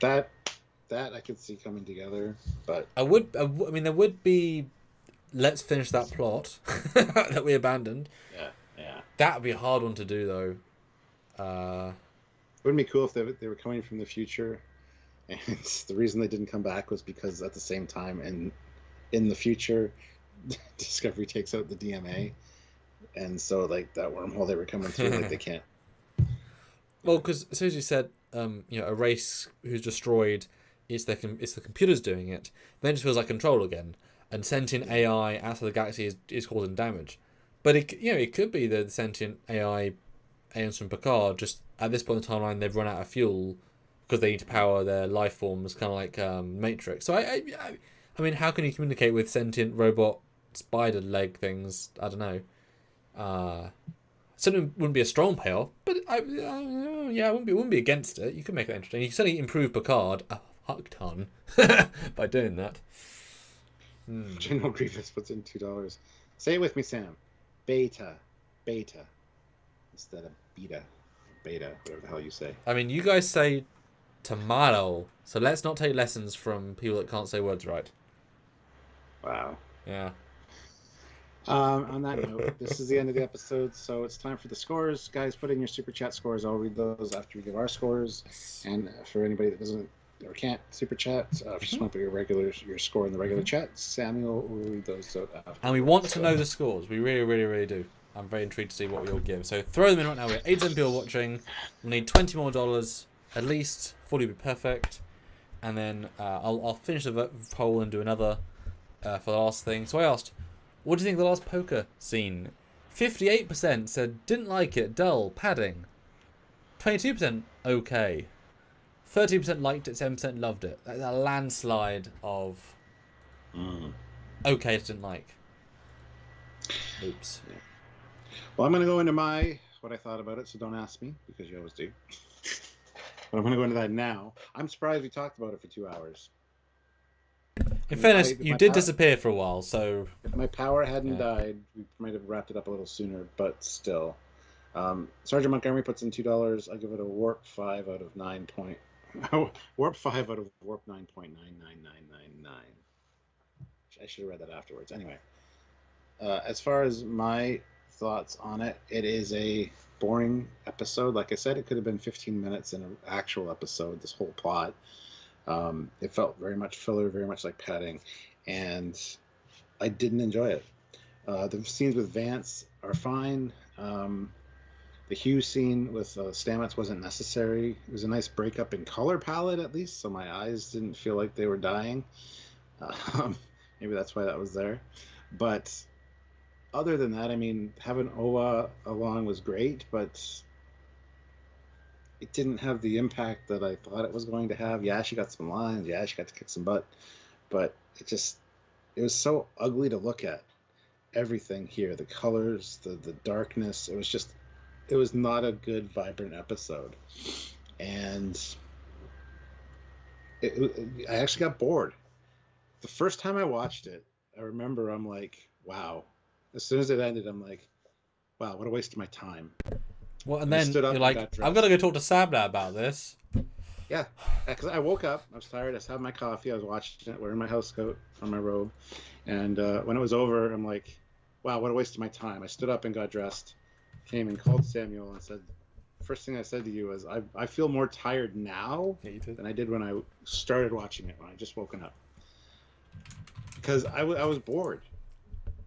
That I could see coming together, but I mean, there would be. Let's finish that plot that we abandoned. Yeah. That would be a hard one to do, though. Wouldn't it be cool if they were coming from the future, and the reason they didn't come back was because at the same time in the future, Discovery takes out the DMA, and so like that wormhole they were coming through, like they can't. Well, because as soon as you said, you know, a race who's destroyed, it's the computers doing it, then it just feels like Control again, and sentient AI outside the galaxy is causing damage. But it could be the sentient AI aliens from Picard, just at this point in the timeline they've run out of fuel because they need to power their life forms, kind of like Matrix. So I mean, how can you communicate with sentient robot spider leg things? I don't know. Certainly wouldn't be a strong payoff, but I wouldn't be against it. You could make it interesting. You can certainly improve Picard a fuck ton by doing that. General Grievous puts in $2. Say it with me, Sam. Beta, instead of beta, whatever the hell you say. I mean, you guys say tomato, so let's not take lessons from people that can't say words right. Wow. Yeah. On that note, this is the end of the episode, so it's time for the scores. Guys, put in your super chat scores. I'll read those after we give our scores. And for anybody that doesn't or can't super chat, if you just want to put your score in the regular chat, Samuel will read those out after. And we want to know the scores. We really, really, really do. I'm very intrigued to see what we all give. So throw them in right now. We're 87 people watching. We'll need $20 more at least. 40 would be perfect. And then I'll finish the poll and do another for the last thing. So I asked, what do you think of the last poker scene? 58% said didn't like it, dull, padding. 22% okay. 30% liked it, 7% loved it. That's a landslide of okay to didn't like. Oops. Yeah. Well, I'm going to go into what I thought about it, so don't ask me, because you always do. But I'm going to go into that now. I'm surprised we talked about it for 2 hours. In fairness, you did disappear for a while, so... If my power hadn't died, we might have wrapped it up a little sooner, but still. Sergeant Montgomery puts in $2. I'll give it a warp 5 out of 9 point... warp 5 out of warp 9.99999. I should have read that afterwards. Anyway, as far as my thoughts on it, it is a boring episode. Like I said, it could have been 15 minutes in an actual episode, this whole plot. It felt very much filler, very much like padding, and I didn't enjoy it. The scenes with Vance are fine. The Hugh scene with Stamets wasn't necessary. It was a nice breakup in color palette, at least, so my eyes didn't feel like they were dying. Maybe that's why that was there. But other than that, I mean, having Oa along was great, but it didn't have the impact that I thought it was going to have. Yeah, she got some lines. Yeah, she got to kick some butt. But it was so ugly to look at. Everything here, the colors, the darkness, it was not a good, vibrant episode. And I actually got bored. The first time I watched it, I remember I'm like, wow. As soon as it ended, I'm like, wow, what a waste of my time. Well, and then you're like, I've got to go talk to Sam now about this. Yeah, because I woke up, I was tired, I was having my coffee, I was watching it, wearing my house coat on my robe. And when it was over, I'm like, wow, what a waste of my time. I stood up and got dressed, came and called Samuel and said, first thing I said to you was, I feel more tired now than I did when I started watching it, when I just woken up. Because I was bored.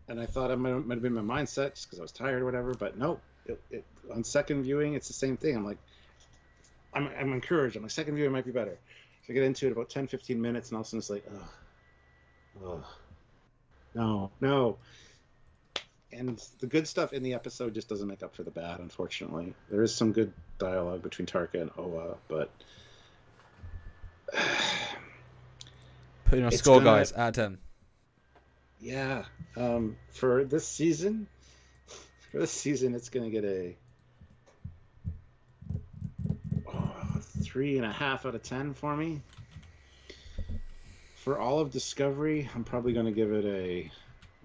And I thought it might have been my mindset just because I was tired or whatever, but no. On second viewing, it's the same thing. I'm like, I'm encouraged. I'm like, second viewing might be better. So I get into it about 10, 15 minutes, and all of a sudden it's like, no. And the good stuff in the episode just doesn't make up for the bad, unfortunately. There is some good dialogue between Tarka and Oa, but... Put in a score, guys, out of 10. Yeah. For this season, it's going to get a 3.5 out of 10 for me. For all of Discovery, I'm probably going to give it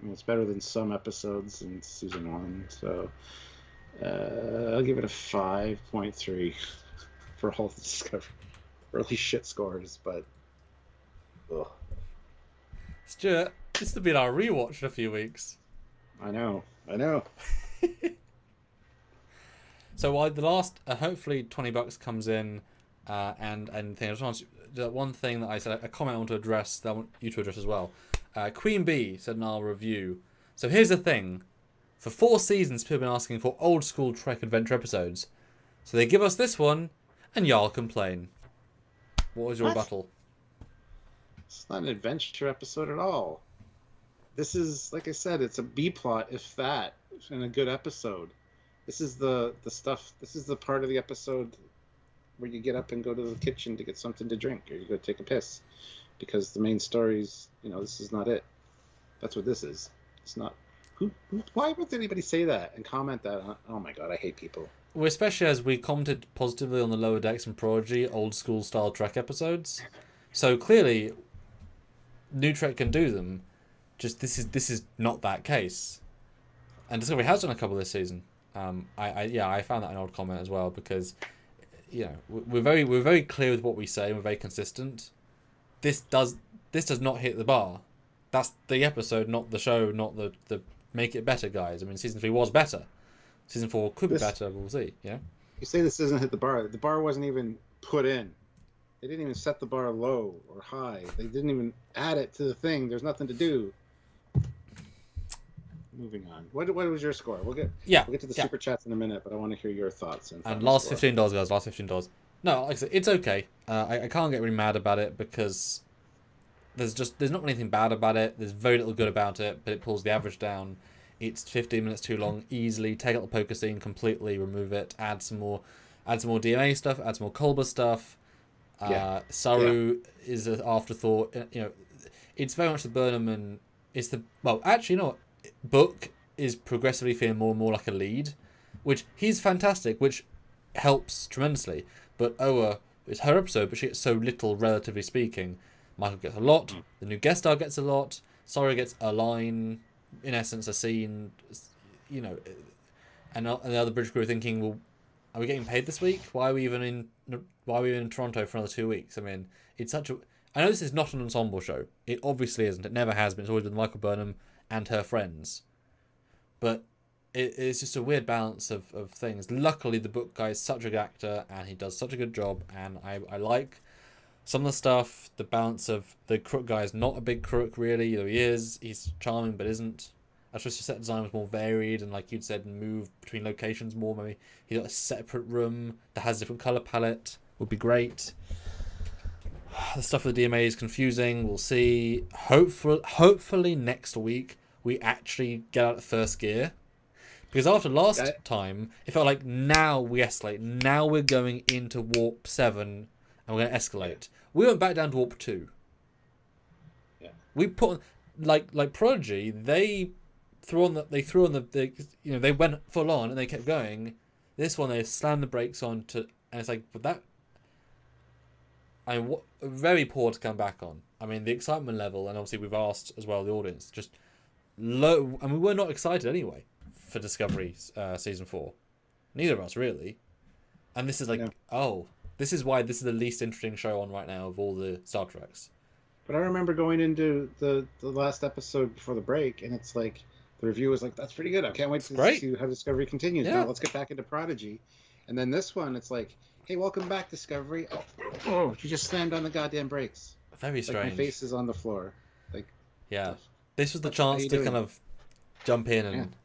it's better than some episodes in season 1, so I'll give it a 5.3 for all of Discovery. Really shit scores, but ugh. Stuart, this will be our rewatch in a few weeks. I know. So while the last, hopefully $20 comes in, and thing, I just want to, one thing that I said, a comment I want to address that I want you to address as well. Queen Bee said in our review. So here's the thing: for 4 seasons, people have been asking for old school Trek adventure episodes. So they give us this one, and y'all complain. What was your rebuttal? It's not an adventure episode at all. This is, like I said, it's a B plot, if that, in a good episode. This is the stuff. This is the part of the episode where you get up and go to the kitchen to get something to drink, or you go take a piss, because the main story's, this is not it. That's what this is. It's not. Why would anybody say that and comment that? Oh my god, I hate people. Well, especially as we commented positively on the Lower Decks and Prodigy old school style Trek episodes. So clearly, New Trek can do them. Just this is not that case. And Discovery has done a couple this season. I found that an odd comment as well, because we're very clear with what we say and we're very consistent. This does not hit the bar. That's the episode, not the show, not the make it better guys. I mean, season 3 was better. Season 4 could be better. We'll see. Yeah. You say this doesn't hit the bar. The bar wasn't even put in. They didn't even set the bar low or high. They didn't even add it to the thing. There's nothing to do. Moving on. What was your score? We'll get to the super chats in a minute, but I want to hear your thoughts. And last $15, guys. Last $15. No, like I said, it's okay. I can't get really mad about it because there's not anything bad about it. There's very little good about it, but it pulls the average down. It's 15 minutes too long. Easily take out the poker scene completely, remove it, add some more DMA stuff, add some more Culber stuff. Saru is an afterthought. It's very much the Burnham and it's the Book is progressively feeling more and more like a lead, which he's fantastic, which helps tremendously. But Oa, it's her episode, but she gets so little, relatively speaking. Michael gets a lot. The new guest star gets a lot. Sawyer gets a line, in essence, a scene. You know, and the other bridge crew are thinking, well, are we getting paid this week? Why are we even in Toronto for another 2 weeks? I mean, it's such a. I know this is not an ensemble show. It obviously isn't. It never has been. It's always been Michael Burnham and her friends. But it's just a weird balance of things. Luckily, the book guy is such a good actor, and he does such a good job, and I like some of the stuff. The balance of the crook guy is not a big crook, really, though he is. He's charming, but isn't. I suppose the set design was more varied, and like you'd said, move between locations more. Maybe he got a separate room that has a different colour palette. Would be great. The stuff with the DMA is confusing. We'll see. Hopefully next week we actually get out of first gear. Because after last time, it felt like now we escalate. Now we're going into warp 7 and we're going to escalate. We went back down to warp 2. Yeah. We put like Prodigy, they threw on the you know, they went full on and they kept going. This one they slammed the brakes on to, and it's like, but that very poor to come back on. I mean, the excitement level, and obviously we've asked as well the audience, just low. I mean, we're not excited anyway for Discovery season 4. Neither of us really. And this is like, this is why this is the least interesting show on right now of all the Star Treks. But I remember going into the last episode before the break, and it's like the review was like, "That's pretty good. I can't wait to see how Discovery continues." Yeah. Now let's get back into Prodigy. And then this one, it's like, "Hey, welcome back, Discovery." Oh, you just slammed on the goddamn brakes. Very strange. Like my face is on the floor. Like, yeah, this was the chance to kind of jump in and.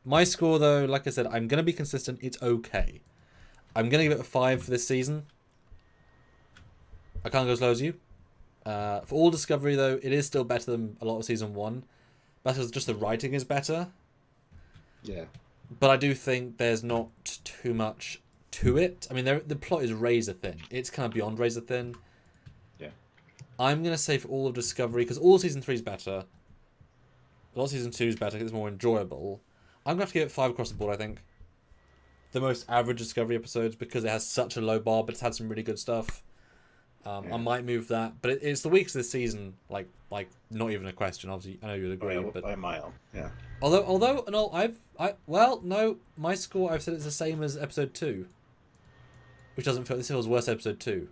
My score, though, like I said, I'm going to be consistent. It's okay. I'm going to give it a 5 for this season. I can't go as low as you. For all Discovery, though, it is still better than a lot of season 1. That's just the writing is better. Yeah. But I do think there's not too much to it. I mean, the plot is razor thin. It's kind of beyond razor thin. Yeah. I'm going to say for all of Discovery, because all season 3 is better. A lot of season 2 is better because it's more enjoyable. I'm going to have to give it 5 across the board, I think. The most average Discovery episodes, because it has such a low bar, but it's had some really good stuff. I might move that. But it's the weakest of the season, like not even a question, obviously. I know you'd agree. But by a mile, yeah. Although, no, my score, I've said it's the same as episode 2. Which doesn't feel, this feels worse than episode 2.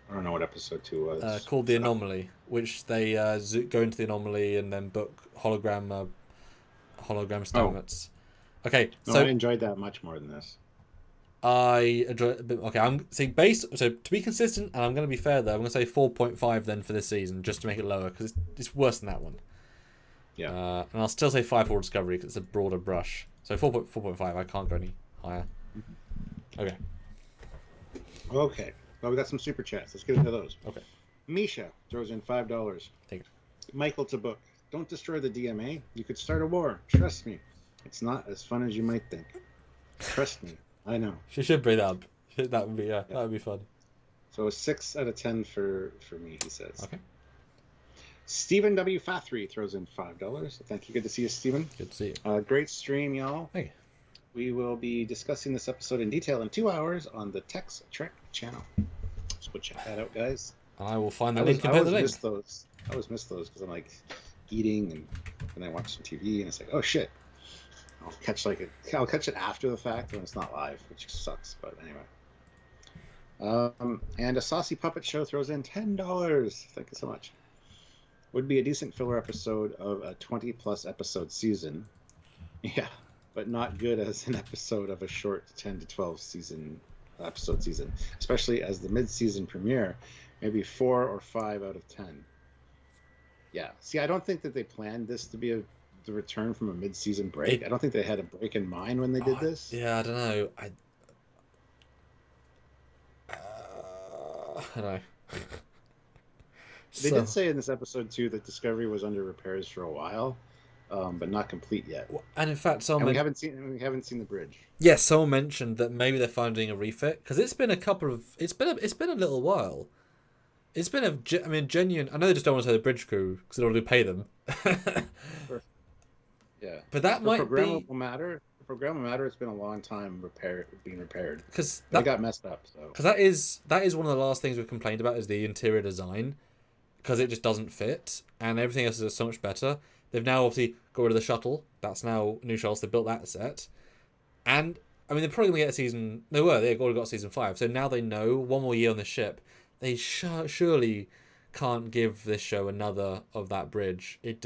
I don't know what episode 2 was. Called The Anomaly, which they go into the anomaly and then book hologram stomachs. Okay, no, so I enjoyed that much more than this. I enjoy it a bit. Okay, I'm saying so to be consistent, and I'm going to be fair though, I'm going to say 4.5 then for this season, just to make it lower, because it's worse than that one. Yeah. And I'll still say 5 for Discovery because it's a broader brush. So 4.5, I can't go any higher. Okay. Okay. Well, we got some super chats. Let's get into those. Okay. Misha throws in $5. Take it. Michael to book. Don't destroy the DMA. You could start a war. Trust me. It's not as fun as you might think. Trust me. I know. She should bring that up. That would be that would be fun. So a 6 out of 10 for me, he says. Okay. Stephen W. Fathry throws in $5. Thank you. Good to see you, Stephen. Good to see you. Great stream, y'all. Thank you. We will be discussing this episode in detail in 2 hours on the Tex Trek channel. So go check that out, guys. I will find the link and put the link. I always miss those because I'm like eating and I watch some TV and it's like, oh shit. I'll catch it after the fact when it's not live, which sucks. But anyway. And a Saucy Puppet Show throws in $10. Thank you so much. Would be a decent filler episode of a 20+ episode season. Yeah, but not good as an episode of a short 10 to 12 episode season, especially as the mid-season premiere, maybe 4 or 5 out of 10. Yeah. See, I don't think that they planned this to be the return from a mid-season break. I don't think they had a break in mind when they did this. Yeah, I don't know. I don't know. They did say in this episode too that Discovery was under repairs for a while, but not complete yet. And in fact, we haven't seen the bridge. Yes, someone mentioned that maybe they're finding a refit because it's been a little while. It's been genuine. I know they just don't want to say the bridge crew because they don't want to pay them. Yeah, but that might programmable matter. For programmable matter, it's been a long time being repaired because they got messed up. So because that is one of the last things we've complained about is the interior design. because it just doesn't fit, and everything else is so much better. They've now obviously got rid of the shuttle. That's now new shuttles. They built that set, and I mean they're probably gonna get a season. They already got season 5. So now they know one more year on the ship. They surely can't give this show another of that bridge. It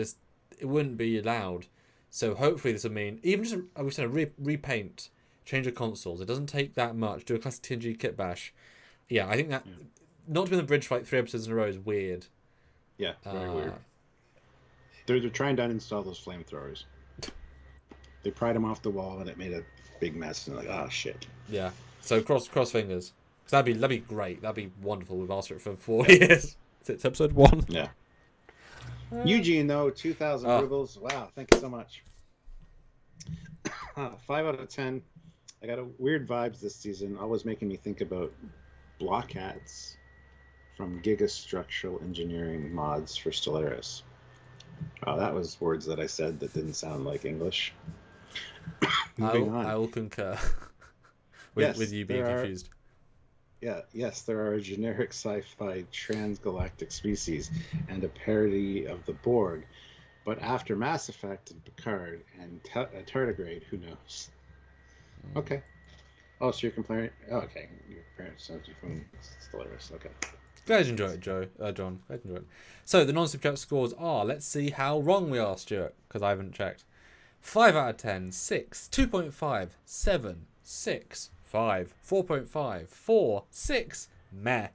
wouldn't be allowed. So hopefully this will mean even just I was saying repaint, change the consoles. It doesn't take that much. Do a classic TNG kit bash. Yeah, I think that not to be on the bridge for like 3 episodes in a row is weird. Yeah, very weird. They're trying to uninstall those flamethrowers. They pried them off the wall and it made a big mess. And they're like, oh shit. Yeah. So cross fingers. So that'd be great. That'd be wonderful. We've asked for it for 4 years. It's episode 1. Yeah. Eugene though, 2,000 rubles. Wow, thank you so much. 5 out of 10. I got weird vibes this season, always making me think about blockheads from Gigastructural Engineering mods for Stellaris. Oh, that was words that I said that didn't sound like English. I will concur with you being confused. Yes, there are a generic sci-fi transgalactic species and a parody of the Borg, but after Mass Effect and Picard and Tardigrade, who knows? Okay. Oh, so you're comparing? Oh, okay, you're comparing something from Stellaris. Okay. Glad you enjoyed it, John. Glad you enjoyed it. So the non-super chat scores are. Let's see how wrong we are, Stuart, because I haven't checked. 5 out of 10, 6, 2.5, 7, 6, 5, 4.5, 4, 6, meh.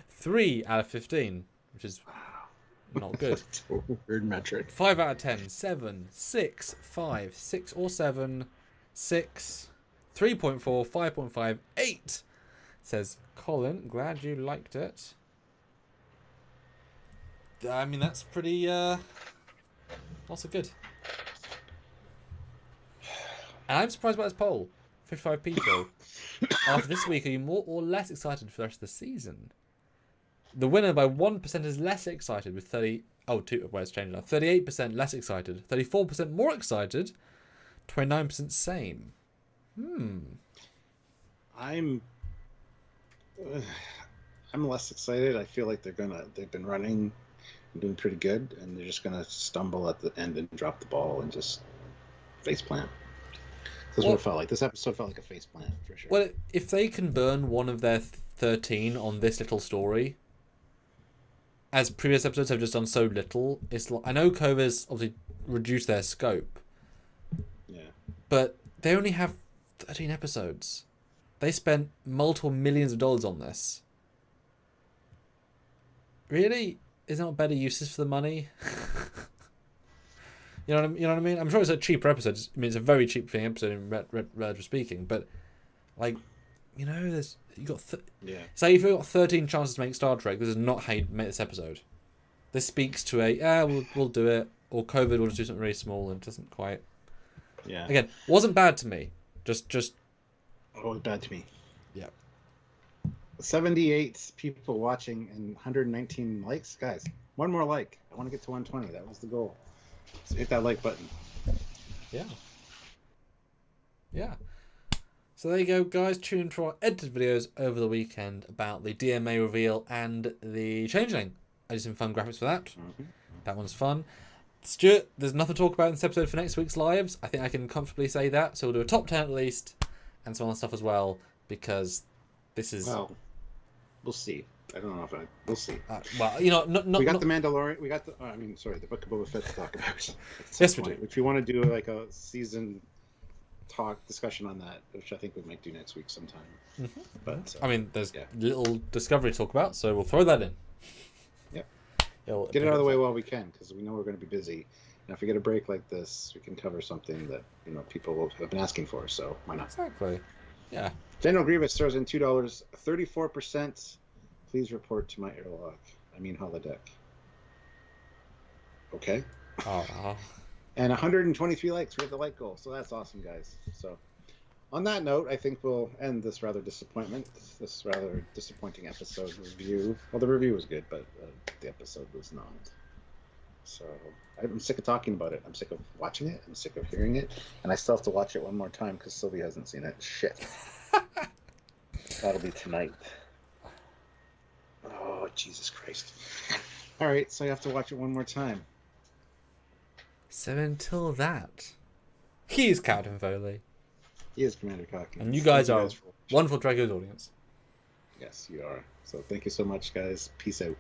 3 out of 15, which is not good. That's a weird metric. 5 out of 10, 7, 6, 5, 6 or 7, 6, 3.4, 5.5, 8. Says Colin, glad you liked it. I mean, that's pretty, also good. And I'm surprised about this poll. 55 people. After this week, are you more or less excited for the rest of the season? The winner by 1% is less excited with 30... Oh, well, it's changed now. 38% less excited. 34% more excited. 29% same. I'm less excited. I feel like they've been running and doing pretty good, and they're just gonna stumble at the end and drop the ball and just faceplant. That's what it felt like. This episode felt like a faceplant for sure. Well, if they can burn one of their 13 on this little story, as previous episodes have just done so little, it's like, I know COVA's obviously reduced their scope. Yeah. But they only have 13 episodes. They spent multiple millions of dollars on this. Really? Is there not better uses for the money? You know what I mean? I'm sure it's a cheaper episode. I mean, it's a very cheap thing episode in relatively speaking. But, like, you know, it's like if you've got 13 chances to make Star Trek, this is not how you make this episode. This speaks to we'll do it, or COVID will just do something really small and it doesn't quite. Yeah. Again, wasn't bad to me. Just. Oh, it was bad to me. Yeah. 78 people watching and 119 likes. Guys, one more like. I want to get to 120. That was the goal. So hit that like button. Yeah. So there you go, guys. Tune in to our edited videos over the weekend about the DMA reveal and the Changeling. I did some fun graphics for that. Mm-hmm. That one's fun. Stuart, there's nothing to talk about in this episode for next week's lives. I think I can comfortably say that. So we'll do a top 10 at least, and some other stuff as well, because this is... Well, we'll see. I don't know if we'll see. Well, you know, we got the Mandalorian. We got the the Book of Boba Fett to talk about. Yes, we do. Which we want to do like a season discussion on that, which I think we might do next week sometime. Mm-hmm. But I mean, there's little Discovery to talk about, so we'll throw that in. Yep. Get it out of the way while we can, because we know we're going to be busy. And if we get a break like this, we can cover something that people have been asking for. So why not? Exactly. Yeah. General Grievous throws in $2, 34%. Please report to my airlock. I mean holodeck. Okay. Oh. And 123 likes. We have the like goal, so that's awesome, guys. So, on that note, I think we'll end this rather disappointing episode review. Well, the review was good, but the episode was not. So, I'm sick of talking about it. I'm sick of watching it. I'm sick of hearing it. And I still have to watch it one more time because Sylvie hasn't seen it. Shit. That'll be tonight. Oh. Oh, Jesus Christ. All right, so I have to watch it one more time. So until that, he's Captain Foley. He is Commander Cocky. And you guys Thank are for watching. wonderful Trekyards audience. Yes, you are. So thank you so much, guys. Peace out.